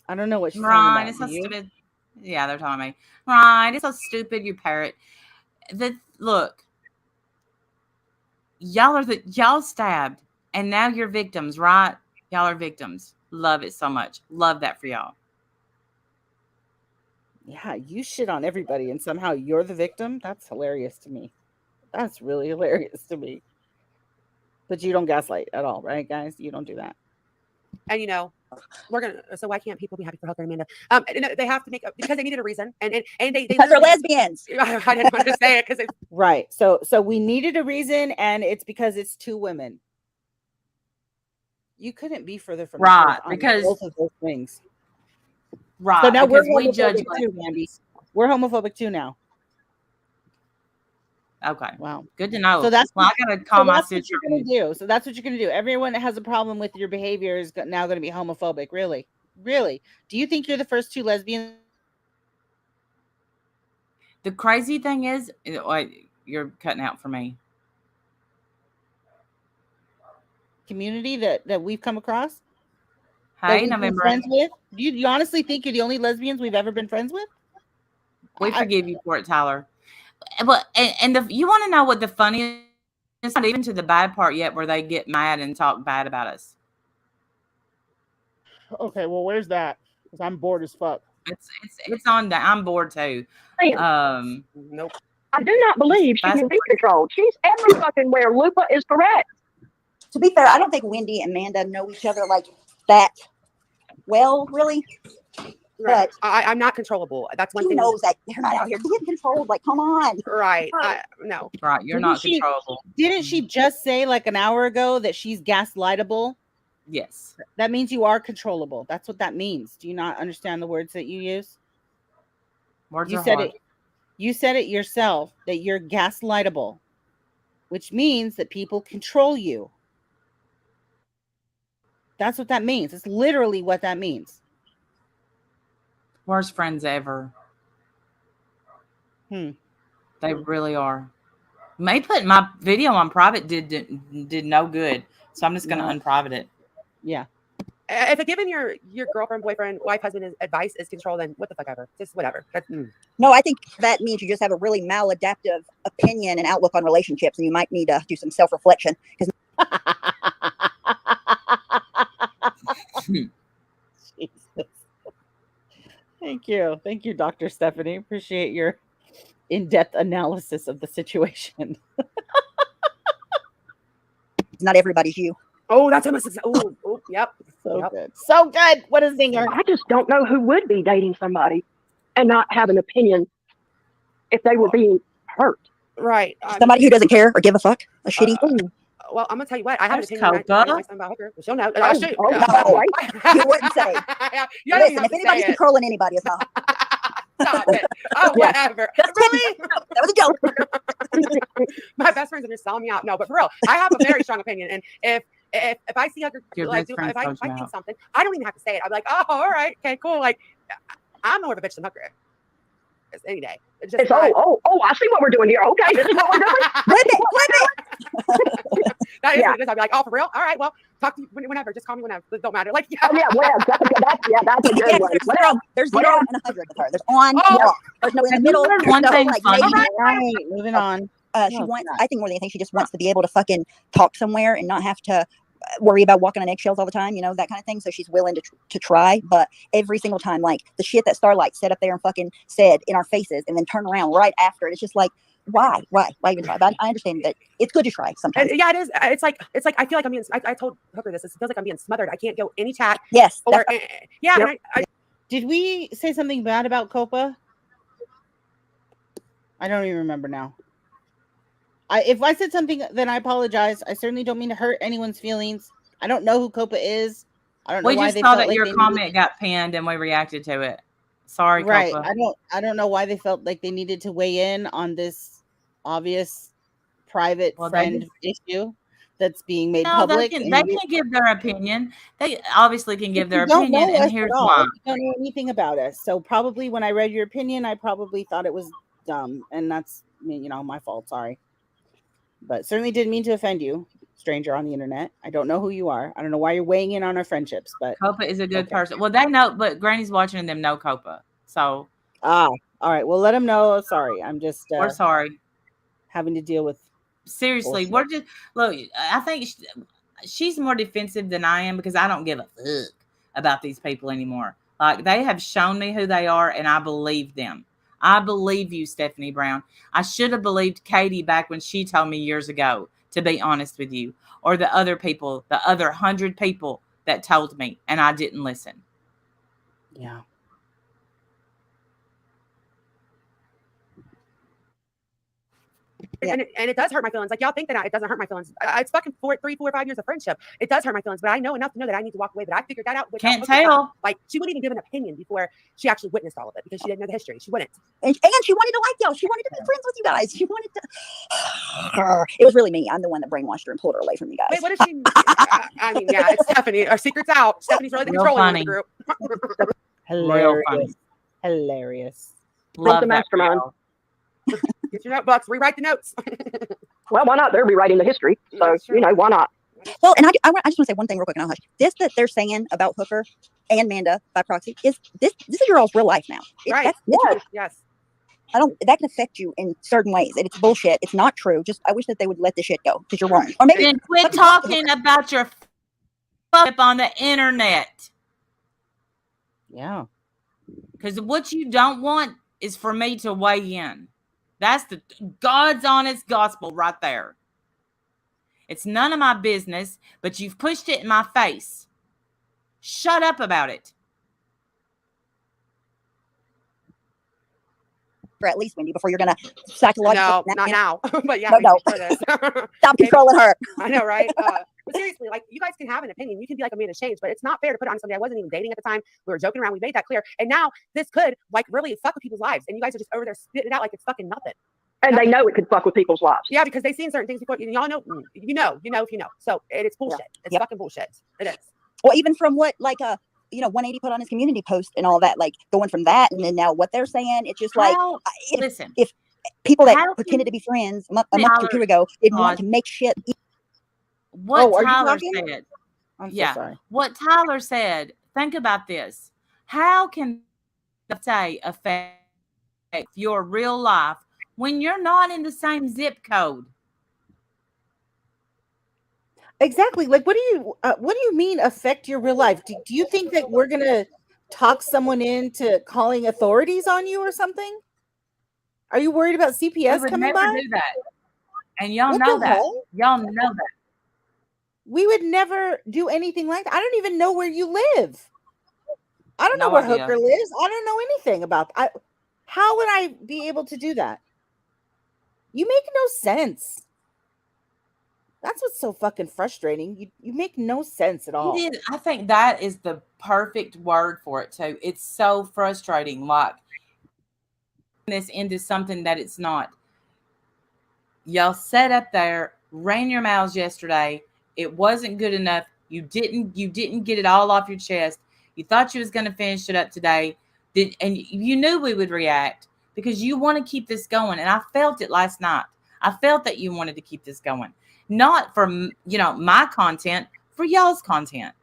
Speaker 1: I don't know what she's talking about.
Speaker 2: It's so stupid. Yeah, they're telling me. Right. It's so stupid, you parrot. Look, y'all stabbed, and now you're victims, right? Y'all are victims. Love it so much. Love that for y'all.
Speaker 1: Yeah, you shit on everybody and somehow you're the victim. That's hilarious to me. That's really hilarious to me. But you don't gaslight at all, right, guys? You don't do that.
Speaker 4: And we're gonna. So why can't people be happy for Hooker and Amanda? They have to make because they needed a reason, and they
Speaker 5: Because they're
Speaker 4: literally-
Speaker 5: lesbians.
Speaker 4: I didn't want to say it because
Speaker 1: Right. So we needed a reason, and it's because it's two women. You couldn't be further from the
Speaker 2: Right,
Speaker 1: truth on
Speaker 2: because-
Speaker 1: both of those things.
Speaker 2: Right.
Speaker 1: So now we're
Speaker 2: because we judge.
Speaker 1: homophobic too, Mandy. We're homophobic too now.
Speaker 2: Okay.
Speaker 1: Wow.
Speaker 2: Good to know.
Speaker 1: So that's
Speaker 2: well, I gotta call my
Speaker 1: that's what
Speaker 2: sister.
Speaker 1: you're gonna do. So that's what you're gonna do. Everyone that has a problem with your behavior is now going to be homophobic. Really, really. Do you think you're the first two lesbians?
Speaker 2: The crazy thing is, wait, you're cutting out for me.
Speaker 1: Community that we've come across? That
Speaker 2: Hey,
Speaker 1: we've been
Speaker 2: November.
Speaker 1: friends with? Do you honestly think you're the only lesbians we've ever been friends with?
Speaker 2: We forgive you for it, Tyler. But you want to know what the funniest? It's not even to the bad part yet, where they get mad and talk bad about us.
Speaker 1: Okay, well, where's that? Because I'm bored as fuck.
Speaker 2: It's on. I'm bored too.
Speaker 4: nope.
Speaker 3: I do not believe she can be controlled. She's every fucking where. Lupa is correct.
Speaker 5: To be fair, I don't think Wendy and Amanda know each other like that well, really.
Speaker 4: Right.
Speaker 5: But
Speaker 4: I'm not controllable. That's one
Speaker 5: she
Speaker 4: thing.
Speaker 5: knows that they're not out here being controlled. Like, come on.
Speaker 4: Right. No.
Speaker 2: Right. You're not controllable.
Speaker 1: Didn't she just say like an hour ago that she's gaslightable?
Speaker 2: Yes.
Speaker 1: That means you are controllable. That's what that means. Do you not understand the words that you use?
Speaker 2: Words
Speaker 1: You
Speaker 2: are
Speaker 1: said
Speaker 2: hard.
Speaker 1: it. You said it yourself that you're gaslightable, which means that people control you. That's what that means. It's literally what that means.
Speaker 2: Worst friends ever. They really are. May put my video on private did no good, so I'm just gonna unprivate it.
Speaker 1: Yeah.
Speaker 4: If giving your girlfriend, boyfriend, wife, husband advice is control, then what the fuck ever. Just whatever.
Speaker 5: No, I think that means you just have a really maladaptive opinion and outlook on relationships, and you might need to do some self-reflection. Because
Speaker 1: Jesus. Thank you, Dr. Stephanie. Appreciate your in-depth analysis of the situation.
Speaker 5: not everybody's you.
Speaker 4: Oh, that's almost. Yep.
Speaker 1: Good. So good. What a zinger.
Speaker 3: I just don't know who would be dating somebody and not have an opinion if they were being hurt.
Speaker 4: Right.
Speaker 5: Somebody who doesn't care or give a fuck. A shitty.
Speaker 4: Well, I'm gonna tell you what. I have an
Speaker 2: There's
Speaker 4: opinion. I
Speaker 2: Copa.
Speaker 4: like something about Hooker. She'll know.
Speaker 5: No, you wouldn't say. Listen, if anybody's controlling anybody, it's not.
Speaker 4: Stop it. Oh, whatever. Really?
Speaker 5: That was a joke.
Speaker 4: My best friends are just selling me out. No, but for real, I have a very strong opinion. And if I see Hooker, like, if I think something, I don't even have to say it. I'm like, oh, all right, okay, cool. Like, I'm more of a bitch than Hooker is any day.
Speaker 3: It's I see what we're doing here. Okay, this is what we're doing.
Speaker 5: Flip it.
Speaker 4: That is what it is. I'll be like, oh, for real? All right, well, talk to you whenever. Just call me whenever. It don't matter. Like,
Speaker 3: yeah. That's a good one.
Speaker 5: There's 0 and 100 with her. There's on, off. There's no in the middle.
Speaker 2: One thing funny.
Speaker 1: Right. Moving on.
Speaker 5: She wants. I think more than anything, she just wants to be able to fucking talk somewhere and not have to worry about walking on eggshells all the time, that kind of thing. So she's willing to try, but every single time, like the shit that Starlight set up there and fucking said in our faces and then turn around right after it, it's just like, why even try? But I understand that it's good to try sometimes.
Speaker 4: Yeah, it is. It's like I feel like I'm being. I told Hooker this. It feels like I'm being smothered. I can't go any chat.
Speaker 5: Yes.
Speaker 4: Or yeah.
Speaker 5: Yep.
Speaker 4: And
Speaker 1: did we say something bad about Copa? I don't even remember now. If I said something, then I apologize. I certainly don't mean to hurt anyone's feelings. I don't know who Copa is. I don't know why they felt
Speaker 2: that
Speaker 1: like
Speaker 2: your
Speaker 1: they
Speaker 2: comment got pinned and we reacted to it. Sorry,
Speaker 1: right.
Speaker 2: Copa.
Speaker 1: I don't know why they felt like they needed to weigh in on this obvious private friend issue that's being made public.
Speaker 2: They can give their opinion. They obviously can give their opinion, and here's why.
Speaker 1: You don't know anything about us. So probably when I read your opinion, I probably thought it was dumb, and that's my fault. Sorry. But certainly didn't mean to offend you, stranger on the internet. I don't know who you are. I don't know why you're weighing in on our friendships, but
Speaker 2: Copa is a good person. Well, they know, but Granny's watching and them know Copa. So
Speaker 1: All right. Well, let him know. Sorry, I'm just
Speaker 2: We're sorry.
Speaker 1: having to deal with.
Speaker 2: Seriously,
Speaker 1: Bullshit.
Speaker 2: we're just look. I think she's more defensive than I am because I don't give a fuck about these people anymore. Like they have shown me who they are, and I believe them. I believe you, Stephanie Brown. I should have believed Katie back when she told me years ago. To be honest with you, or the other people, the other 100 people that told me, and I didn't listen.
Speaker 1: Yeah.
Speaker 5: Yeah.
Speaker 4: And it does hurt my feelings. Like y'all think that it doesn't hurt my feelings. It's fucking 3, 4, 5 years of friendship. It does hurt my feelings, but I know enough to know that I need to walk away. But I figured that out.
Speaker 2: Can't tell.
Speaker 4: Like she wouldn't even give an opinion before she actually witnessed all of it because she didn't know the history. She wouldn't.
Speaker 5: And she wanted to like y'all. She wanted to be friends with you guys. She wanted to. It was really me. I'm the one that brainwashed her and pulled her away from you guys.
Speaker 4: Wait, what is she? I mean, yeah, it's Stephanie. Our secret's out. Stephanie's really the
Speaker 2: Real
Speaker 4: controlling one of
Speaker 2: funny.
Speaker 4: the group.
Speaker 1: Hilarious.
Speaker 2: funny.
Speaker 1: Hilarious.
Speaker 2: Love
Speaker 3: the
Speaker 2: that
Speaker 3: mastermind.
Speaker 2: girl.
Speaker 4: Get your notebooks. Rewrite the notes.
Speaker 3: Well, why not? They're rewriting the history, so
Speaker 4: That's true.
Speaker 3: why not?
Speaker 5: Well, and I just want to say one thing real quick, and I'll hush. This that they're saying about Hooker and Manda by proxy is this is your all's real life now.
Speaker 4: Right. Yes.
Speaker 5: I don't. That can affect you in certain ways, and it's bullshit. It's not true. Just I wish that they would let this shit go because you're wrong. Or maybe
Speaker 2: Then quit talking about your fuck on the internet.
Speaker 1: Yeah.
Speaker 2: Because what you don't want is for me to weigh in. That's the God's honest gospel right there. It's none of my business, but you've pushed it in my face. Shut up about it.
Speaker 5: or at least Wendy before you're gonna psychologically.
Speaker 4: No, not now. But yeah,
Speaker 5: No.
Speaker 4: for this.
Speaker 5: Stop controlling her.
Speaker 4: I know, right? But seriously, like you guys can have an opinion. You can be like Amanda's changed, but it's not fair to put it on somebody I wasn't even dating at the time. We were joking around. We made that clear. And now this could like really fuck with people's lives. And you guys are just over there spitting it out like it's fucking nothing.
Speaker 3: And they know it could fuck with people's lives.
Speaker 4: Yeah, because they've seen certain things before. Y'all know, you know if you know. So it's bullshit. It's fucking bullshit. It is.
Speaker 5: Well, even from what 180 put on his community post and all that, like going from that and then now what they're saying, it's just like
Speaker 2: listen.
Speaker 5: If people that pretended to be friends a month or two ago didn't want to make shit.
Speaker 2: What Tyler said.
Speaker 1: I'm so sorry.
Speaker 2: What Tyler said. Think about this. How can say affect your real life when you're not in the same zip code?
Speaker 1: Exactly. Like, what do you mean affect your real life? Do you think that we're gonna talk someone into calling authorities on you or something? Are you worried about CPS
Speaker 2: would
Speaker 1: coming
Speaker 2: never
Speaker 1: by?
Speaker 2: do that. And y'all
Speaker 1: What
Speaker 2: know
Speaker 1: the
Speaker 2: that.
Speaker 1: hell?
Speaker 2: Y'all know that.
Speaker 1: We would never do anything like that. I don't even know where you live. I don't know
Speaker 2: No
Speaker 1: where
Speaker 2: idea.
Speaker 1: Hooker lives. I don't know anything about that. How would I be able to do that? You make no sense. That's what's so fucking frustrating. You make no sense at all.
Speaker 2: I think that is the perfect word for it too. It's so frustrating. Like this into something that it's not. Y'all sat up there, ran your mouths yesterday. It wasn't good enough. You didn't get it all off your chest. You thought you was going to finish it up today. And you knew we would react because you want to keep this going. And I felt it last night. I felt that you wanted to keep this going. Not for, my content, for y'all's content.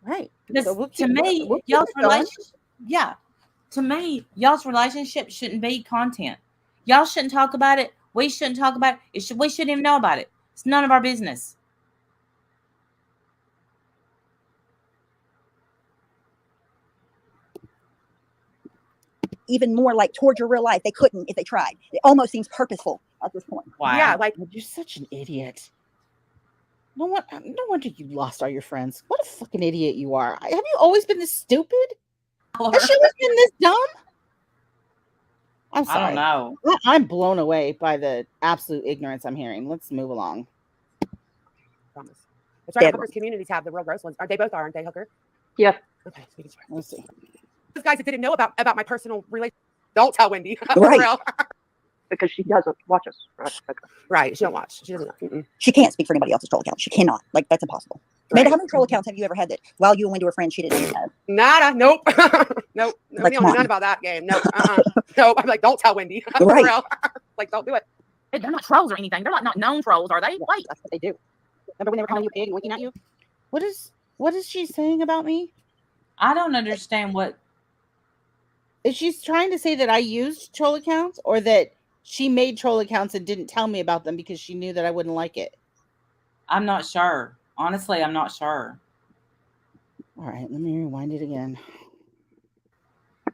Speaker 1: Right.
Speaker 2: Because
Speaker 1: So
Speaker 2: to me, y'all's relationship shouldn't be content. Y'all shouldn't talk about it. We shouldn't talk about it. We shouldn't even know about it. It's none of our business.
Speaker 5: Even more like towards your real life. They couldn't if they tried. It almost seems purposeful at this point.
Speaker 2: Wow.
Speaker 4: Yeah, like
Speaker 1: you're such an idiot. No wonder you lost all your friends. What a fucking idiot you are. Have you always been this stupid? Has she always been this dumb? I'm sorry.
Speaker 2: I don't know.
Speaker 1: I'm blown away by the absolute ignorance I'm hearing. Let's move along.
Speaker 4: promise. It's right. Hooker's communities have the real gross ones. Aren't they both? Aren't they, Hooker?
Speaker 3: Yeah.
Speaker 4: Okay.
Speaker 1: Let's see.
Speaker 4: Those guys that didn't know about my personal relationship. Don't tell Wendy.
Speaker 5: Right.
Speaker 3: Because she doesn't watch us.
Speaker 4: Right. She don't watch. She doesn't know.
Speaker 5: She can't speak for anybody else's troll account. She cannot. Like, that's impossible.
Speaker 4: Right.
Speaker 5: Amanda, how many troll accounts have you ever had that while you and Wendy were friends, she didn't know?
Speaker 4: Nada. Nope. Nope. No,
Speaker 5: Like,
Speaker 4: we don't know none about that game. Nope. Nope. I'm like, don't tell Wendy.
Speaker 5: Right.
Speaker 4: Like, don't do it.
Speaker 6: They're not trolls or anything. They're not known trolls, are they? Wait.
Speaker 1: That's what they do. Remember when they were calling you a pig and winking at you? What is she saying about me?
Speaker 2: I don't understand what.
Speaker 1: Is she trying to say that I used troll accounts, or that she made troll accounts and didn't tell me about them because she knew that I wouldn't like it?
Speaker 2: I'm not sure. Honestly, I'm not sure.
Speaker 1: All right, let me rewind it again.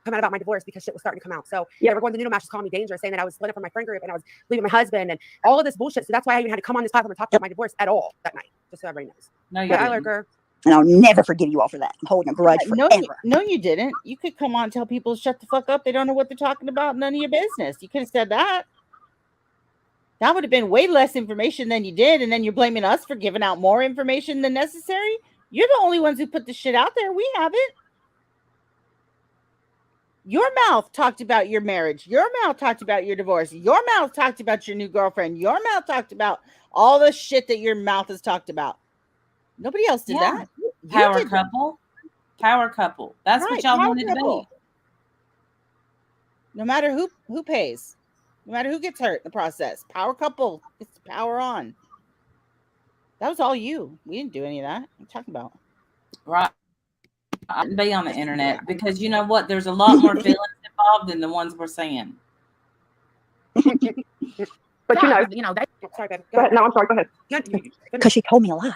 Speaker 4: Come out about my divorce because shit was starting to come out. So yeah, everyone the noodle match was calling me dangerous, saying that I was split up from my friend group and I was leaving my husband and all of this bullshit. So that's why I even had to come on this platform and talk about my divorce at all that night, just so everybody knows.
Speaker 2: No, you
Speaker 4: Yeah, I
Speaker 2: didn't.
Speaker 4: lurker.
Speaker 5: And I'll never forgive you all for that. I'm holding a grudge
Speaker 1: No,
Speaker 5: forever.
Speaker 1: no, you didn't. You could come on and tell people to shut the fuck up. They don't know what they're talking about. None of your business. You could have said that. That would have been way less information than you did, and then you're blaming us for giving out more information than necessary. You're the only ones who put the shit out there. We haven't. Your mouth talked about your marriage. Your mouth talked about your divorce. Your mouth talked about your new girlfriend. Your mouth talked about all the shit that your mouth has talked about. Nobody else did
Speaker 2: Yeah.
Speaker 1: that. You
Speaker 2: Power
Speaker 1: did that.
Speaker 2: couple. Power couple. That's
Speaker 1: Right,
Speaker 2: what y'all
Speaker 1: power
Speaker 2: wanted to
Speaker 1: couple.
Speaker 2: be.
Speaker 1: No matter who pays, no matter who gets hurt in the process, power couple gets the power on. That was all you. We didn't do any of that. What are you talking about?
Speaker 2: Right. I wouldn't be on the internet because you know what? There's a lot more feelings involved than the ones we're saying.
Speaker 3: But
Speaker 6: Yeah, you know, they,
Speaker 4: Oh, sorry, babe.
Speaker 3: go ahead. No, I'm sorry. Go ahead.
Speaker 5: Because she told me a lie.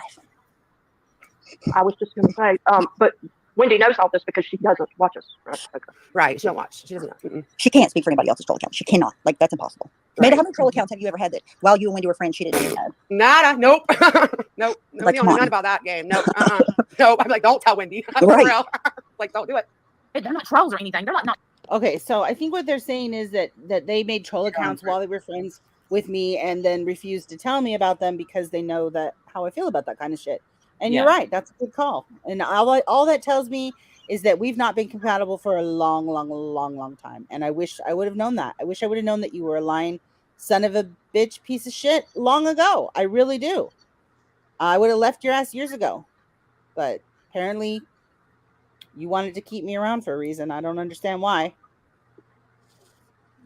Speaker 3: I was just going to say, but Wendy knows all this because she doesn't watch us. Right? Okay.
Speaker 4: Right. She don't watch. She doesn't know. Mm-mm.
Speaker 5: She can't speak for anybody else's troll account. She cannot. Like, that's impossible.
Speaker 4: Right.
Speaker 5: Amanda, how many troll accounts have you ever had that while you and Wendy were friends, she didn't know?
Speaker 4: Nada. Nope. Nope.
Speaker 5: Like,
Speaker 4: Nobody
Speaker 5: come
Speaker 4: knows
Speaker 5: on.
Speaker 4: none about that game. Nope. Nope. I'm like, don't tell Wendy. For
Speaker 5: Right.
Speaker 4: real. Like, don't do it.
Speaker 6: they're not trolls or anything. They're not
Speaker 1: Okay, so I think what they're saying is that they made troll accounts while they were friends with me and then refused to tell me about them because they know that how I feel about that kind of shit. And you're
Speaker 2: Yeah.
Speaker 1: right, that's a good call. And all that tells me is that we've not been compatible for a long time. And I wish I would have known that. I wish I would have known that you were a lying son of a bitch piece of shit long ago. I really do. I would have left your ass years ago. But apparently you wanted to keep me around for a reason. I don't understand why.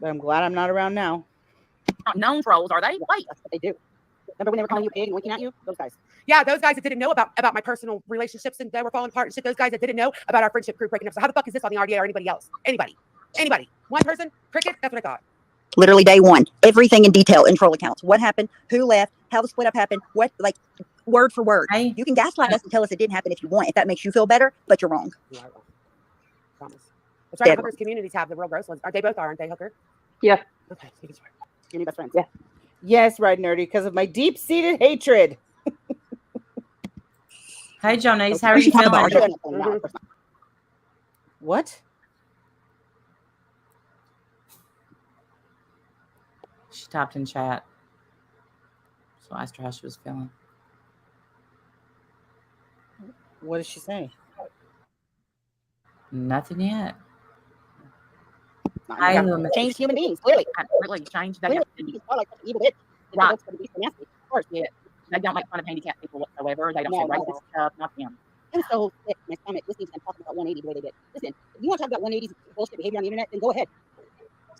Speaker 1: But I'm glad I'm not around now.
Speaker 6: known trolls, are they? Wait.
Speaker 1: That's what they do. Remember when they were calling you pig and winking at you? Those guys.
Speaker 4: Yeah, those guys that didn't know about my personal relationships and that were falling apart and shit. Those guys that didn't know about our friendship group breaking up. So how the fuck is this on the RDA or anybody else? Anybody? One person? Cricket? That's what I thought.
Speaker 5: Literally day one. Everything in detail in troll accounts. What happened? Who left? How the split up happened? What, like, word for word.
Speaker 2: Hey.
Speaker 5: You can gaslight us and tell us it didn't happen if you want, if that makes you feel better, but you're wrong.
Speaker 4: You are wrong. Promise. That's right.
Speaker 5: Dead
Speaker 4: Hookers communities have the real gross ones. They both are, aren't they, Hooker?
Speaker 3: Yeah.
Speaker 4: Okay. You're
Speaker 1: You're my best friends.
Speaker 3: Yeah.
Speaker 1: Yes, Red Nerdy, because of my deep-seated hatred.
Speaker 2: Hey, Jonice, how are
Speaker 5: We
Speaker 2: you
Speaker 5: should talk about
Speaker 2: feeling?
Speaker 5: our-
Speaker 1: What?
Speaker 2: She typed in chat. So I asked her how she was feeling.
Speaker 1: What did she say?
Speaker 2: Nothing yet.
Speaker 1: Not
Speaker 2: I
Speaker 1: yet.
Speaker 2: am-
Speaker 1: Changed human beings, clearly.
Speaker 6: Really changed that.
Speaker 1: Clearly, he's not like an evil bitch.
Speaker 6: Right.
Speaker 1: That's gonna be so nasty. Of course, yeah.
Speaker 6: They don't make fun of handicapped people whatsoever. They don't
Speaker 1: No,
Speaker 6: say
Speaker 1: not at
Speaker 6: racist stuff. Not them.
Speaker 1: I'm so sick in my stomach listening to them talking about 180 the way they did. Listen, if you want to talk about 180 bullshit behavior on the internet, then go ahead.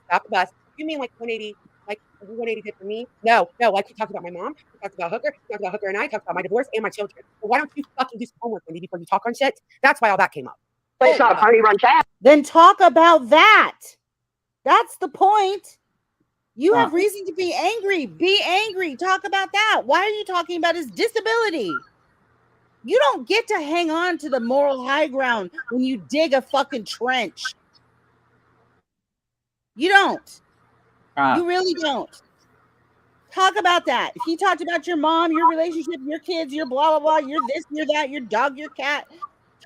Speaker 4: Stop the bus. You mean like 180, like 180 did for me? No. Like you talked about my mom, you talked about Hooker, you talked about Hooker and I, you talked about my divorce and my children. But why don't you fucking do some homework, Wendy, before you talk on shit? That's why all that came up.
Speaker 3: But it's not a pony run chat.
Speaker 1: Then talk about that. That's the point. You have reason to be angry. Be angry. Talk about that. Why are you talking about his disability? You don't get to hang on to the moral high ground when you dig a fucking trench. You don't.
Speaker 2: Right.
Speaker 1: You really don't. Talk about that. If he talked about your mom, your relationship, your kids, your blah, blah, blah, your this, your that, your dog, your cat,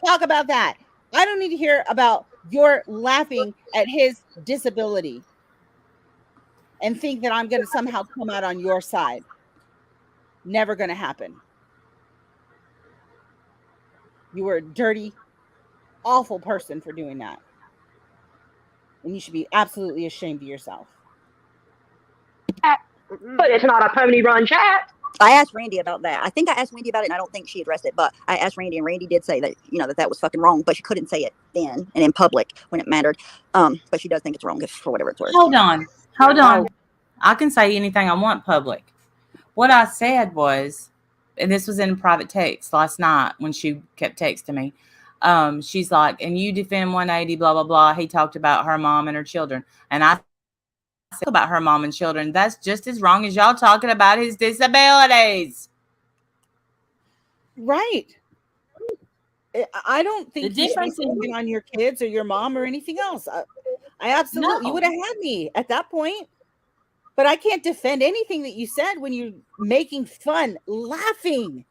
Speaker 1: talk about that. I don't need to hear about your laughing at his disability and think that I'm going to somehow come out on your side. Never going to happen. You were a dirty, awful person for doing that. And you should be absolutely ashamed of yourself.
Speaker 3: But it's not a pony run chat.
Speaker 5: I asked Randy about that. I think I asked Wendy about it, and I don't think she addressed it. But I asked Randy, and Randy did say that that was fucking wrong. But she couldn't say it then and in public when it mattered. But she does think it's wrong for whatever it's worth.
Speaker 2: Hold on. I can say anything I want public. What I said was, and this was in private text last night when she kept texting me, she's like, and you defend 180, blah, blah, blah. He talked about her mom and her children. And I said about her mom and children. That's just as wrong as y'all talking about his disabilities.
Speaker 1: Right. I don't think
Speaker 2: The
Speaker 1: you should be
Speaker 2: difference in-
Speaker 1: speaking on your kids or your mom or anything else. I absolutely, you
Speaker 2: No.
Speaker 1: would have had me at that point. But I can't defend anything that you said when you're making fun, laughing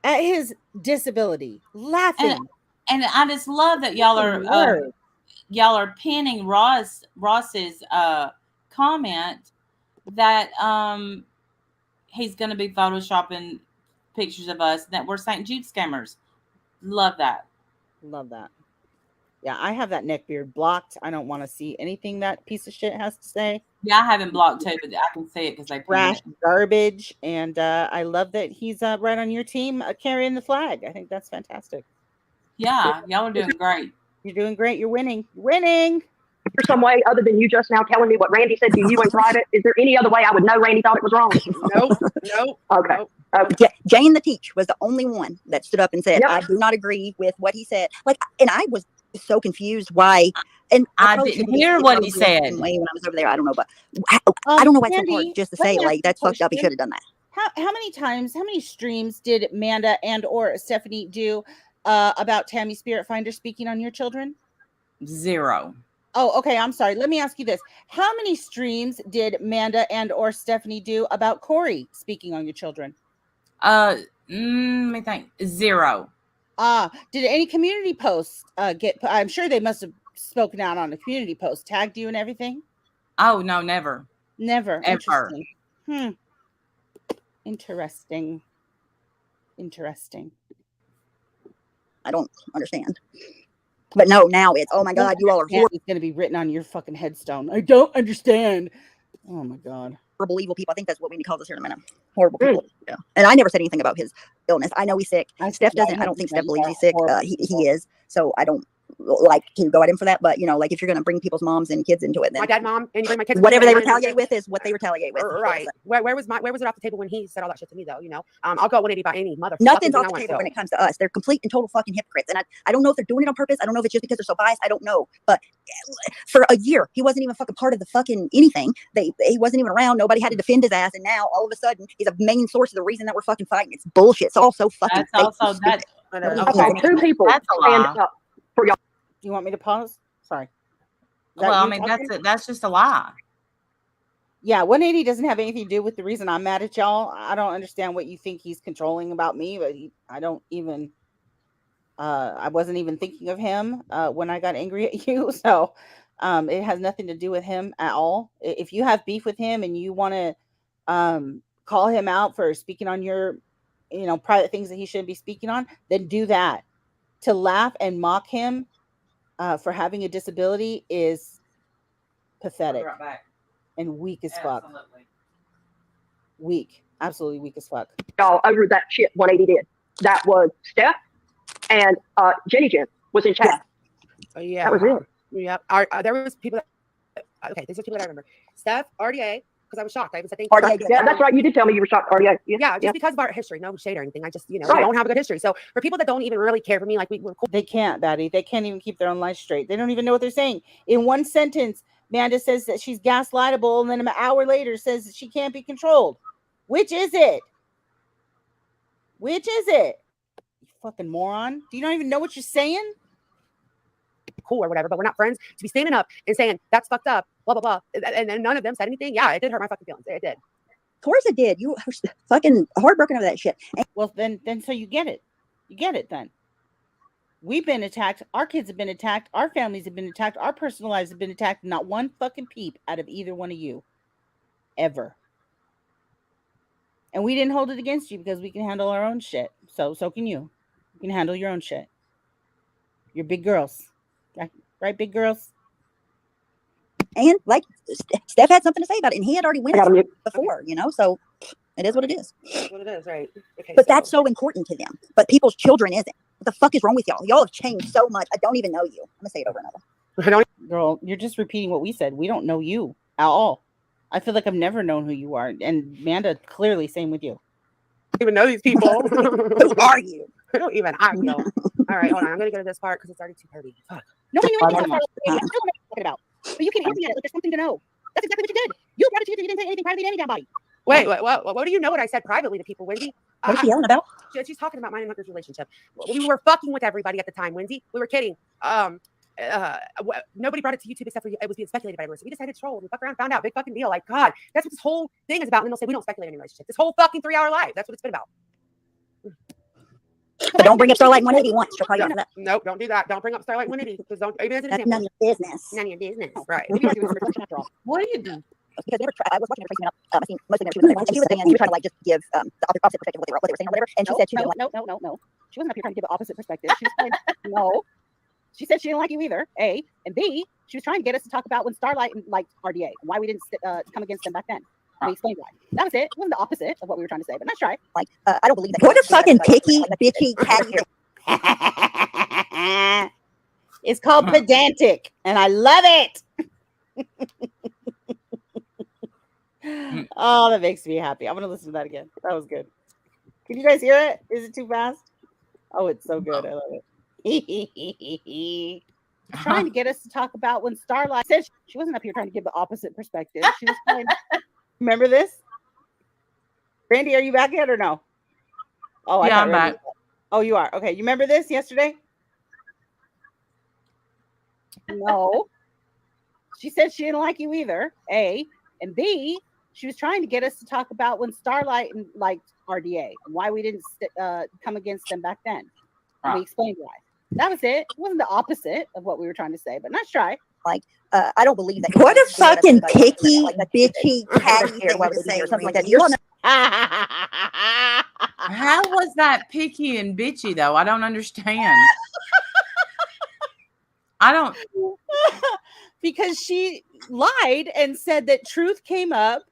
Speaker 1: at his disability, laughing.
Speaker 2: And I just love that y'all are pinning Ross's comment that he's going to be photoshopping pictures of us that we're St. Jude scammers. Love that.
Speaker 1: Love that. Yeah, I have that neckbeard blocked. I don't want to see anything that piece of shit has to say.
Speaker 2: Yeah, I have him blocked too, but I can see it because they
Speaker 1: Trash, garbage, and I love that he's right on your team carrying the flag. I think that's fantastic.
Speaker 2: Yeah, y'all are doing great.
Speaker 1: You're doing great. You're winning. You're winning.
Speaker 3: There's some way other than you just now telling me what Randy said to you in private. Is there any other way I would know Randy thought it was wrong?
Speaker 4: Nope.
Speaker 3: Okay.
Speaker 4: Nope.
Speaker 5: Jane the Teach was the only one that stood up and said,
Speaker 3: Yep.
Speaker 5: I do not agree with what he said. Like, and I was so confused why. And
Speaker 2: I
Speaker 5: probably
Speaker 2: didn't
Speaker 5: shouldn't be
Speaker 2: hear
Speaker 5: saying
Speaker 2: what
Speaker 5: probably
Speaker 2: he
Speaker 5: the
Speaker 2: said.
Speaker 5: same way when I was over there. I don't know, but I don't know why it's so hard
Speaker 1: Candy,
Speaker 5: just to
Speaker 1: let
Speaker 5: say,
Speaker 1: me
Speaker 5: like,
Speaker 1: ask
Speaker 5: that's
Speaker 1: you a
Speaker 5: fucked up. He
Speaker 1: question.
Speaker 5: should have done that.
Speaker 1: How many streams did Amanda and or Stephanie do about Tammy Spirit Finder speaking on your children?
Speaker 2: 0.
Speaker 1: Oh, okay. I'm sorry. Let me ask you this. How many streams did Amanda and or Stephanie do about Corey speaking on your children?
Speaker 2: Let me think. 0.
Speaker 1: Did any community posts get, I'm sure they must have spoken out on a community post, tagged you and everything?
Speaker 2: Oh, no, never.
Speaker 1: Never.
Speaker 2: Ever.
Speaker 1: Interesting. Interesting.
Speaker 5: I don't understand. But no, now it's, oh my God, you all are
Speaker 1: It's going to be written on your fucking headstone. I don't understand. Oh my God.
Speaker 5: horrible, evil people. I think that's what we need to call this here in a minute. Horrible people. Yeah. And I never said anything about his illness. I know he's sick. Steph doesn't. I don't think Steph believes he's sick. He is. So I don't like to go at him for that. But, you know, like if you're going to bring people's moms and kids into it, then
Speaker 4: My dad, mom, and you bring my kids.
Speaker 5: whatever they retaliate with is what they retaliate with.
Speaker 4: Right. Where was it off the table when he said all that shit to me though? You know, I'll go 180 by any mother.
Speaker 5: Nothing's off the table when it comes to us. They're complete and total fucking hypocrites. And I don't know if they're doing it on purpose. I don't know if it's just because they're so biased. I don't know. But for a year, he wasn't even fucking part of the fucking anything. He wasn't even around. Nobody had to defend his ass. And now all of a sudden, he's a main source of the reason that we're fucking fighting. It's bullshit. It's all so fucking.
Speaker 2: That's also that.
Speaker 3: I saw two people
Speaker 2: That's a
Speaker 3: stand
Speaker 2: lie.
Speaker 3: up for y'all.
Speaker 1: Do you want me to pause? Sorry.
Speaker 2: Well, I mean, that's just a lie.
Speaker 1: Yeah, 180 doesn't have anything to do with the reason I'm mad at y'all. I don't understand what you think he's controlling about me, but I don't even, I wasn't even thinking of him when I got angry at you. So it has nothing to do with him at all. If you have beef with him and you want to call him out for speaking on your, private things that he shouldn't be speaking on, then do that. To laugh and mock him for having a disability is pathetic.
Speaker 2: Right back.
Speaker 1: And weak as fuck. Weak. Absolutely weak as fuck.
Speaker 3: Y'all over that shit 180 did. That was Steph and Jenny Jen was in chat.
Speaker 4: Oh, yeah.
Speaker 3: That was it.
Speaker 4: Yeah. There was people that, okay, these are people that I remember. Steph, RDA, because I was shocked. I even said thank you.
Speaker 3: Yeah, that's right. You did tell me you were shocked. RDA.
Speaker 4: Yeah, just because of our history. No shade or anything. I just, we don't have a good history. So for people that don't even really care for me, like we're cool.
Speaker 1: They can't, Daddy. They can't even keep their own life straight. They don't even know what they're saying. In one sentence, Amanda says that she's gaslightable, and then an hour later says that she can't be controlled. Which is it? Which is it? You fucking moron. Do you not even know what you're saying?
Speaker 4: Cool or whatever, but we're not friends. To be standing up and saying that's fucked up, blah blah blah, and none of them said anything. Yeah, it did hurt my fucking feelings. It did.
Speaker 5: Of course it did. You were fucking heartbroken over that shit.
Speaker 1: Well, then so you get it. You get it then. We've been attacked. Our kids have been attacked. Our families have been attacked. Our personal lives have been attacked. Not one fucking peep out of either one of you. Ever. And we didn't hold it against you because we can handle our own shit. So can you. You can handle your own shit. You're big girls. Right, big girls?
Speaker 5: And like Steph had something to say about it, and he had already went before, so it is what it is.
Speaker 4: That's what it is, right? Okay,
Speaker 5: but that's so important to them. But people's children isn't. What the fuck is wrong with y'all? Y'all have changed so much. I don't even know you. I'm gonna say it over and over.
Speaker 1: Girl, you're just repeating what we said. We don't know you at all. I feel like I've never known who you are. And Amanda, clearly, same with you.
Speaker 4: I don't even know these people.
Speaker 5: Who are you?
Speaker 4: don't even I feel. All right, hold on. I'm gonna go to this part because it's already 2:30. Fuck.
Speaker 6: Nobody knew anything
Speaker 5: Well,
Speaker 6: about Starlight. I still don't know what you're talking about. But you keep hinting at it like there's something to know. That's exactly what you did. You brought it to you. You didn't say anything privately to any damn body.
Speaker 4: Wait, what do you know what I said privately to people, Wendy?
Speaker 5: what is she yelling about?
Speaker 4: She's talking about mine and Hooker's relationship. We were fucking with everybody at the time, Wendy. We were kidding. Nobody brought it to YouTube except for it was being speculated by everyone. So we decided to troll and we fuck around, found out, big fucking deal. Like, God, that's what this whole thing is about. And then they'll say we don't speculate in relationships. This whole fucking 3-hour live. That's what it's been about.
Speaker 5: But don't bring up Starlight 180 once. She'll call you out for that.
Speaker 4: Nope, don't do that. Don't bring up Starlight 180 because don't.
Speaker 5: That's none of your business.
Speaker 4: None of your business. Right.
Speaker 6: We are doing some reflection after all.
Speaker 2: What do you do?
Speaker 5: Because they were I was watching her Tracy up. I seen mostly there. She was saying she was trying to like just give the opposite perspective of what they were saying or whatever. And she said she didn't like.
Speaker 6: No. She wasn't up here trying to give the opposite perspective. She was trying, no. She said she didn't like you either, A. And B, she was trying to get us to talk about when Starlight liked RDA and why we didn't come against them back then. We explained why. That was it. It wasn't the opposite of what we were trying to say, but nice try.
Speaker 5: Like, I don't believe that. What a fucking picky, bitchy, catty.
Speaker 1: It's called pedantic, and I love it. Oh, that makes me happy. I'm gonna listen to that again. That was good. Can you guys hear it? Is it too fast? Oh, it's so good. I love it. Trying to get us to talk about when Starlight said she wasn't up here trying to give the opposite perspective. She was trying. Remember this? Randy, are you back yet or no? Oh,
Speaker 2: Yeah, I'm back.
Speaker 1: Oh, you are. Okay. You remember this yesterday?
Speaker 6: No. She said she didn't like you either, A. And B, she was trying to get us to talk about when Starlight liked RDA and why we didn't come against them back then. And we explained why. That was it. It wasn't the opposite of what we were trying to say, but nice try.
Speaker 5: Like, I don't believe that. What a fucking picky, bitchy, catty thing to say or something like that.
Speaker 2: How was that picky and bitchy though? I don't understand. I don't.
Speaker 1: Because she lied and said that truth came up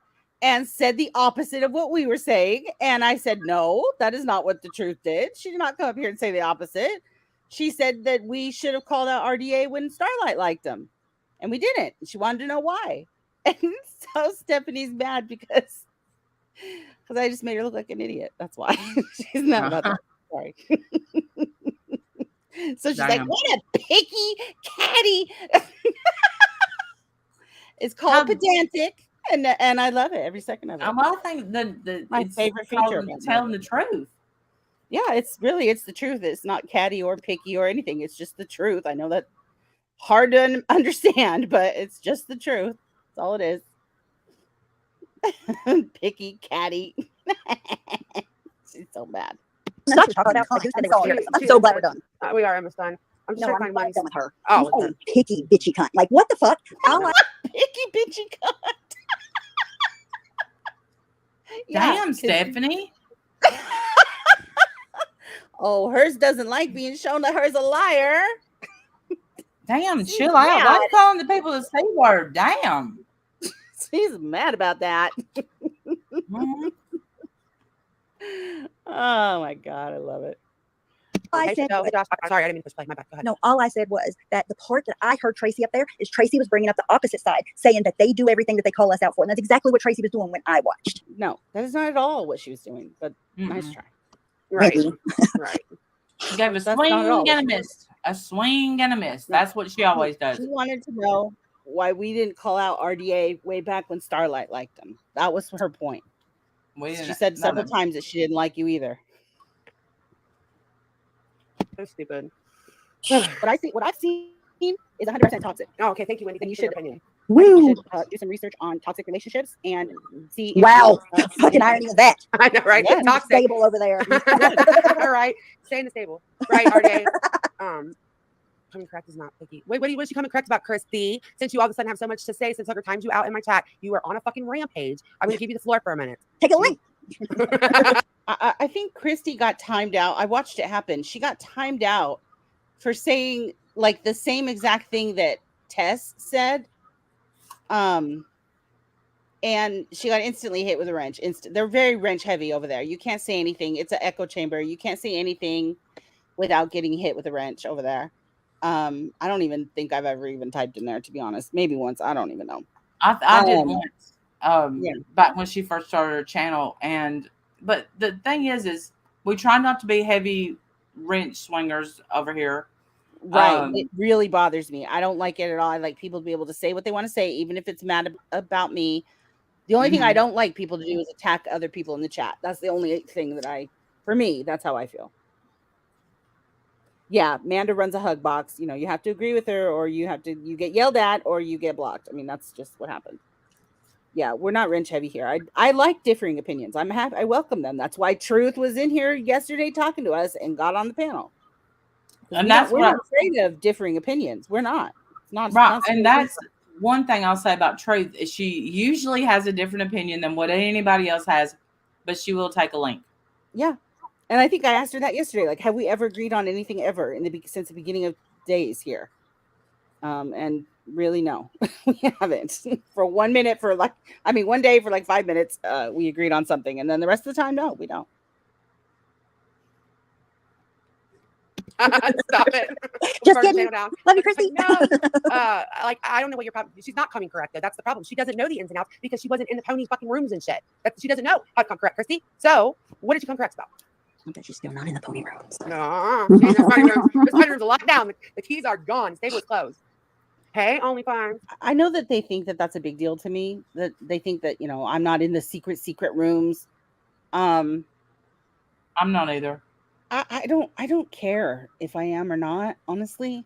Speaker 1: and said the opposite of what we were saying. And I said, no, that is not what the truth did. She did not come up here and say the opposite. She said that we should have called out RDA when Starlight liked them. And we didn't. She wanted to know why. And so Stephanie's mad because I just made her look like an idiot. That's why. She's not about that. Sorry. So she's like, what a picky catty. It's called pedantic. And I love it every second of it.
Speaker 2: Well, I think the
Speaker 1: my favorite feature of
Speaker 2: telling the truth.
Speaker 1: Yeah, it's the truth. It's not catty or picky or anything. It's just the truth. I know that's hard to understand, but it's just the truth. That's all it is. Picky, catty. She's so bad.
Speaker 5: I'm so glad we're done.
Speaker 4: We are almost done. I'm just trying to find
Speaker 5: done with her.
Speaker 4: Oh,
Speaker 5: picky, bitchy cunt. Like, what the fuck?
Speaker 1: Picky, bitchy cunt.
Speaker 2: Damn, Stephanie.
Speaker 1: Oh, hers doesn't like being shown that hers a liar.
Speaker 2: Damn, chill out. Why are you calling the people the C word? Damn.
Speaker 1: She's mad about that.
Speaker 2: Mm-hmm.
Speaker 1: Oh my God, I love it.
Speaker 5: I said,
Speaker 4: sorry, I didn't mean to push play. My bad. Go ahead.
Speaker 5: No, all I said was that the part that I heard Tracy up there is Tracy was bringing up the opposite side, saying that they do everything that they call us out for. And that's exactly what Tracy was doing when I watched.
Speaker 1: No, that is not at all what she was doing, but nice try.
Speaker 4: Right. Right.
Speaker 2: She gave a swing and a miss. A swing and a miss. That's what she always does.
Speaker 1: She wanted to know why we didn't call out RDA way back when Starlight liked them. That was her point. She said several times that she didn't like you either.
Speaker 4: So stupid.
Speaker 6: What I've seen is 100% toxic.
Speaker 4: Oh, okay. Thank you, Wendy.
Speaker 6: And you
Speaker 4: Thank
Speaker 6: should,
Speaker 4: opinion.
Speaker 6: you should do some research on toxic relationships and see.
Speaker 5: Wow. Fucking irony of that.
Speaker 4: I know, right?
Speaker 5: Yeah,
Speaker 4: Toxic.
Speaker 5: stable over there.
Speaker 4: All right. Stay in the stable. Right, RJ. Coming correct is not picky. Wait, what is she coming correct about, Christy? Since you all of a sudden have so much to say, since Hooker timed you out in my chat, you are on a fucking rampage. I'm going to give you the floor for a minute.
Speaker 5: Take a link.
Speaker 1: I think Christy got timed out. I watched it happen. She got timed out for saying like the same exact thing that Tess said. And she got instantly hit with a wrench. They're very wrench heavy over there. You can't say anything. It's an echo chamber. You can't say anything without getting hit with a wrench over there. I don't even think I've ever even typed in there, to be honest. Maybe once. I don't even know.
Speaker 2: I did once. Back when she first started her channel. But the thing is we try not to be heavy wrench swingers over here.
Speaker 1: Right. It really bothers me. I don't like it at all. I like people to be able to say what they want to say, even if it's mad about me. The only thing I don't like people to do is attack other people in the chat. That's the only thing that for me, that's how I feel. Yeah, Manda runs a hug box. You know, you have to agree with her, or you get yelled at, or you get blocked. I mean, that's just what happened. Yeah, we're not wrench heavy here. I like differing opinions. I'm happy. I welcome them. That's why Truth was in here yesterday talking to us and got on the panel.
Speaker 2: And
Speaker 1: we're not afraid of differing opinions. We're not. It's not
Speaker 2: right. And that's one thing I'll say about Truth is she usually has a different opinion than what anybody else has, but she will take a link.
Speaker 1: Yeah. And I think I asked her that yesterday. Like, have we ever agreed on anything ever since the beginning of days here? And really, no, we haven't. For 1 minute, one day for like 5 minutes, we agreed on something, and then the rest of the time, no, we don't.
Speaker 4: Stop it.
Speaker 5: Just kidding. Love you, Christy.
Speaker 4: No. I don't know what your problem is. She's not coming correct, though. That's the problem. She doesn't know the ins and outs because she wasn't in the pony fucking rooms and shit. She doesn't know how to come correct, Christy. So, what did she come correct about?
Speaker 5: I bet she's still not in the pony rooms.
Speaker 4: No, she's in the pony rooms. The pony rooms are locked down. The keys are gone. Stable is closed. Hey, OnlyFans.
Speaker 1: I know that they think that that's a big deal to me. That they think that, I'm not in the secret rooms.
Speaker 2: I'm not either.
Speaker 1: I don't care if I am or not, honestly.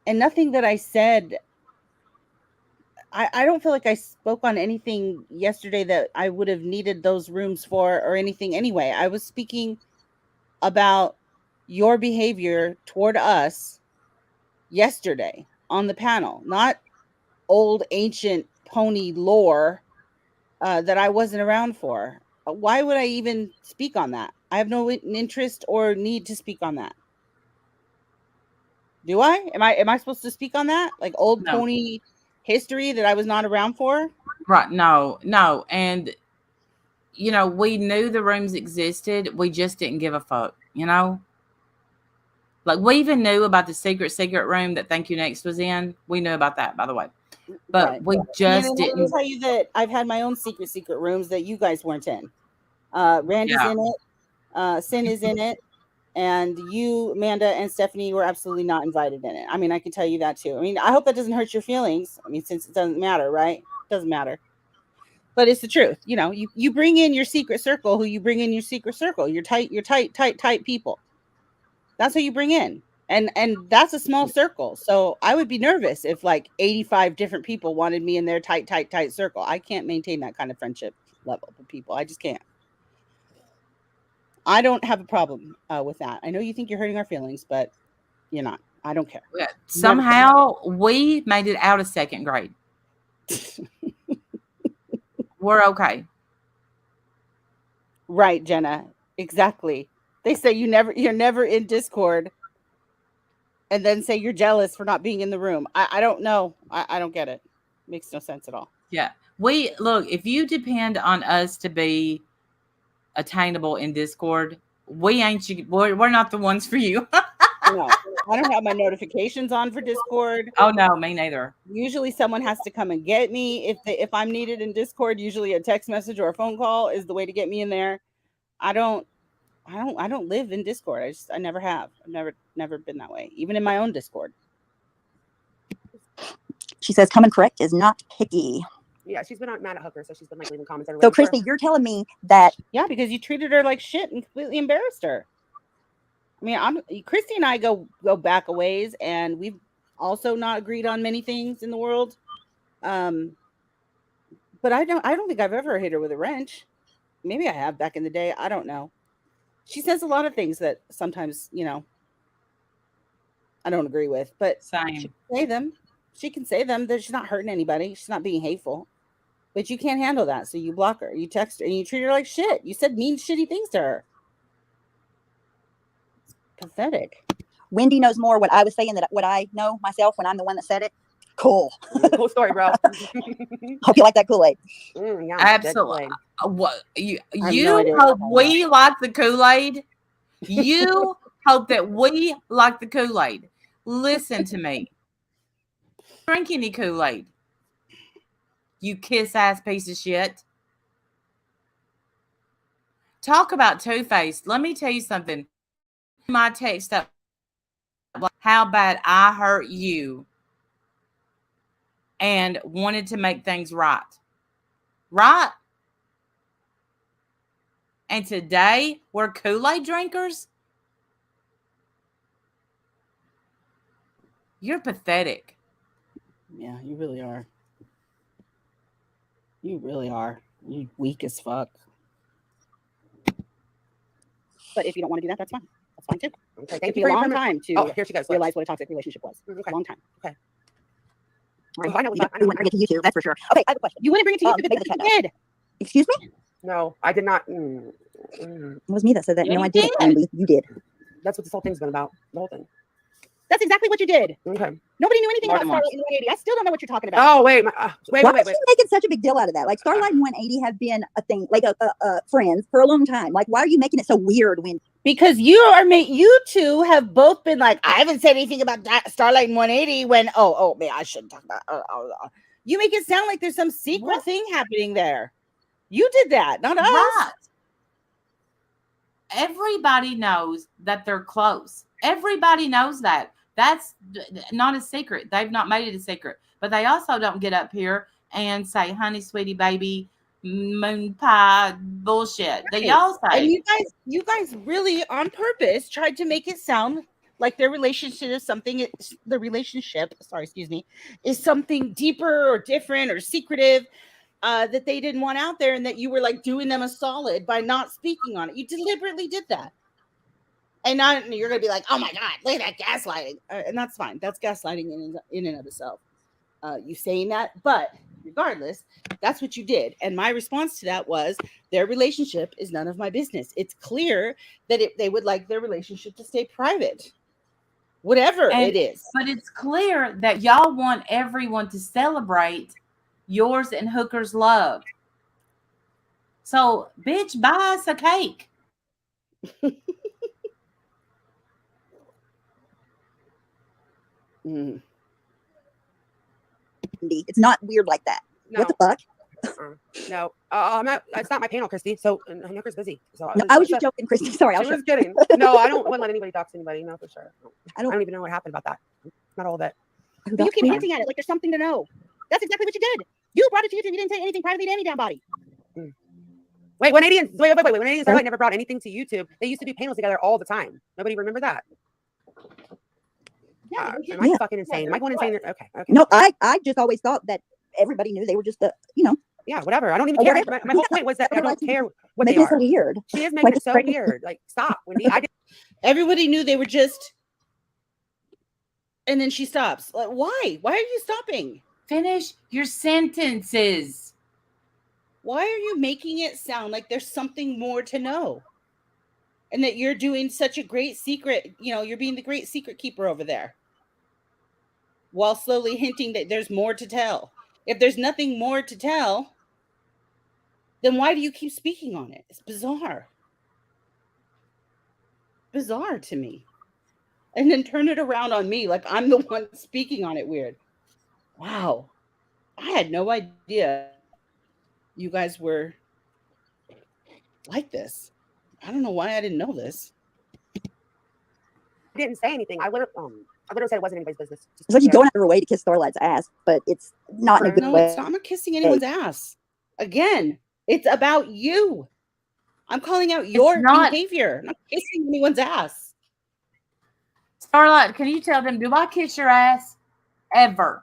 Speaker 1: And nothing that I said, I don't feel like I spoke on anything yesterday that I would have needed those rooms for or anything anyway. I was speaking about your behavior toward us yesterday on the panel, not old ancient pony lore that I wasn't around for. Why would I even speak on that? I have no interest or need to speak on that. Do I? Am I supposed to speak on that? Like old pony history that I was not around for?
Speaker 2: Right. No. And, we knew the rooms existed. We just didn't give a fuck, Like, we even knew about the secret room that Thank You Next was in. We knew about that, by the way. But right. We just didn't.
Speaker 1: I'll tell you that I've had my own secret rooms that you guys weren't in. Randy's in it. Sin is in it. And you, Amanda, and Stephanie were absolutely not invited in it. I mean, I can tell you that too. I mean, I hope that doesn't hurt your feelings. I mean, since it doesn't matter, right? It doesn't matter. But it's the truth. You bring in your secret circle who you bring in your secret circle. You're tight people. That's who you bring in. And that's a small circle. So I would be nervous if like 85 different people wanted me in their tight circle. I can't maintain that kind of friendship level with people. I just can't. I don't have a problem with that. I know you think you're hurting our feelings, but you're not. I don't care.
Speaker 2: Somehow we made it out of second grade. We're okay.
Speaker 1: Right, Jenna. Exactly. They say you're never in Discord and then say you're jealous for not being in the room. I don't know. I don't get it. Makes no sense at all.
Speaker 2: Yeah. Look, if you depend on us to be attainable in Discord, we're not the ones for you.
Speaker 1: No, I don't have my notifications on for Discord.
Speaker 2: Oh no, me neither.
Speaker 1: Usually someone has to come and get me if I'm needed in Discord. Usually a text message or a phone call is the way to get me in there. I don't live in Discord. I never have. I've never been that way, even in my own Discord.
Speaker 5: She says coming correct is not picky.
Speaker 4: Yeah, she's been mad at Hooker, so she's been like leaving comments everywhere.
Speaker 5: So, Christy, you're telling me that
Speaker 1: because you treated her like shit and completely embarrassed her. I mean, Christy and I go back a ways, and we've also not agreed on many things in the world. But I don't think I've ever hit her with a wrench. Maybe I have back in the day. I don't know. She says a lot of things that sometimes, I don't agree with, but
Speaker 2: Same.
Speaker 1: She can say them. She can say them. That she's not hurting anybody. She's not being hateful. But you can't handle that, so you block her. You text her, and you treat her like shit. You said mean, shitty things to her. It's pathetic.
Speaker 5: Wendy knows more what I was saying than what I know myself when I'm the one that said it. Cool.
Speaker 4: Cool story, bro.
Speaker 5: Hope you like that Kool-Aid.
Speaker 4: Yeah,
Speaker 2: absolutely. What you
Speaker 1: no
Speaker 2: hope we like the Kool-Aid? You hope that we like the Kool-Aid. Listen to me. Drink any Kool-Aid. You kiss-ass piece of shit. Talk about two-faced. Let me tell you something. my text up how bad I hurt you and wanted to make things right. Right? And today we're Kool-Aid drinkers? You're pathetic.
Speaker 6: Yeah, you really are. You really are. You weak as fuck. But if you don't want to do that, that's fine. That's fine too.
Speaker 4: Okay,
Speaker 6: It
Speaker 4: thank
Speaker 6: took
Speaker 4: you
Speaker 6: me
Speaker 4: for
Speaker 6: a
Speaker 4: your
Speaker 6: long
Speaker 4: permission.
Speaker 6: time to
Speaker 4: Oh, here she goes. Look.
Speaker 6: realize what a toxic relationship was.
Speaker 4: Okay.
Speaker 6: A long time.
Speaker 4: Okay.
Speaker 5: Right.
Speaker 4: Oh, I know.
Speaker 5: You
Speaker 4: I know.
Speaker 5: definitely wouldn't bring it to YouTube, that's for sure. Okay, I have a question.
Speaker 6: You wouldn't bring it to you because
Speaker 5: Make the
Speaker 6: you
Speaker 5: chat
Speaker 6: did.
Speaker 5: Excuse me?
Speaker 4: No, I did not.
Speaker 5: It was me that said that.
Speaker 2: Yeah,
Speaker 5: No,
Speaker 2: you
Speaker 5: I didn't,
Speaker 2: did.
Speaker 5: Andy. You did.
Speaker 4: That's what this whole thing's been about. The whole thing.
Speaker 6: That's exactly what you did.
Speaker 4: Okay.
Speaker 6: Nobody knew anything
Speaker 2: More
Speaker 6: about
Speaker 2: than
Speaker 6: Starlight and 180. I still don't know what you're talking about.
Speaker 4: Oh wait, wait.
Speaker 5: Why is she making such a big deal out of that? Like Starlight and 180 have been a thing, like a friends for a long time. Like, why are you making it so weird when?
Speaker 6: Because you two have both been like, I haven't said anything about that Starlight and 180 when man, I shouldn't talk about you make it sound like there's some secret thing happening there. You did that, not us.
Speaker 2: Right. Everybody knows that they're close. Everybody knows that. That's not a secret. They've not made it a secret. But they also don't get up here and say, honey, sweetie, baby, moon pie bullshit that y'all say.
Speaker 6: And you guys really on purpose tried to make it sound like their relationship is something. The relationship, is something deeper or different or secretive that they didn't want out there, and that you were like doing them a solid by not speaking on it. You deliberately did that. And now you're going to be like, oh my God, look at that gaslighting. And that's fine. That's gaslighting in and of itself. You saying that, but regardless, that's what you did. And my response to that was, their relationship is none of my business. It's clear that they would like their relationship to stay private, whatever it is.
Speaker 2: But it's clear that y'all want everyone to celebrate yours and Hooker's love. So, bitch, buy us a cake.
Speaker 5: It's not weird like that.
Speaker 4: No.
Speaker 5: What the fuck?
Speaker 4: No, I'm not. It's not my panel, Christy. So Hooker's busy. So
Speaker 5: No, I was just joking, Christy. Sorry, I was
Speaker 4: just kidding. No, I wouldn't let anybody dox anybody. No, for sure. I don't even know what happened about that. Not all of it.
Speaker 6: But you keep hinting at it like there's something to know. That's exactly what you did. You brought it to YouTube. You didn't say anything privately to any damn body.
Speaker 4: Wait, 180 and wait. 180 and Starlight never brought anything to YouTube. They used to do panels together all the time. Nobody remember that.
Speaker 6: Yeah,
Speaker 4: am I fucking insane? Am I going insane? Okay.
Speaker 5: No, I just always thought that everybody knew they were just
Speaker 4: Yeah, whatever. I don't even care. My whole point was that I don't care what they
Speaker 5: making it
Speaker 4: are.
Speaker 5: so weird.
Speaker 4: She is making it so weird. Like, stop, Wendy.
Speaker 6: Everybody knew they were just. And then she stops. Like, why? Why are you stopping?
Speaker 2: Finish your sentences.
Speaker 6: Why are you making it sound like there's something more to know? And that you're doing such a great secret, you're being the great secret keeper over there. While slowly hinting that there's more to tell. If there's nothing more to tell, then why do you keep speaking on it? It's bizarre. Bizarre to me. And then turn it around on me like I'm the one speaking on it weird. Wow. I had no idea you guys were like this. I don't know why I didn't know this.
Speaker 4: I didn't say anything. I literally said it wasn't anybody's business.
Speaker 5: It's like you going out of your way to kiss Starlight's ass, but it's not in a good way.
Speaker 6: It's not. I'm not kissing anyone's ass. Again, it's about you. I'm calling out your behavior. I'm not kissing anyone's ass.
Speaker 2: Starlight, can you tell them, do I kiss your ass? Ever.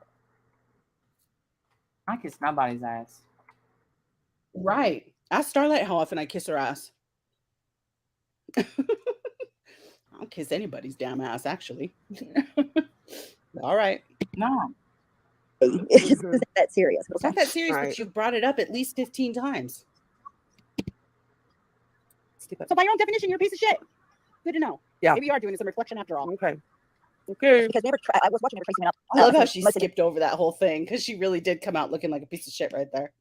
Speaker 2: I kiss nobody's ass.
Speaker 6: Right. Ask Starlight how often I kiss her ass. I don't kiss anybody's damn ass, actually. All right.
Speaker 2: No.
Speaker 5: It just isn't that serious.
Speaker 6: It's not that serious, but you've brought it up at least 15 times.
Speaker 4: Stupid.
Speaker 6: So by your own definition, you're a piece of shit. Good to know.
Speaker 4: Yeah.
Speaker 6: Maybe you are doing some reflection after all.
Speaker 4: Okay.
Speaker 5: Because I was watching Tracy Minell.
Speaker 6: I love how she skipped over that whole thing, because she really did come out looking like a piece of shit right there.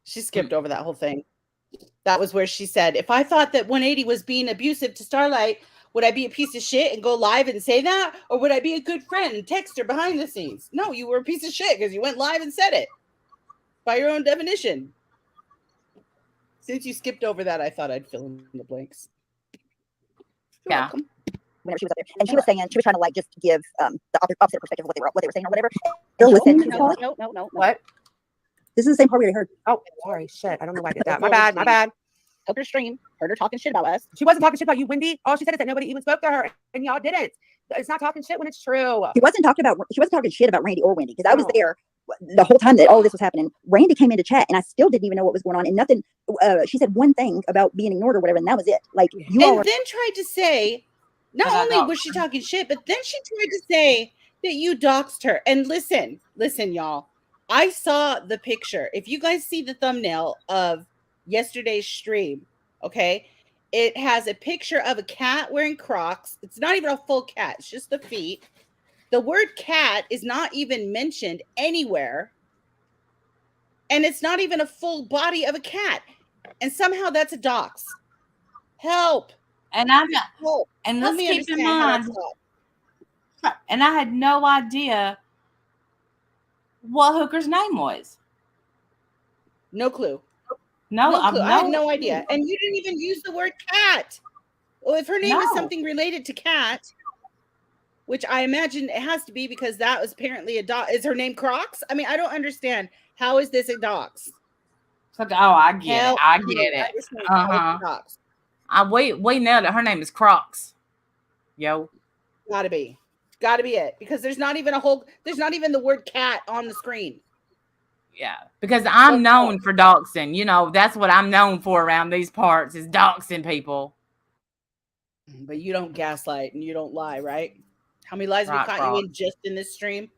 Speaker 6: She skipped over that whole thing. That was where she said, if I thought that 180 was being abusive to Starlight, would I be a piece of shit and go live and say that? Or would I be a good friend and text her behind the scenes? No, you were a piece of shit because you went live and said it. By your own definition. Since you skipped over that, I thought I'd fill in the blanks.
Speaker 1: You're
Speaker 2: Yeah.
Speaker 1: welcome.
Speaker 5: whenever she was up there, and she was saying, she was trying to like just give the opposite perspective of what they were saying or whatever.
Speaker 6: No,
Speaker 5: Listen,
Speaker 6: no.
Speaker 4: What?
Speaker 5: this is the same part we already heard.
Speaker 4: Oh, sorry. Shit. I don't know why I did that. My bad. My bad.
Speaker 6: Took her stream, heard her talking shit about us.
Speaker 4: She wasn't talking shit about you, Wendy. All she said is that nobody even spoke to her, and y'all didn't. It's not talking shit when it's true.
Speaker 5: She wasn't talking shit about Randy or Wendy, because I was
Speaker 4: No.
Speaker 5: there the whole time that all this was happening. Randy came into chat, and I still didn't even know what was going on, and nothing. She said one thing about being ignored or whatever, and that was it. Like, you all
Speaker 1: And
Speaker 5: are.
Speaker 1: then tried to say, not
Speaker 2: That I
Speaker 1: only
Speaker 2: doxed
Speaker 1: was she talking shit, but then she tried to say that you doxed her. And listen, y'all. I saw the picture. If you guys see the thumbnail of yesterday's stream, okay, it has a picture of a cat wearing Crocs. It's not even a full cat, it's just the feet. The word cat is not even mentioned anywhere. And it's not even a full body of a cat. And somehow that's a dox. Help.
Speaker 2: And I'm
Speaker 1: Help.
Speaker 2: and
Speaker 1: Help
Speaker 2: let's
Speaker 1: me
Speaker 2: keep in
Speaker 1: understand how
Speaker 2: mind,
Speaker 1: that's dox.
Speaker 2: and I had no idea what Hooker's name was.
Speaker 1: No clue.
Speaker 2: No,
Speaker 1: I had no
Speaker 2: clue.
Speaker 1: idea. And you didn't even use the word cat. Well, if her name is
Speaker 2: No.
Speaker 1: something related to cat, which I imagine it has to be because that was apparently a dox. Is her name Crocs? I mean, I don't understand. How is this a dox?
Speaker 2: It's like, oh, I get
Speaker 1: Help
Speaker 2: it. I
Speaker 1: me
Speaker 2: get it.
Speaker 1: understand how it's a dox.
Speaker 2: We nailed it. Her name is Crocs. Yo.
Speaker 1: Gotta be it. Because there's not even the word cat on the screen.
Speaker 2: Yeah. Because I'm known for doxing. You know, that's what I'm known for around these parts is doxing people.
Speaker 1: But you don't gaslight and you don't lie, right? How many lies have we caught
Speaker 2: Crocs.
Speaker 1: you in just in this stream?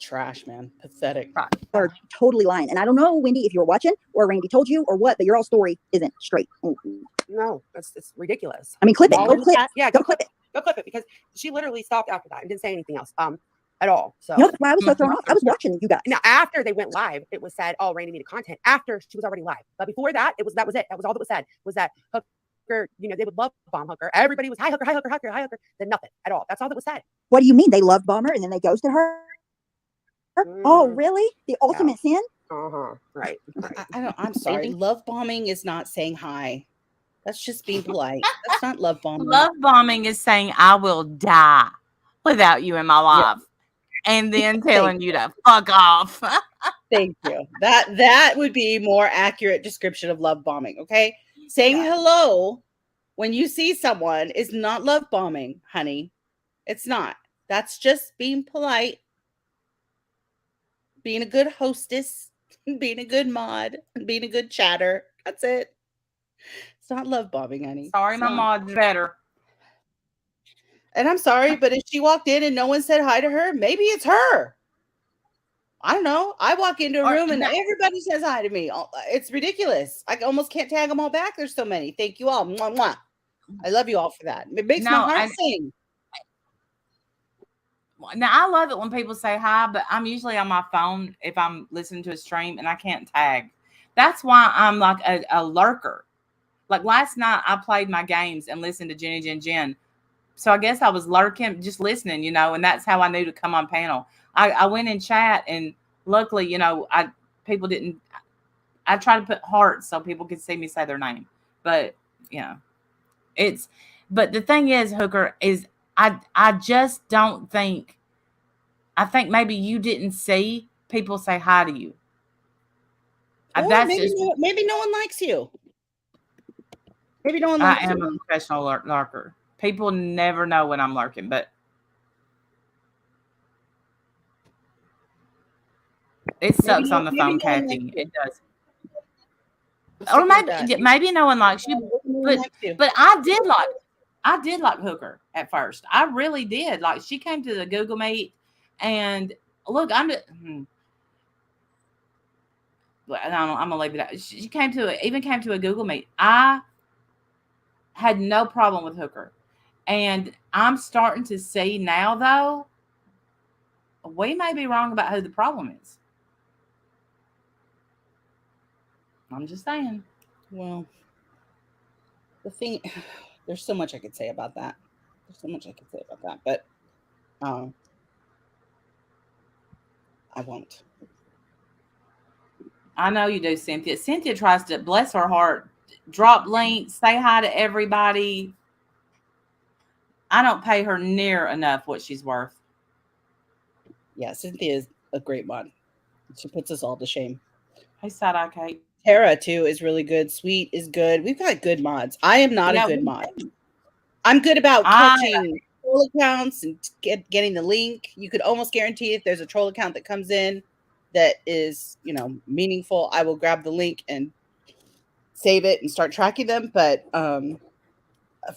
Speaker 1: Trash, man. Pathetic.
Speaker 5: Are totally lying. And I don't know, Wendy, if you were watching or Randy told you or what, but your all story isn't straight.
Speaker 4: No, it's ridiculous.
Speaker 5: I mean, clip it.
Speaker 1: All
Speaker 5: Go
Speaker 1: in the
Speaker 5: clip.
Speaker 1: chat.
Speaker 4: Yeah,
Speaker 5: Go clip it.
Speaker 4: Go clip it because she literally stopped after that and didn't say anything else at all. So
Speaker 5: You know, that's why I was so thrown off. I was watching you guys.
Speaker 4: now after they went live, it was said, "Oh, Randy needed content." After she was already live, but before that, that was it. That was all that was said. Was that Hooker? You know, they would love bomb Hooker. Everybody was hi Hooker, hi Hooker, hi Hooker, hi Hooker. Then nothing at all. That's all that was said.
Speaker 5: What do you mean they love Bomber and then they ghosted her? Oh, really? The ultimate sin?
Speaker 4: Right.
Speaker 1: I'm sorry. Love bombing is not saying hi. That's just being polite. That's not love bombing.
Speaker 2: Love bombing is saying I will die without you in my life. And then telling you to fuck off.
Speaker 1: Thank you. That would be more accurate description of love bombing. Okay. Saying hello when you see someone is not love bombing, honey. It's not. That's just being polite, being a good hostess, being a good mod, being a good chatter. That's it. It's not love bombing, honey.
Speaker 2: Sorry, my mod's better.
Speaker 1: And I'm sorry, but if she walked in and no one said hi to her, maybe it's her. I don't know. I walk into a room and everybody says hi to me. It's ridiculous. I almost can't tag them all back. There's so many. Thank you all. Mwah, mwah. I love you all for that. It makes my heart sing.
Speaker 2: Now, I love it when people say hi, but I'm usually on my phone if I'm listening to a stream and I can't tag. That's why I'm like a lurker. Like last night, I played my games and listened to Jenny Jen. So I guess I was lurking, just listening, you know, and that's how I knew to come on panel. I went in chat and luckily, you know, people didn't. I try to put hearts so people could see me say their name. But, you know, but the thing is, Hooker, is I just don't think, I think maybe you didn't see people say hi to you.
Speaker 1: That's maybe no one likes you. Maybe no one likes you.
Speaker 2: I am a professional lurker. People never know when I'm lurking, but it sucks on the phone, Kathy. It does. Or maybe no one likes you, but I did like Hooker at first. I really did. Like she came to the Google Meet, and look, I'm gonna leave it out. She even came to a Google Meet. I had no problem with Hooker, and I'm starting to see now though. We may be wrong about who the problem is. I'm just saying.
Speaker 1: Well, there's so much I could say about that. But I won't.
Speaker 2: I know you do, Cynthia. Cynthia tries to, bless her heart, drop links, say hi to everybody. I don't pay her near enough what she's worth.
Speaker 1: Yeah, Cynthia is a great mod. She puts us all to shame.
Speaker 2: Hey, side eye Kate.
Speaker 1: Tara too is really good. Sweet is good. We've got good mods. I am not a
Speaker 2: Yeah,
Speaker 1: good mod. I'm good about
Speaker 2: I
Speaker 1: catching troll accounts and getting the link. You could almost guarantee if there's a troll account that comes in that is, meaningful, I will grab the link and save it and start tracking them. But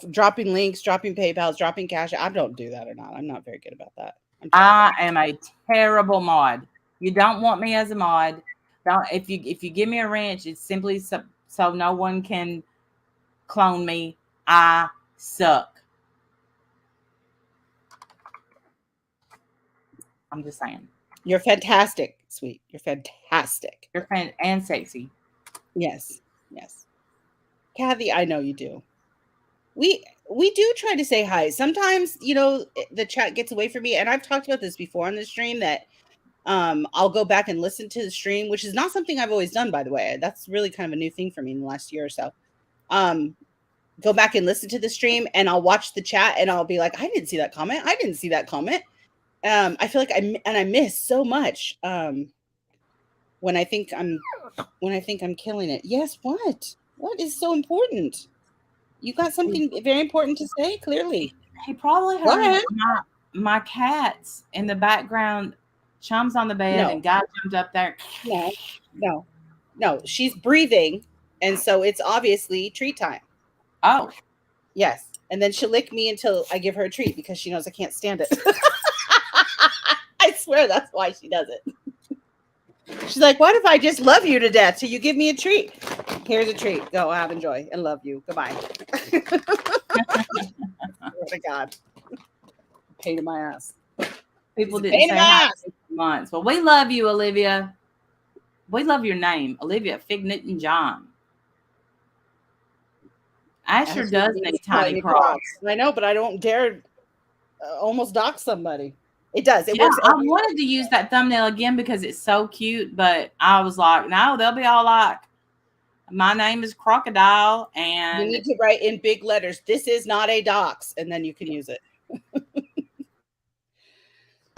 Speaker 1: dropping links, dropping PayPal's, dropping cash, I don't do that or not. I'm not very good about that.
Speaker 2: I am a terrible mod. You don't want me as a mod. Don't if you give me a wrench, it's simply so no one can clone me. I suck. I'm just saying.
Speaker 1: You're fantastic, Sweet. You're fantastic.
Speaker 2: You're fan and sexy.
Speaker 1: Yes. Yes. Kathy, I know you do. We do try to say hi. Sometimes, the chat gets away from me, and I've talked about this before on the stream that I'll go back and listen to the stream, which is not something I've always done, by the way. That's really kind of a new thing for me in the last year or so. Go back and listen to the stream, and I'll watch the chat, and I'll be like, I didn't see that comment. I didn't see that comment. I feel like I miss so much when I think I'm killing it. Yes, what? What is so important? You got something very important to say, clearly.
Speaker 2: He probably heard my cats in the background. Chum's on the bed and God jumped up there.
Speaker 1: No. She's breathing, and so it's obviously treat time.
Speaker 2: Oh.
Speaker 1: Yes. And then she'll lick me until I give her a treat because she knows I can't stand it. I swear that's why she does it. She's like, what if I just love you to death till you give me a treat? Here's a treat. Go have enjoy and love you. Goodbye. Oh my God. Pain in my ass.
Speaker 2: People didn't say hi for months. Well, we love you, Olivia. We love your name, Olivia Fig Newton John. Asher does need tiny crocs.
Speaker 1: I know, but I don't dare almost dock somebody. It does. It works.
Speaker 2: I wanted to use that thumbnail again because it's so cute, but I was like, no, they'll be all like, my name is Crocodile, and
Speaker 1: you need to write in big letters, this is not a dox, and then you can use it.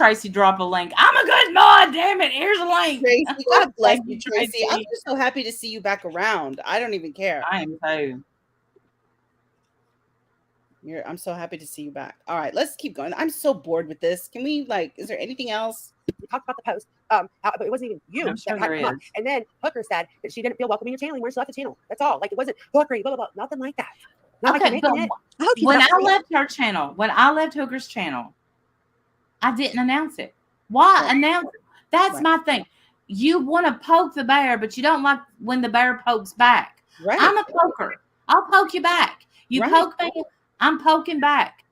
Speaker 2: Tracy, drop a link. I'm a good mod, damn it. Here's a link.
Speaker 1: Tracy, God bless you, Tracy. I'm just so happy to see you back around. I don't even care.
Speaker 2: I am too.
Speaker 1: I'm so happy to see you back. All right, let's keep going. I'm so bored with this. Can we is there anything else?
Speaker 4: We talked about the post, but it wasn't even you that had come up. And then Hooker said that she didn't feel welcome in your channel anymore. She left the channel. That's all. Like, it wasn't hookery, blah, blah, blah. Nothing like that. Not
Speaker 2: okay,
Speaker 4: like
Speaker 2: but when I left her channel, when I left Hooker's channel, I didn't announce it. Why announce it? That's my thing. You want to poke the bear, but you don't like when the bear pokes back.
Speaker 1: Right.
Speaker 2: I'm a poker. I'll poke you back. You poke me, I'm poking back.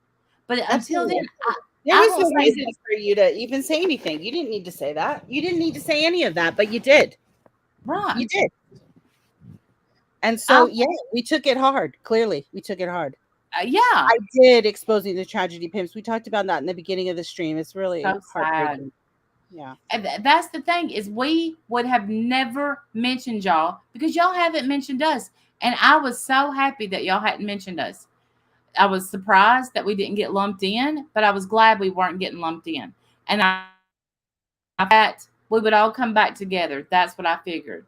Speaker 2: But until then,
Speaker 1: there was no reason for you to even say anything. You didn't need to say that. You didn't need to say any of that, but you did.
Speaker 2: Right.
Speaker 1: You did. And so, we took it hard. Clearly, we took it hard. I did exposing the tragedy pimps. We talked about that in the beginning of the stream. It's really
Speaker 2: so
Speaker 1: heartbreaking.
Speaker 2: Sad. Yeah. And that's the thing is we would have never mentioned y'all because y'all haven't mentioned us. And I was so happy that y'all hadn't mentioned us. I was surprised that we didn't get lumped in, but I was glad we weren't getting lumped in. And I thought we would all come back together. That's what I figured.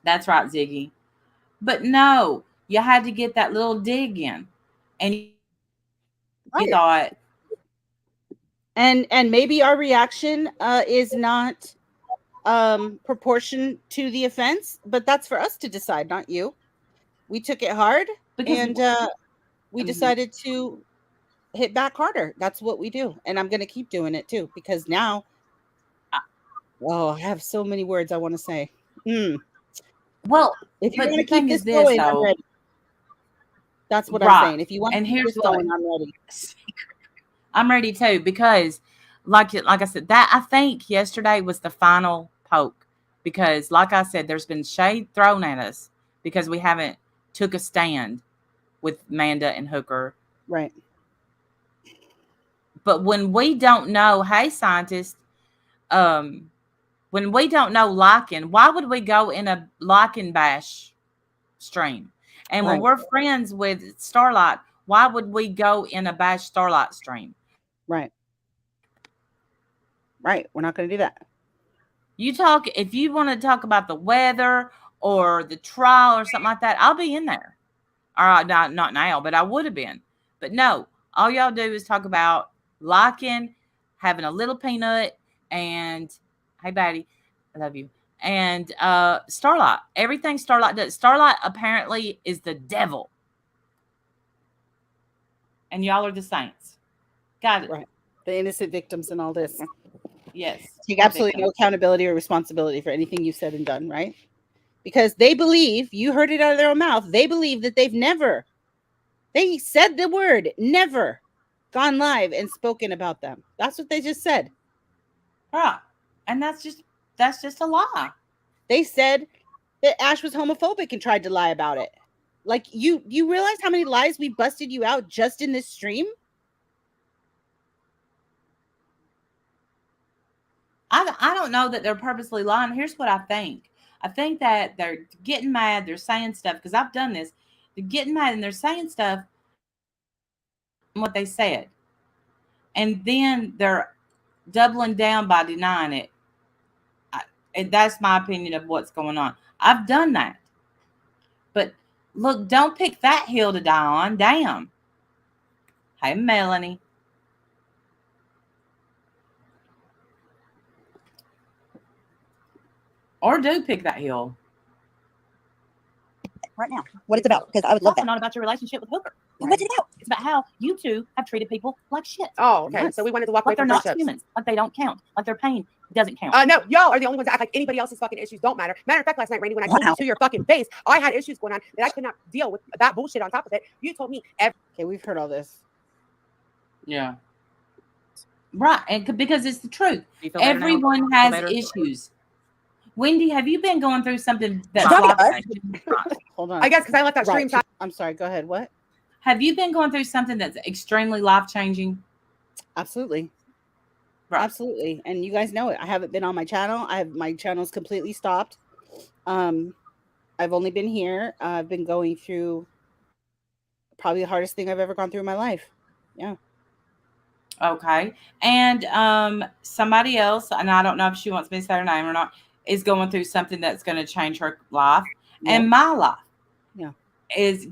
Speaker 2: That's right, Ziggy. But no, you had to get that little dig in. And you thought.
Speaker 1: And maybe our reaction is not proportion to the offense, but that's for us to decide, not you. We took it hard and we decided to hit back harder. That's what we do. And I'm going to keep doing it too, because now, I have so many words I want to say.
Speaker 2: Well,
Speaker 1: if you want to keep this going, I'm ready. That's what I'm saying. If you want to keep this going, I'm ready.
Speaker 2: I'm ready too, because like I said, that I think yesterday was the final poke, because like I said, there's been shade thrown at us because we haven't took a stand with Manda and Hooker.
Speaker 1: Right.
Speaker 2: But when we don't know, hey, scientist, when we don't know locking, why would we go in a lock and bash stream? And when we're friends with Starlight, why would we go in a bash Starlight stream?
Speaker 6: Right. Right. We're not going to do that.
Speaker 2: If you want to talk about the weather or the trial or something like that, I'll be in there. Or not now, but I would have been. But no, all y'all do is talk about liking, having a little peanut, and hey, Batty, I love you. And Starlight, everything Starlight does. Starlight apparently is the devil. And y'all are the saints. Got it.
Speaker 6: Right. The innocent victims and all this.
Speaker 2: Yes.
Speaker 6: Take absolutely no accountability or responsibility for anything you've said and done, right? Because they believe, you heard it out of their own mouth, they believe that they said the word, never gone live and spoken about them. That's what they just said.
Speaker 2: Right. And that's just a lie.
Speaker 6: They said that Ash was homophobic and tried to lie about it. Like, you realize how many lies we busted you out just in this stream?
Speaker 2: I don't know that they're purposely lying. Here's what I think. I think that they're getting mad. They're saying stuff because I've done this. They're getting mad and they're saying stuff what they said. And then they're doubling down by denying it. And that's my opinion of what's going on. I've done that. But look, don't pick that hill to die on. Damn. Hey, Melanie. Or do pick that hill.
Speaker 5: Right now, what it's about, because I would love that.
Speaker 2: Not about your relationship with Hooker.
Speaker 5: Right. What's it about?
Speaker 2: It's about how you two have treated people like shit.
Speaker 4: Oh, okay. So we wanted to walk away
Speaker 2: like they're
Speaker 4: from
Speaker 2: not
Speaker 4: friendships.
Speaker 2: humans. Like they don't count. Like their pain doesn't count.
Speaker 4: No, y'all are the only ones that act like anybody else's fucking issues don't matter. Matter of fact, last night, Randy, when I told you to your fucking face, I had issues going on that I could not deal with that bullshit on top of it. You told me
Speaker 6: Okay, we've heard all this.
Speaker 2: Yeah. Right. And because it's the truth.
Speaker 4: Everyone
Speaker 2: has issues. Wendy, have you been going through something that's
Speaker 6: Hold on.
Speaker 4: I guess because I left that stream.
Speaker 6: I'm sorry. Go ahead. What?
Speaker 2: Have you been going through something that's extremely life-changing?
Speaker 6: Absolutely.
Speaker 2: Right.
Speaker 6: Absolutely. And you guys know it. I haven't been on my channel. My channel's completely stopped. I've only been here. I've been going through probably the hardest thing I've ever gone through in my life. Yeah.
Speaker 2: Okay. And somebody else, and I don't know if she wants me to say her name or not, is going through something that's going to change her life. Yeah. And my life is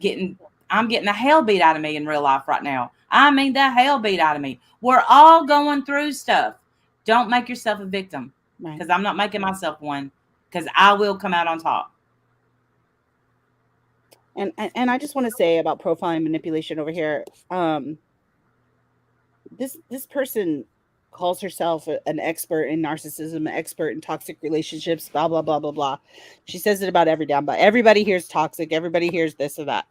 Speaker 2: I'm getting the hell beat out of me in real life right now. I mean, the hell beat out of me. We're all going through stuff. Don't make yourself a victim, because I'm not making myself one, because I will come out on top.
Speaker 6: And I just want to say about profiling manipulation over here. This person calls herself an expert in narcissism, an expert in toxic relationships, blah, blah, blah, blah, blah. She says it about every damn, but everybody hears toxic. Everybody hears this or that.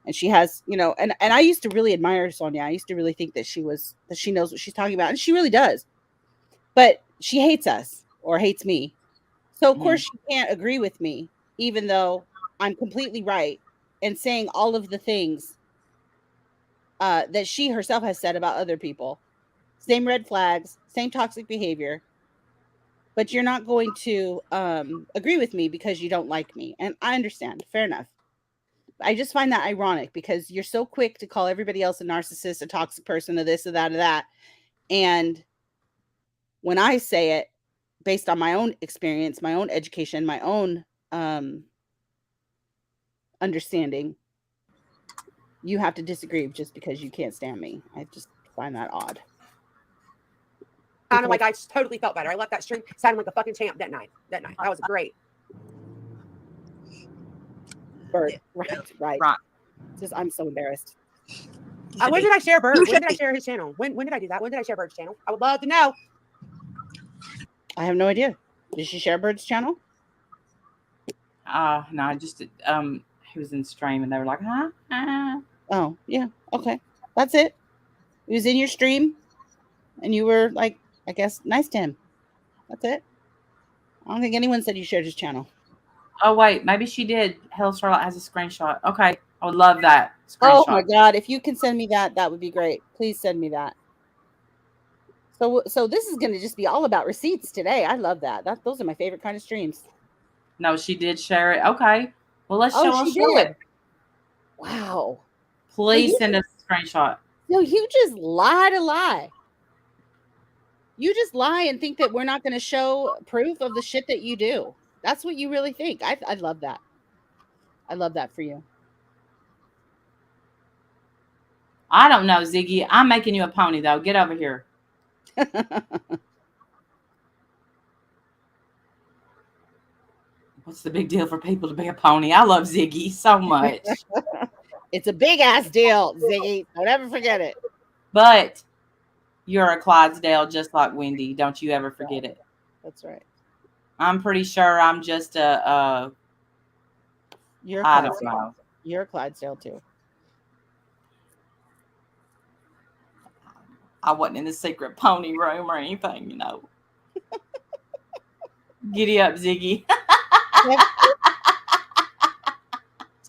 Speaker 6: And she has, and I used to really admire Sonia. I used to really think that she knows what she's talking about. And she really does. But she hates us or hates me. So of course she can't agree with me, even though I'm completely right and saying all of the things that she herself has said about other people. Same red flags, same toxic behavior, but you're not going to agree with me because you don't like me. And I understand. Fair enough. I just find that ironic because you're so quick to call everybody else a narcissist, a toxic person, a this, or that, or that. And when I say it based on my own experience, my own education, my own understanding, you have to disagree just because you can't stand me. I just find that odd.
Speaker 4: Sounded like I totally felt better. I left that stream sounding like a fucking champ that night. That was great.
Speaker 6: Bird. Right. Just I'm so embarrassed.
Speaker 4: When did I share Bird? When did I share his channel? When did I do that? When did I share Bird's channel? I would love to know.
Speaker 6: I have no idea. Did she share Bird's channel?
Speaker 2: No, I just he was in stream and they were like, huh?
Speaker 6: Oh, yeah. Okay. That's it. He was in your stream and you were like, I guess, nice to him. That's it. I don't think anyone said you shared his channel.
Speaker 2: Oh, wait. Maybe she did. Hell Charlotte has a screenshot. Okay. I would love that screenshot.
Speaker 6: Oh, my God. If you can send me that, that would be great. Please send me that. So this is going to just be all about receipts today. I love that. Those are my favorite kind of streams.
Speaker 2: No, she did share it. Okay. Well, let's show
Speaker 6: she did. Wow.
Speaker 2: Please send us a screenshot.
Speaker 6: No, you just lie to lie. You just lie and think that we're not going to show proof of the shit that you do. That's what you really think. I love that. I love that for you.
Speaker 2: I don't know, Ziggy. I'm making you a pony, though. Get over here. What's the big deal for people to be a pony? I love Ziggy so much.
Speaker 6: It's a big ass deal, Ziggy. Don't ever forget it.
Speaker 2: But you're a Clydesdale just like Wendy. Don't you ever forget it.
Speaker 6: That's right.
Speaker 2: I'm pretty sure I'm just
Speaker 6: You're a
Speaker 2: I don't
Speaker 6: Clydesdale.
Speaker 2: know.
Speaker 6: You're a Clydesdale too.
Speaker 2: I wasn't in the secret pony room or anything, you know. Giddy up, Ziggy.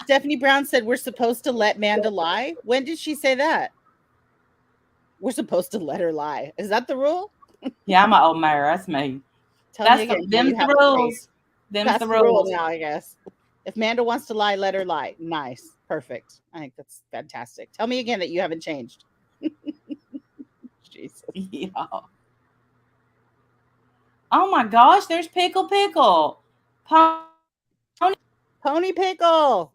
Speaker 6: Stephanie Brown said we're supposed to let Manda lie. When did she say that? We're supposed to let her lie. Is that the rule?
Speaker 2: Yeah, I'm an old mare. That's me.
Speaker 6: Tell me
Speaker 2: That's
Speaker 6: again.
Speaker 2: them's the rules. Them's
Speaker 6: That's
Speaker 2: the
Speaker 6: the rule
Speaker 2: rules.
Speaker 6: now, I guess. If Manda wants to lie, let her lie. Nice. Perfect. I think that's fantastic. Tell me again that you haven't changed. Jesus.
Speaker 2: Yeah. Oh my gosh, there's Pickle.
Speaker 6: Pony Pickle.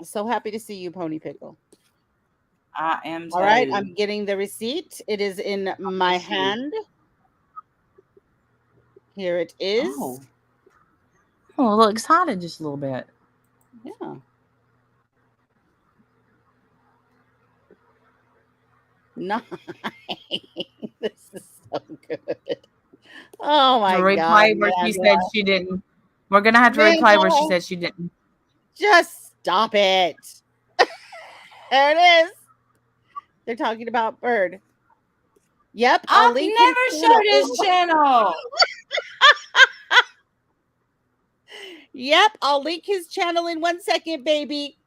Speaker 6: So happy to see you, Pony Pickle.
Speaker 2: I am too.
Speaker 6: All right, I'm getting the receipt. It is in my hand. Here it is.
Speaker 2: Oh, a little excited just a little bit.
Speaker 6: Yeah. Nice. This is so good. Oh my
Speaker 2: Replay
Speaker 6: God.
Speaker 2: where she
Speaker 6: Manda.
Speaker 2: said she didn't. We're gonna have to replay where she said she didn't.
Speaker 6: Just stop it. There it is. They're talking about Bird. Yep.
Speaker 2: I've never showed his channel.
Speaker 6: Yep. I'll link his channel in 1 second, baby.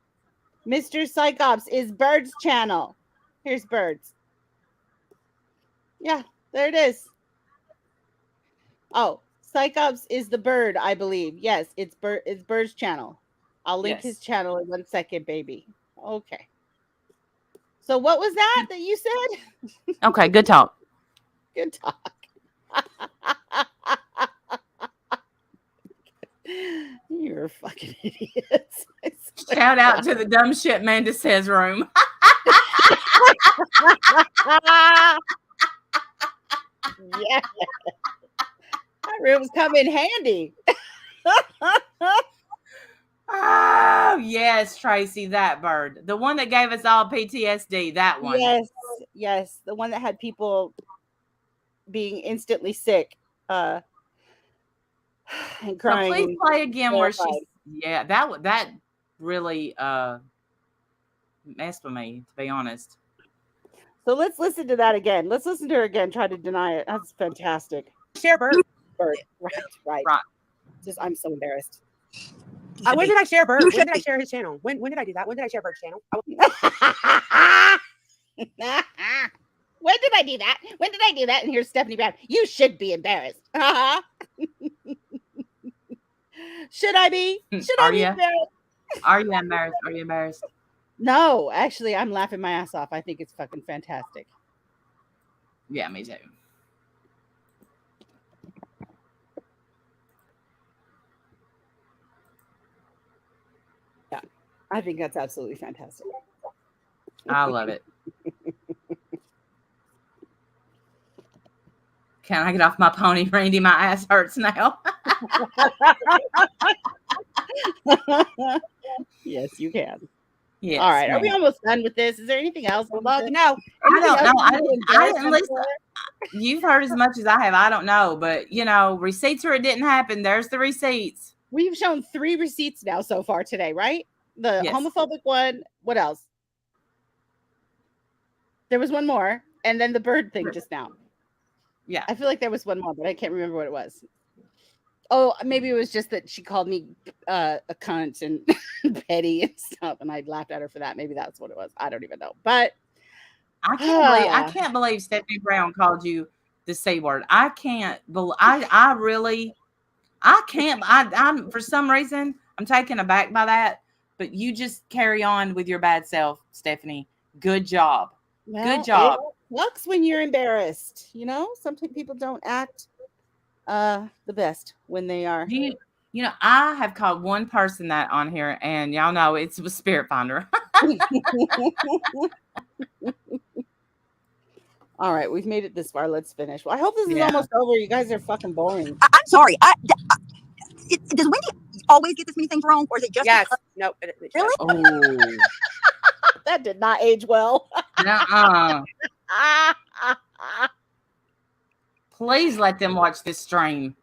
Speaker 6: Mr. Psychops is Bird's channel. Here's Bird's. Yeah, there it is. Oh, Psychops is the Bird, I believe. Yes, it's Bird's channel. I'll link his channel in 1 second, baby. Okay. So what was that you said?
Speaker 2: Okay, good talk.
Speaker 6: Good talk. You're fucking idiots.
Speaker 2: Shout out to the dumb shit Manda says room.
Speaker 6: Yeah. That room's come in handy.
Speaker 2: Oh, yes, Tracy, that bird. The one that gave us all PTSD, that one.
Speaker 6: Yes. The one that had people being instantly sick and crying.
Speaker 2: So please play again where she, yeah, that really messed with me, to be honest.
Speaker 6: So let's listen to that again. Let's listen to her again, try to deny it. That's fantastic.
Speaker 4: Share Bird.
Speaker 6: Right. Just, I'm so embarrassed.
Speaker 4: When did I share Bird? When did I share his channel? When did I do that? When did I share Bird's channel?
Speaker 6: When did I do that? When did I do that? And here's Stephanie Brown. You should be embarrassed. Should I be? Should I be embarrassed?
Speaker 2: Are you embarrassed? Are you embarrassed?
Speaker 6: No, actually, I'm laughing my ass off. I think it's fucking fantastic.
Speaker 2: Yeah, me too.
Speaker 6: Yeah, I think that's absolutely fantastic.
Speaker 2: I love it. Can I get off my pony, Randy? My ass hurts now.
Speaker 6: Yes, you can.
Speaker 2: Yes,
Speaker 6: all right.
Speaker 2: ma'am.
Speaker 6: Are we almost done with this? Is there anything else?
Speaker 4: Well, no.
Speaker 2: I don't know. I didn't listen. You've heard as much as I have. I don't know. But, receipts or it didn't happen. There's the receipts.
Speaker 6: We've shown 3 receipts now so far today, right? The homophobic one. What else? There was one more. And then the bird thing just now.
Speaker 2: Yeah.
Speaker 6: I feel like there was one more, but I can't remember what it was. Oh, maybe it was just that she called me a cunt and petty and stuff, and I laughed at her for that. Maybe that's what it was. I don't even know. But
Speaker 2: I can't believe Stephanie Brown called you the C word. I can't believe. I'm for some reason I'm taken aback by that but you just carry on with your bad self, Stephanie. Good job.
Speaker 1: Well,
Speaker 2: Good job.
Speaker 1: It sucks when you're embarrassed. Some people don't act the best when they are.
Speaker 2: I have called one person that on here, and y'all know it was Spirit Finder.
Speaker 1: All right, we've made it this far. Let's finish. Well, I hope this is almost over. You guys are fucking boring.
Speaker 5: I'm sorry. Does Wendy always get this many things wrong, or is it just
Speaker 4: Yes.
Speaker 5: because-
Speaker 4: No.
Speaker 5: Really?
Speaker 2: Oh.
Speaker 1: That did not age well.
Speaker 2: Nuh-uh. Please let them watch this stream.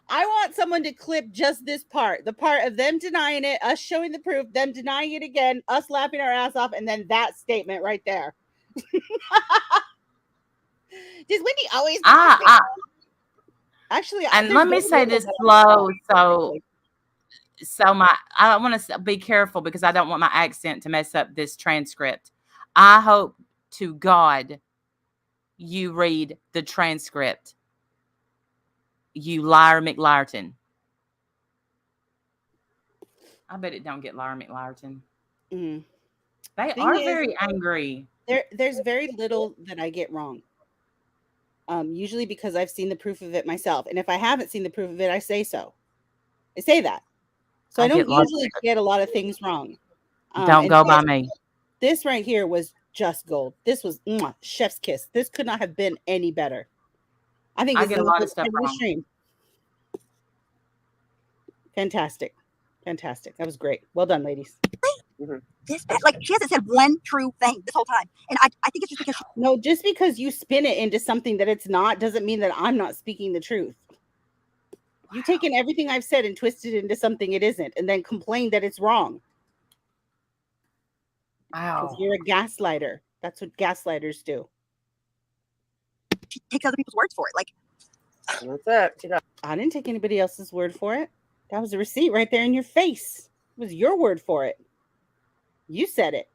Speaker 1: I want someone to clip just this part, the part of them denying it, us showing the proof, them denying it again, us laughing our ass off, and then that statement right there. Does Wendy always? Actually,
Speaker 2: and let me say this slow, so I want to be careful because I don't want my accent to mess up this transcript. I hope to God you read the transcript. You liar McLiarton. I bet it don't get liar McLiarton.
Speaker 1: Mm.
Speaker 2: They are very angry.
Speaker 1: There's very little that I get wrong. Usually because I've seen the proof of it myself. And if I haven't seen the proof of it, I say so. I say that. So I don't usually get a lot of things wrong.
Speaker 2: Don't go by me.
Speaker 1: This right here was just gold. This was chef's kiss. This could not have been any better. I think
Speaker 2: I
Speaker 1: this
Speaker 2: get
Speaker 1: is
Speaker 2: a lot of stuff wrong.
Speaker 1: Stream. Fantastic. That was great. Well done, ladies.
Speaker 5: This, like, she hasn't said one true thing this whole time, and I think it's just because
Speaker 1: just because you spin it into something that it's not doesn't mean that I'm not speaking the truth. You've taken everything I've said and twisted it into something it isn't, and then complained that it's wrong.
Speaker 2: Wow.
Speaker 1: Because you're a gaslighter. That's what gaslighters do.
Speaker 5: she takes other people's words for it. Like,
Speaker 4: That's it.
Speaker 1: I didn't take anybody else's word for it. That was a receipt right there in your face. It was your word for it. You said it.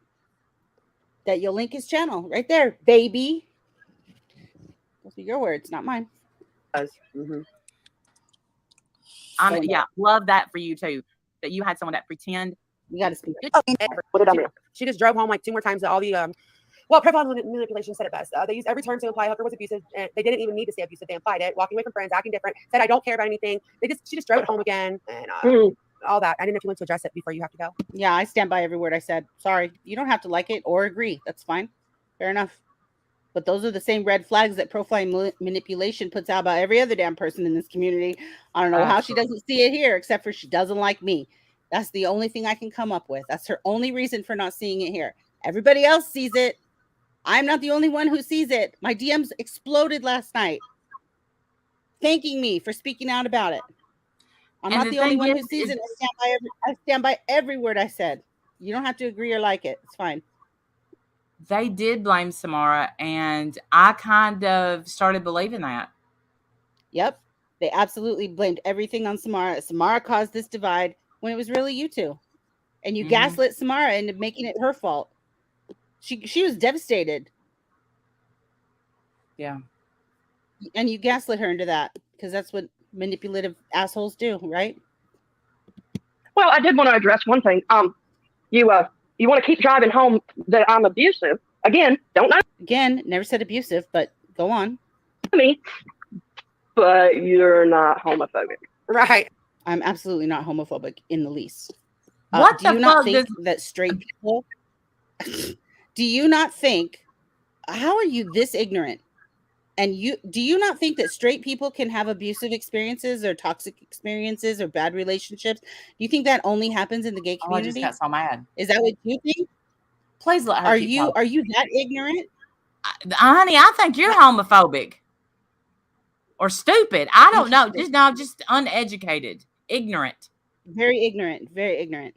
Speaker 1: That you'll link his channel right there, baby. Those are your words, not mine.
Speaker 4: Mm-hmm.
Speaker 2: Love that for you too. That you had someone that pretend.
Speaker 1: You got to speak.
Speaker 3: What did I do?
Speaker 4: She just drove home like 2 more times. All the profile manipulation said it best. They used every term to imply Hooker was abusive, and they didn't even need to say abusive. They implied it. Walking away from friends, acting different. Said I don't care about anything. She just drove it home again, and all that. I didn't know if you want to address it before you have to go.
Speaker 1: Yeah, I stand by every word I said. Sorry, you don't have to like it or agree. That's fine. Fair enough. But those are the same red flags that profile manipulation puts out about every other damn person in this community. I don't know how she doesn't see it here, except for she doesn't like me. That's the only thing I can come up with. That's her only reason for not seeing it here. Everybody else sees it. I'm not the only one who sees it. My DMs exploded last night, thanking me for speaking out about it. I'm not the only one who sees it. I stand by every word I said. You don't have to agree or like it. It's fine.
Speaker 2: They did blame Samara, and I kind of started believing that.
Speaker 1: Yep. They absolutely blamed everything on Samara. Samara caused this divide when it was really you two. And you gaslit Samara into making it her fault. She was devastated.
Speaker 2: Yeah.
Speaker 1: And you gaslit her into that because that's what manipulative assholes do, right?
Speaker 3: Well, I did want to address one thing. You want to keep driving home that I'm abusive. Again, don't know
Speaker 1: Again, never said abusive, but go on.
Speaker 3: me, but you're not homophobic.
Speaker 4: Right.
Speaker 1: I'm absolutely not homophobic in the least.
Speaker 2: What
Speaker 1: do you not think that straight people? Do you not think? How are you this ignorant? And do you not think that straight people can have abusive experiences or toxic experiences or bad relationships? Do you think that only happens in the gay community?
Speaker 2: I just got so mad.
Speaker 1: Is that what you think?
Speaker 2: Please let her.
Speaker 1: Are you that ignorant?
Speaker 2: Honey, I think you're homophobic or stupid. I don't know. Just uneducated, ignorant.
Speaker 1: Very ignorant. Very ignorant.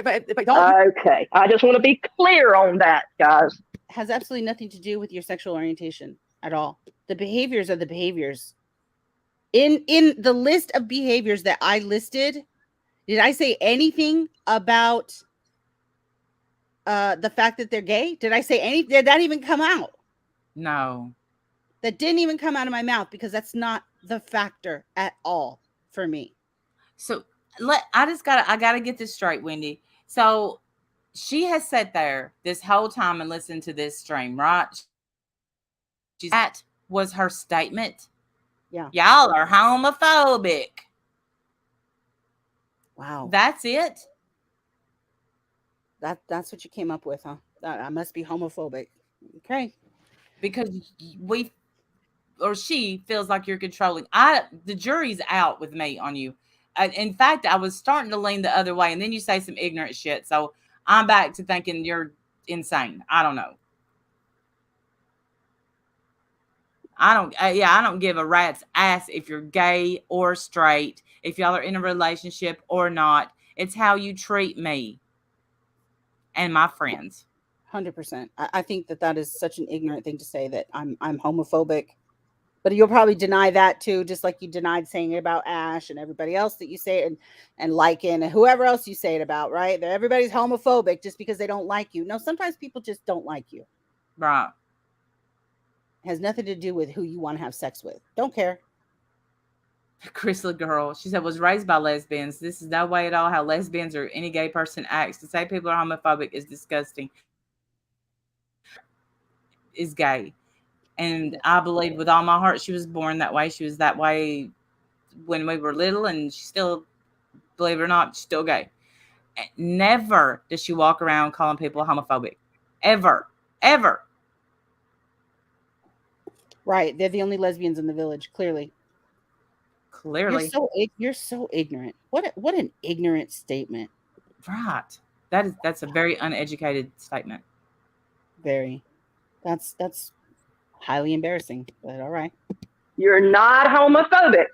Speaker 4: But don't.
Speaker 3: Okay, I just want to be clear on that, guys.
Speaker 1: Has absolutely nothing to do with your sexual orientation at all. The behaviors are the behaviors. In the list of behaviors that I listed, did I say anything about the fact that they're gay? Did I say anything? Did that even come out?
Speaker 2: No.
Speaker 1: That didn't even come out of my mouth because that's not the factor at all for me.
Speaker 2: So I gotta get this straight, Wendy. So she has sat there this whole time and listened to this stream, right? That was her statement.
Speaker 1: Yeah.
Speaker 2: Y'all are homophobic.
Speaker 1: Wow.
Speaker 2: That's it.
Speaker 1: That's what you came up with, huh? I must be homophobic. Okay.
Speaker 2: Because we or she feels like you're controlling. The jury's out with me on you. In fact, I was starting to lean the other way, and then you say some ignorant shit. So I'm back to thinking you're insane. I don't know. I don't give a rat's ass if you're gay or straight, if y'all are in a relationship or not. It's how you treat me and my friends.
Speaker 1: 100%. I think that is such an ignorant thing to say, that I'm homophobic. But you'll probably deny that too, just like you denied saying it about Ash and everybody else that you say it, and Lycan and whoever else you say it about, right? That everybody's homophobic just because they don't like you. No, sometimes people just don't like you.
Speaker 2: Right.
Speaker 1: It has nothing to do with who you want to have sex with. Don't care.
Speaker 2: Chrysler girl, she said, was raised by lesbians. This is no way at all how lesbians or any gay person acts. To say people are homophobic is disgusting. Is gay. And I believe with all my heart she was born that way. She was that way when we were little, and she still, believe it or not, she's still gay. Never does she walk around calling people homophobic. Ever. Ever.
Speaker 1: Right. They're the only lesbians in the village, clearly.
Speaker 2: Clearly.
Speaker 1: You're so ignorant. What an ignorant statement.
Speaker 2: Right. That's a very uneducated statement.
Speaker 1: Very. That's highly embarrassing, but all right.
Speaker 3: You're not homophobic.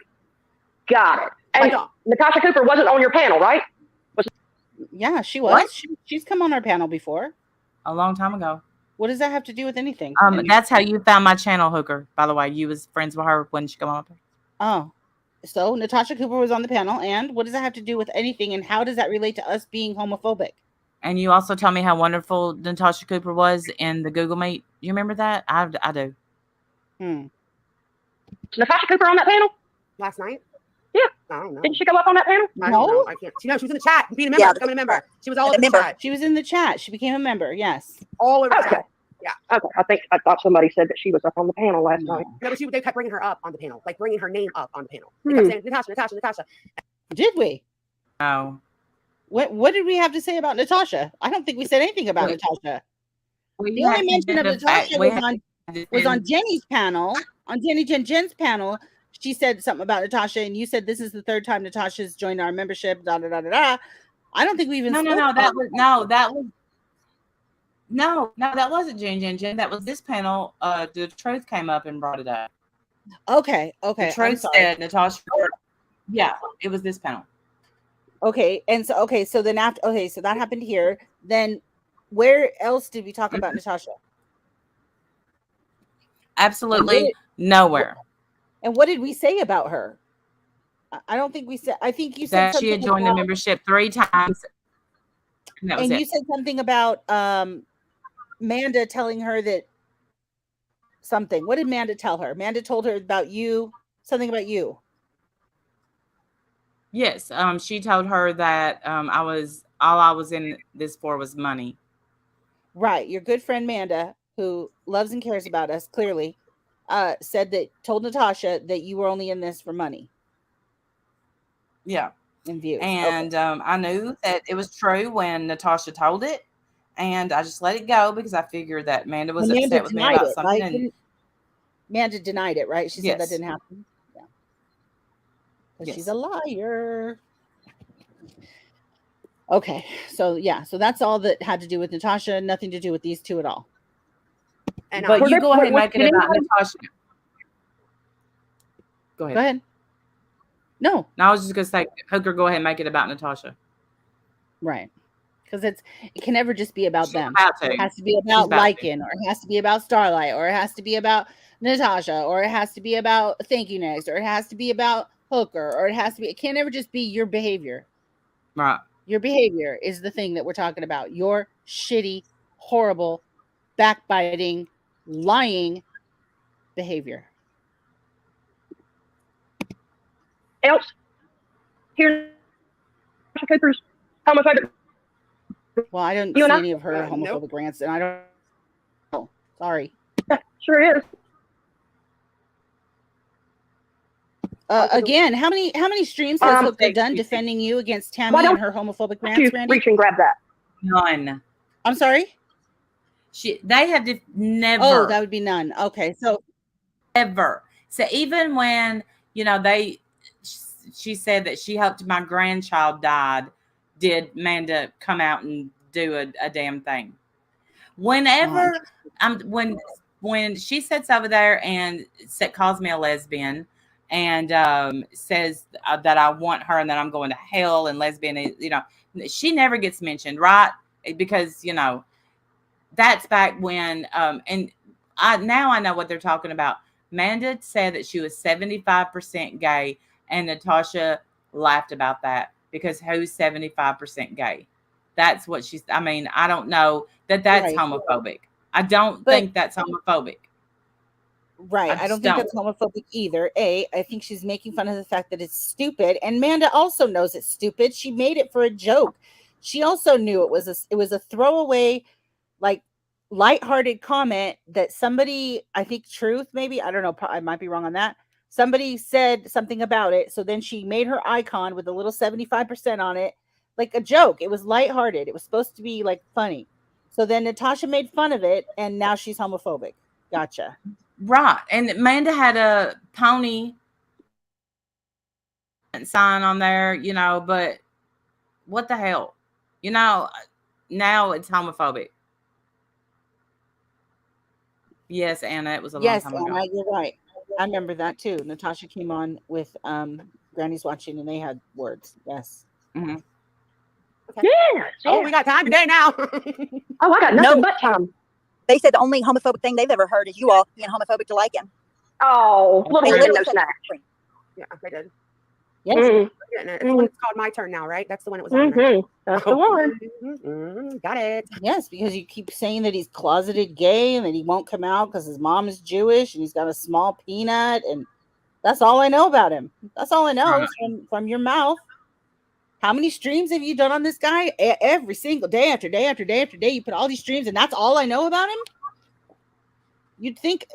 Speaker 3: Got it. And Natasha Cooper wasn't on your panel, right?
Speaker 1: Yeah, she was.
Speaker 2: What?
Speaker 1: She's come on our panel before.
Speaker 2: A long time ago.
Speaker 1: What does that have to do with anything?
Speaker 2: That's how you found my channel, Hooker. By the way, you was friends with her when she come on.
Speaker 1: Oh, so Natasha Cooper was on the panel, and what does that have to do with anything? And how does that relate to us being homophobic?
Speaker 2: And you also tell me how wonderful Natasha Cooper was in the Google Meet. You remember that? I do.
Speaker 3: Natasha Cooper on that panel
Speaker 4: last night?
Speaker 3: Yeah.
Speaker 4: I don't know.
Speaker 3: Didn't she go up on that panel?
Speaker 4: No, I can't. She was in the chat. Being a member, becoming a member. She was all over the chat.
Speaker 1: She was in the chat. She became a member. Yes.
Speaker 4: All over the chat.
Speaker 3: Yeah. Okay. I thought somebody said that she was up on the panel last night.
Speaker 4: No, but they kept bringing her up on the panel, like bringing her name up on the panel. They kept saying Natasha.
Speaker 1: Did we?
Speaker 2: Oh.
Speaker 1: What did we have to say about Natasha? I don't think we said anything about Natasha. The only mention of Natasha was on Jenny's panel, on Jen's panel. She said something about Natasha, and you said this is the third time Natasha's joined our membership. Da da da da da. I don't think we even.
Speaker 2: That wasn't Jen. That was this panel. The Truth came up and brought it up.
Speaker 1: Okay.
Speaker 2: The Truth said Natasha. Yeah, it was this panel.
Speaker 1: Okay, and so then after so that happened here. Then where else did we talk about Natasha?
Speaker 2: Absolutely nowhere.
Speaker 1: And what did we say about her? I don't think we said. I think you said
Speaker 2: that she had joined the membership 3 times.
Speaker 1: And you said something about Manda telling her that something. What did Manda tell her? Manda told her about you, something about you.
Speaker 2: Yes, she told her that all I was in this for was money.
Speaker 1: Right, your good friend Manda, who loves and cares about us, clearly, told Natasha that you were only in this for money.
Speaker 2: Yeah,
Speaker 1: and views.
Speaker 2: And I knew that it was true when Natasha told it, and I just let it go because I figured that Manda was upset with me about something.
Speaker 1: Right? And Manda denied it, right? She said that didn't happen. Yes. She's a liar. Okay, so that's all that had to do with Natasha. Nothing to do with these two at all.
Speaker 2: And but you go ahead and make it about Natasha. Go ahead.
Speaker 1: No,
Speaker 2: I was just gonna say, Hooker, go ahead and make it about Natasha.
Speaker 1: Right, because it can never just be about them. It has to be about Lycan, or it has to be about Starlight, or it has to be about Natasha, or it has to be about Thank You Next, or it has to be about Hooker, or it can't ever just be your behavior.
Speaker 2: Right.
Speaker 1: Your behavior is the thing that we're talking about. Your shitty, horrible, backbiting, lying behavior.
Speaker 3: Else, here's Natasha Cooper's homophobic?
Speaker 1: Well, I didn't
Speaker 3: You
Speaker 1: see
Speaker 3: know?
Speaker 1: any of her homophobic
Speaker 4: Nope.
Speaker 1: rants, and I don't know. Sorry.
Speaker 3: Sure is.
Speaker 1: Again, how many streams has Hooker done
Speaker 2: Excuse me.
Speaker 1: defending you against
Speaker 3: Why
Speaker 1: Tammy
Speaker 3: don't
Speaker 1: and her homophobic
Speaker 3: you
Speaker 1: rants, Randy?
Speaker 3: reach and grab that?
Speaker 2: None.
Speaker 1: I'm sorry?
Speaker 2: They have
Speaker 1: Oh,
Speaker 2: never,
Speaker 1: that would be none. Okay, so
Speaker 2: ever. So even when, she said that she hoped my grandchild died, did Amanda come out and do a damn thing? Whenever when she sits over there and calls me a lesbian and says that I want her and that I'm going to hell and lesbian, she never gets mentioned, right? Because that's back when and now I know what they're talking about. Amanda said that she was 75% gay, and Natasha laughed about that because who's 75% gay? That's what she's. I mean, I don't know that's
Speaker 1: Right.
Speaker 2: homophobic. I don't
Speaker 1: But-
Speaker 2: think that's homophobic.
Speaker 1: right, I don't think that's homophobic either. I think she's making fun of the fact that it's stupid, and Amanda also knows it's stupid. She made it for a joke. She also knew it was a throwaway, like, lighthearted comment that somebody, I think Truth, maybe, I don't know, I might be wrong on that. Somebody said something about it, so then she made her icon with a little 75% on it, like a joke. It was lighthearted. It was supposed to be like funny. So then Natasha made fun of it, and now she's homophobic. Gotcha.
Speaker 2: Right. And Amanda had a pony sign on there, but what the hell? Now it's homophobic. Yes, Anna, it was a long time ago.
Speaker 1: Anna, you're right. I remember that too. Natasha came on with Granny's Watching, and they had words. Yes.
Speaker 2: Mm-hmm.
Speaker 4: Okay.
Speaker 3: Yes.
Speaker 4: Oh, we got time today now.
Speaker 3: Oh, I got nothing but time.
Speaker 5: They said the only homophobic thing they've ever heard is you all being homophobic to like him.
Speaker 3: Oh, little
Speaker 5: They
Speaker 3: window
Speaker 5: literally said
Speaker 3: snack.
Speaker 4: Yeah, they did.
Speaker 1: Yes.
Speaker 3: Mm-hmm.
Speaker 4: It's the one that's called My Turn Now, right? That's the one it was on. Right?
Speaker 3: Mm-hmm. That's the one.
Speaker 4: Got it.
Speaker 1: Yes, because you keep saying that he's closeted gay and that he won't come out because his mom is Jewish and he's got a small peanut, and that's all I know about him. That's all I know is from your mouth. How many streams have you done on this guy? Every single day after day after day after day, you put all these streams, and that's all I know about him. You'd think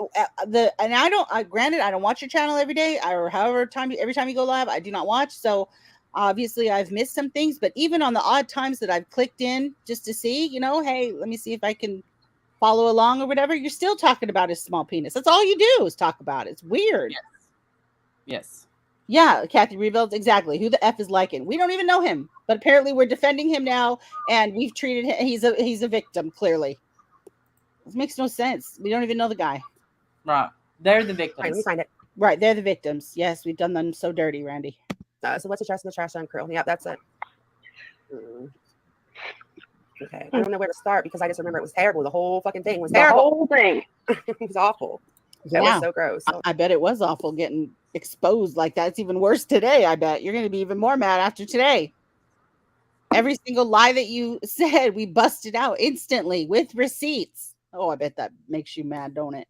Speaker 1: and granted, I don't watch your channel every day or every time you go live, I do not watch. So obviously I've missed some things, but even on the odd times that I've clicked in just to see, hey, let me see if I can follow along or whatever, you're still talking about his small penis. That's all you do is talk about it. It's weird.
Speaker 2: Yes.
Speaker 1: Yeah, Kathy rebuilds exactly. Who the F is liking? We don't even know him, but apparently we're defending him now, and we've treated him. He's a victim. Clearly, this makes no sense. We don't even know the guy.
Speaker 2: Right, they're the victims.
Speaker 4: Let me find it.
Speaker 1: Right, they're the victims. Yes, we've done them so dirty, Randy.
Speaker 4: So what's the trash in the trash on crew? Yep, that's it. Okay, I don't know where to start because I just remember it was terrible. The whole fucking thing was terrible.
Speaker 3: The whole thing.
Speaker 4: It was awful.
Speaker 1: Yeah.
Speaker 4: It was so gross. So.
Speaker 1: I bet it was awful getting exposed like that. It's even worse today. I bet you're going to be even more mad after today. Every single lie that you said, we busted out instantly with receipts. Oh, I bet that makes you mad, don't it?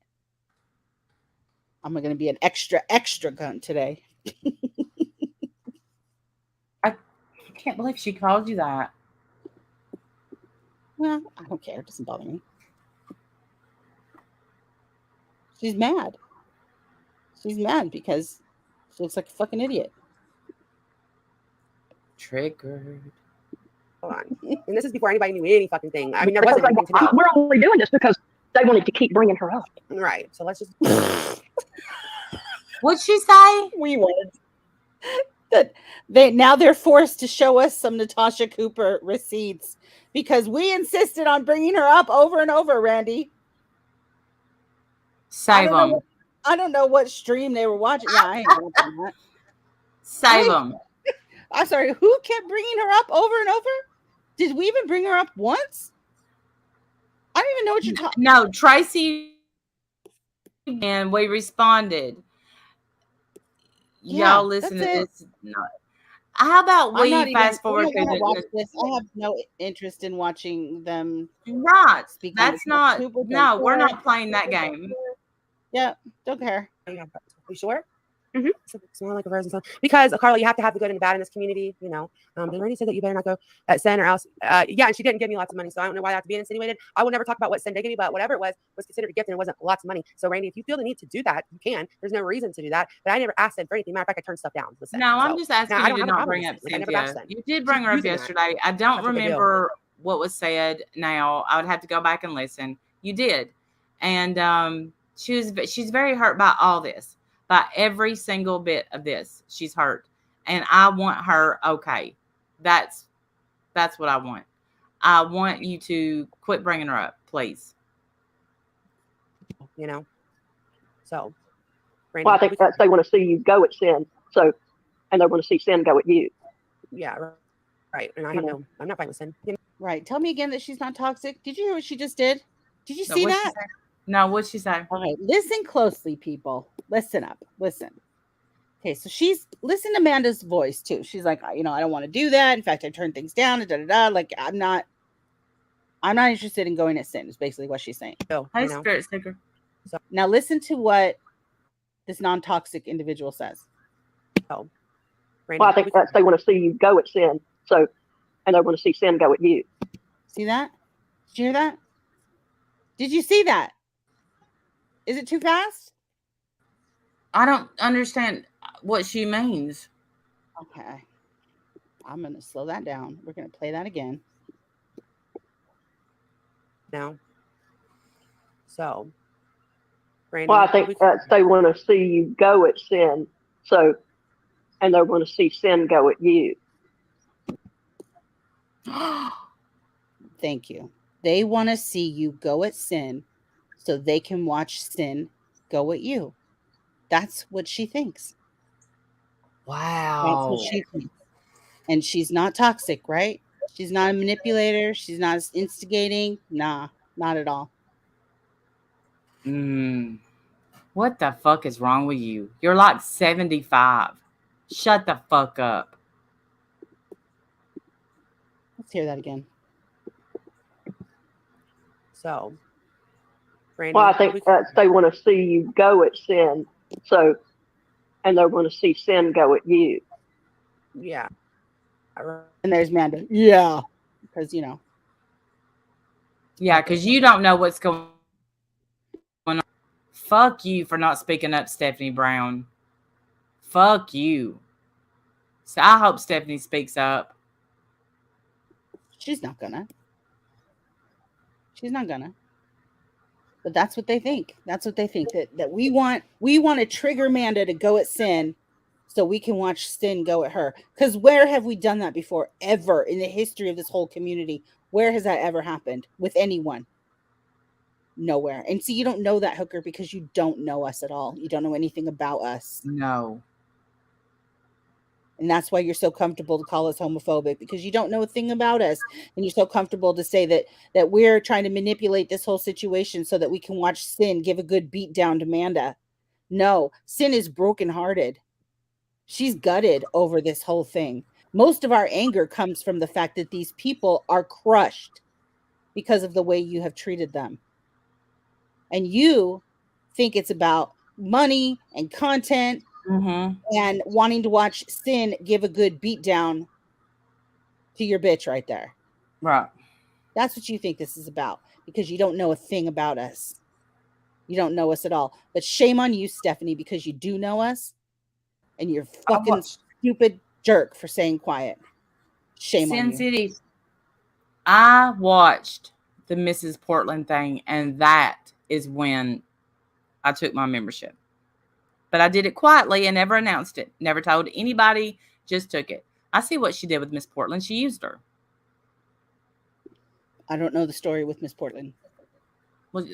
Speaker 1: I'm going to be an extra gun today.
Speaker 2: I can't believe she called you that.
Speaker 1: Well, I don't care. It doesn't bother me. She's mad. She's mad because she looks like a fucking idiot.
Speaker 2: Triggered.
Speaker 4: Hold on. And this is before anybody knew any fucking thing. I mean, there wasn't anything to know.
Speaker 3: We're only doing this because they wanted to keep bringing her up.
Speaker 4: Right. So let's just.
Speaker 2: What'd she say?
Speaker 1: We wanted that they're forced to show us some Natasha Cooper receipts because we insisted on bringing her up over and over, Randy.
Speaker 2: Save them.
Speaker 1: I don't know what stream they were watching. Yeah, I ain't watching that.
Speaker 2: Save them.
Speaker 1: I'm sorry. Who kept bringing her up over and over? Did we even bring her up once? I don't even know what you're talking.
Speaker 2: No, Tracy, and we responded.
Speaker 1: Yeah,
Speaker 2: Y'all listen to
Speaker 1: that's
Speaker 2: this. No. How about
Speaker 1: I'm
Speaker 2: we
Speaker 1: not
Speaker 2: fast
Speaker 1: even
Speaker 2: forward
Speaker 1: I don't wanna watch
Speaker 2: to
Speaker 1: this. I have no interest in watching them.
Speaker 2: right?
Speaker 1: Speaking
Speaker 2: That's
Speaker 1: of
Speaker 2: not.
Speaker 1: Cooper,
Speaker 2: No, we're
Speaker 1: Cooper.
Speaker 2: not playing that game.
Speaker 1: Yeah, don't care.
Speaker 4: You sure? Smell like a rose and so because Carla, you have to have the good and the bad in this community, you know. Then Randy said that you better not go at Sen or else. Yeah, and she didn't give me lots of money, so I don't know why that's being insinuated. I will never talk about what Sen did give me, but whatever it was considered a gift and it wasn't lots of money. So Randy, if you feel the need to do that, you can. There's no reason to do that. But I never asked Sen for anything. Matter of fact, I turned stuff down with Sen.
Speaker 2: No, I'm
Speaker 4: So
Speaker 2: just asking
Speaker 4: now I
Speaker 2: you
Speaker 4: don't
Speaker 2: to
Speaker 4: have a
Speaker 2: not
Speaker 4: problem
Speaker 2: bring
Speaker 4: with
Speaker 2: up
Speaker 4: Sen. Like I never bashed
Speaker 2: Cynthia.
Speaker 4: Sen.
Speaker 2: You did bring her up
Speaker 4: Using that.
Speaker 2: yesterday. I don't
Speaker 4: That's what they do.
Speaker 2: remember what was said now. I would have to go back and listen. You did. And she's very hurt by all this. By every single bit of this. She's hurt. And I want her okay. That's what I want. I want you to quit bringing her up, please.
Speaker 4: You know. So, Randy,
Speaker 3: Well, I think that's they want to see you go at Sin. So, and they want to see Sin go at you.
Speaker 4: yeah, right. And I have no. I'm not fighting with Sin. You know?
Speaker 6: Right. Tell me again that she's not toxic. Did you hear what she just did? Did you
Speaker 2: So
Speaker 6: see
Speaker 2: what'd she
Speaker 6: that?
Speaker 2: say? No, what'd she say?
Speaker 6: All right. Listen closely, people. Listen up. Listen. Okay, so listen to Amanda's voice too. She's like, I don't want to do that. In fact, I turned things down. Like I'm not interested in going at Sin. Is basically what she's saying.
Speaker 4: So,
Speaker 2: Hey,
Speaker 4: you know.
Speaker 2: Spirit Sticker.
Speaker 6: So now listen to what this non-toxic individual says.
Speaker 4: Oh, Randy,
Speaker 3: Well, I think that's they want to see you go at Sin. So, and they want to see Sin go at you.
Speaker 6: See that? Did you hear that? Did you see that? Is it too fast?
Speaker 2: I don't understand what she means.
Speaker 6: Okay. I'm going to slow that down. We're going to play that again.
Speaker 4: now. So, Randy,
Speaker 3: Well, I think that's they want to see you go at Sin. So, and they want to see Sin go at you.
Speaker 6: Thank you. They want to see you go at Sin so they can watch Sin go at you. That's what she thinks.
Speaker 2: Wow.
Speaker 6: That's what she thinks. And she's not toxic, right? She's not a manipulator. She's not instigating. Nah, not at all.
Speaker 2: What the fuck is wrong with you? You're like 75. Shut the fuck up.
Speaker 6: Let's hear that again.
Speaker 4: So, Randy,
Speaker 3: well, I think that's they want to see you go at Sin. So, and they want to see Sin go at you.
Speaker 4: Yeah.
Speaker 6: And there's Manda. Yeah. Because,
Speaker 2: Yeah, because you don't know what's going on. Fuck you for not speaking up, Stephanie Brown. Fuck you. So I hope Stephanie speaks up.
Speaker 6: She's not gonna. But that's what they think. That's what they think. That we want to trigger Manda to go at Sin so we can watch Sin go at her. Because where have we done that before? Ever in the history of this whole community? Where has that ever happened with anyone? Nowhere. And see, you don't know that, Hooker, because you don't know us at all. You don't know anything about us.
Speaker 2: No.
Speaker 6: And that's why you're so comfortable to call us homophobic, because you don't know a thing about us. And you're so comfortable to say that we're trying to manipulate this whole situation so that we can watch Sin give a good beat down to Manda. No, Sin is brokenhearted. She's gutted over this whole thing. Most of our anger comes from the fact that these people are crushed because of the way you have treated them. And you think it's about money and content and wanting to watch Sin give a good beat down to your bitch right there.
Speaker 2: Right.
Speaker 6: That's what you think this is about, because you don't know a thing about us. You don't know us at all. But shame on you, Stephanie, because you do know us and you're fucking stupid jerk for saying quiet. Shame on you.
Speaker 2: Sin City. I watched the Mrs. Portland thing, and that is when I took my membership. But I did it quietly and never announced it. Never told anybody, just took it. I see what she did with Miss Portland. She used her.
Speaker 6: I don't know the story with Miss Portland.
Speaker 2: Well,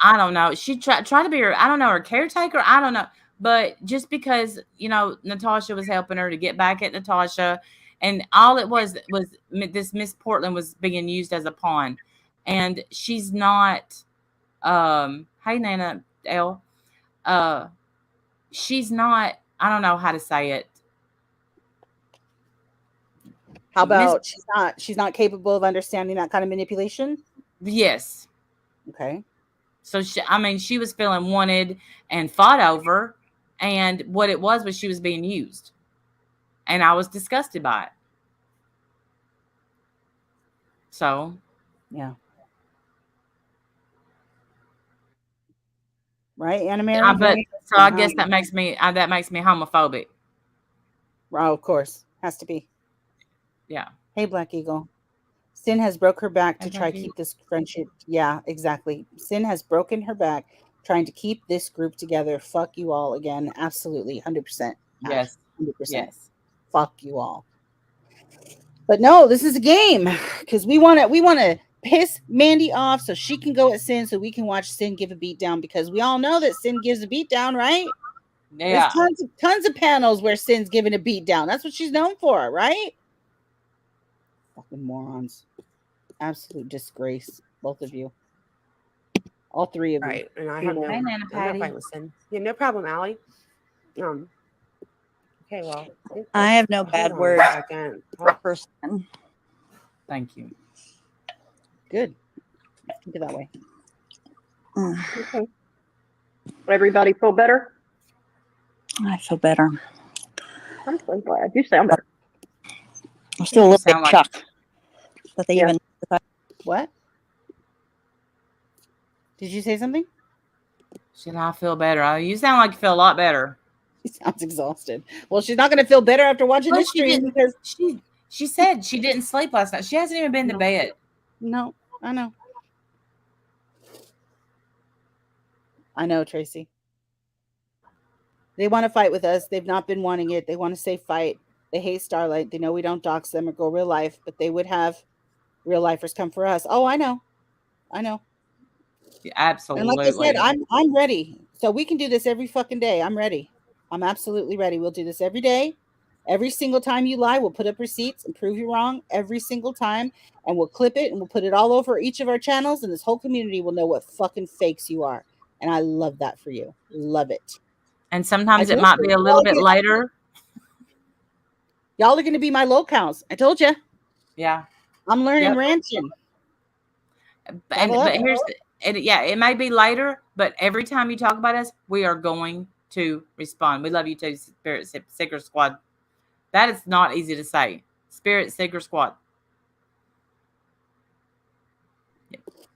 Speaker 2: I don't know. She tried to be her, I don't know, her caretaker. I don't know. But just because, Natasha was helping her to get back at Natasha, and all it was this Miss Portland was being used as a pawn. And she's not, hey, Nana L. She's not, I don't know how to say it.
Speaker 6: How about she's not capable of understanding that kind of manipulation?
Speaker 2: Yes.
Speaker 6: Okay.
Speaker 2: So she was feeling wanted and fought over, And what it was she was being used. And I was disgusted by it. So,
Speaker 1: Yeah. Right, Anna Mary?
Speaker 2: I guess that makes me homophobic.
Speaker 1: Oh, of course. Has to be.
Speaker 2: Yeah.
Speaker 1: Hey, Black Eagle. Sin has broke her back to
Speaker 2: Hey,
Speaker 1: try
Speaker 2: Black
Speaker 1: keep this friendship. Yeah, exactly. Sin has broken her back trying to keep this group together. Fuck you all again. Absolutely. 100%.
Speaker 2: Yes.
Speaker 1: 100%.
Speaker 2: Yes.
Speaker 1: Fuck you all. But no, this is a game because we want to piss Mandy off so she can go at Sin so we can watch Sin give a beat down, because we all know that Sin gives a beat down, right?
Speaker 2: Yeah.
Speaker 1: There's tons of panels where Sin's giving a beat down. That's what she's known for, right? Fucking morons. Absolute disgrace, both of you. All three of you.
Speaker 4: Right. And I have no,
Speaker 2: Hey, Nana
Speaker 4: I'm
Speaker 2: Patty.
Speaker 4: not fine with Sin. Yeah, no problem, Allie. Okay, well.
Speaker 5: I have no bad
Speaker 4: hold on
Speaker 5: words
Speaker 4: a second.
Speaker 5: for Sin.
Speaker 2: Thank you.
Speaker 1: Good. Think it that way.
Speaker 3: Okay. Everybody feel better?
Speaker 5: I feel better.
Speaker 3: I'm so glad. You sound better.
Speaker 5: I'm still a
Speaker 2: You
Speaker 5: little bit
Speaker 2: sound like-
Speaker 5: shocked that they
Speaker 3: Yeah.
Speaker 5: even.
Speaker 1: What? Did you say something?
Speaker 2: Should I feel better? You sound like you feel a lot better.
Speaker 1: She sounds exhausted. Well, she's not going to feel better after watching
Speaker 2: Well,
Speaker 1: this
Speaker 2: she
Speaker 1: stream
Speaker 2: didn't.
Speaker 1: because
Speaker 2: She said she didn't sleep last night. She hasn't even been to bed.
Speaker 1: no, I know. I know, Tracy. They want to fight with us. They've not been wanting it. They want to say fight. They hate Starlight. They know we don't dox them or go real life, but they would have real lifers come for us. Oh, I know.
Speaker 2: Yeah, absolutely.
Speaker 1: And like I said, I'm ready. So we can do this every fucking day. I'm ready. I'm absolutely ready. We'll do this every day. Every single time you lie, we'll put up receipts and prove you wrong every single time. And we'll clip it and we'll put it all over each of our channels. And this whole community will know what fucking fakes you are. And I love that for you. Love it.
Speaker 2: And sometimes it might be a little bit later.
Speaker 1: Y'all are going to be my low counts. I told you.
Speaker 2: Yeah.
Speaker 1: I'm learning ranching.
Speaker 2: But here's it may be later, but every time you talk about us, we are going to respond. We love you too, Spirit Seeker Squad. That is not easy to say. Spirit Seeker Squad.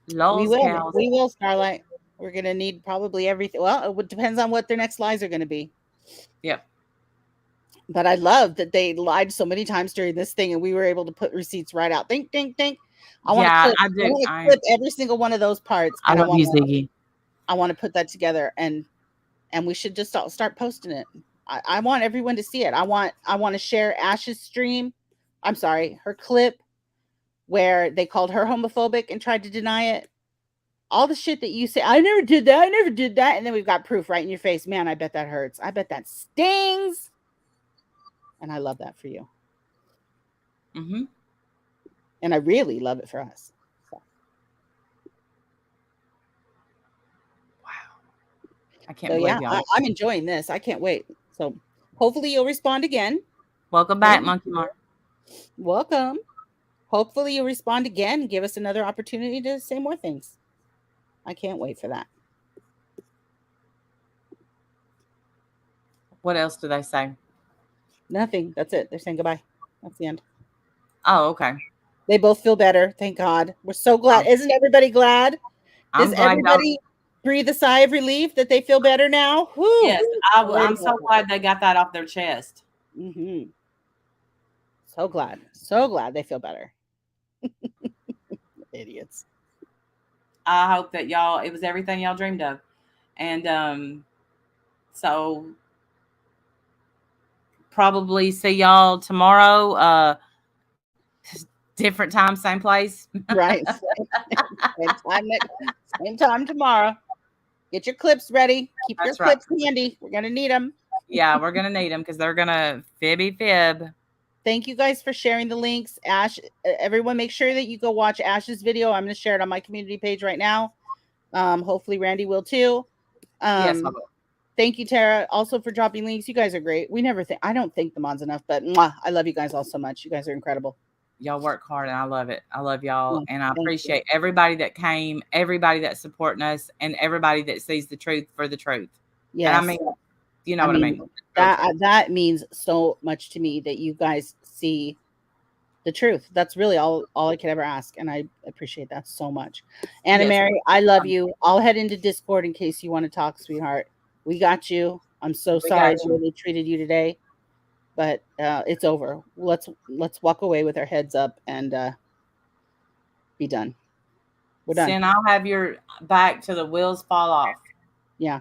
Speaker 1: We will, Starlight. We're going to need probably everything. Well, it depends on what their next lies are going to be.
Speaker 2: Yep.
Speaker 1: But I love that they lied so many times during this thing and we were able to put receipts right out. Think, think, think. I want to clip every single one of those parts.
Speaker 2: I love you, Ziggy.
Speaker 1: I want to put that together and we should just start posting it. I want everyone to see it. I want to share Ash's stream. I'm sorry, her clip where they called her homophobic and tried to deny it. All the shit that you say, I never did that. And then we've got proof right in your face. Man, I bet that hurts. I bet that stings. And I love that for you.
Speaker 2: Mm-hmm.
Speaker 1: And I really love it for us. So.
Speaker 2: Wow. I can't believe y'all.
Speaker 1: I'm enjoying this. I can't wait. So hopefully you'll respond again.
Speaker 2: Welcome back, Monkey Mark.
Speaker 1: Welcome. Hopefully you'll respond again and give us another opportunity to say more things. I can't wait for that.
Speaker 2: What else do they say?
Speaker 1: Nothing. That's it. They're saying goodbye. That's the end.
Speaker 2: Oh, okay.
Speaker 1: They both feel better. Thank God. We're so glad. Isn't everybody glad? Does everybody breathe a sigh of relief that they feel better now? Whew.
Speaker 2: Yes, I'm so glad they got that off their chest.
Speaker 1: Mm-hmm. So glad. So glad they feel better. Idiots.
Speaker 2: I hope that it was everything y'all dreamed of. And so probably see y'all tomorrow. Different time, same place.
Speaker 1: Right. Same time tomorrow. Get your clips ready. Keep your clips handy. We're going to need them.
Speaker 2: Yeah, we're going to need them because they're going to fib.
Speaker 1: Thank you guys for sharing the links. Ash, everyone make sure that you go watch Ash's video. I'm going to share it on my community page right now. Hopefully Randy will too.
Speaker 2: Yes, I will.
Speaker 1: Thank you, Tara, also for dropping links. You guys are great. I don't thank the mods enough, but I love you guys all so much. You guys are incredible.
Speaker 2: Y'all work hard and I love it. I love y'all. And I appreciate everybody that came, everybody that's supporting us, and everybody that sees the truth for the truth.
Speaker 1: Yeah.
Speaker 2: And I mean, You know
Speaker 1: I
Speaker 2: what I
Speaker 1: mean,
Speaker 2: mean?
Speaker 1: that means so much to me that you guys see the truth. That's really all I could ever ask, and I appreciate that so much. Anna
Speaker 2: Yes.
Speaker 1: Mary, I love you. I'll head into Discord in case you want to talk, sweetheart. We got you. I'm so
Speaker 2: We
Speaker 1: sorry
Speaker 2: got
Speaker 1: the
Speaker 2: you.
Speaker 1: way they treated you today, but it's over. Let's walk away with our heads up and be done. We're done.
Speaker 2: Sin, I'll have your back till the wheels fall off.
Speaker 1: Yeah.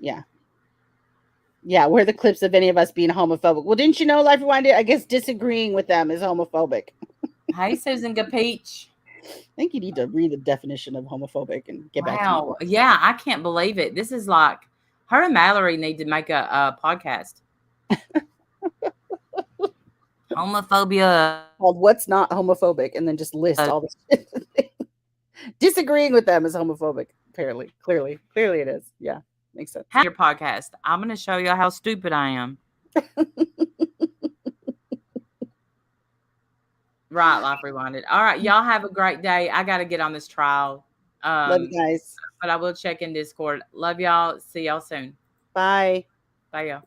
Speaker 1: Yeah. Yeah, where are the clips of any of us being homophobic? Well, didn't you know, Life Rewind? I guess disagreeing with them is homophobic.
Speaker 2: Hey, Susan Gapeach.
Speaker 1: I think you need to read the definition of homophobic and get back to me.
Speaker 2: Wow. Yeah, I can't believe it. This is like her and Mallory need to make a podcast. Homophobia.
Speaker 1: Called What's Not Homophobic, and then just list all the shit. Disagreeing with them is homophobic, apparently. Clearly it is. Yeah, makes sense.
Speaker 2: Your podcast. I'm going to show you how stupid I am. Right, Life Rewinded. All right, y'all have a great day. I got to get on this trial.
Speaker 1: Love you guys.
Speaker 2: But I will check in Discord. Love y'all. See y'all soon.
Speaker 1: Bye.
Speaker 2: Bye, y'all.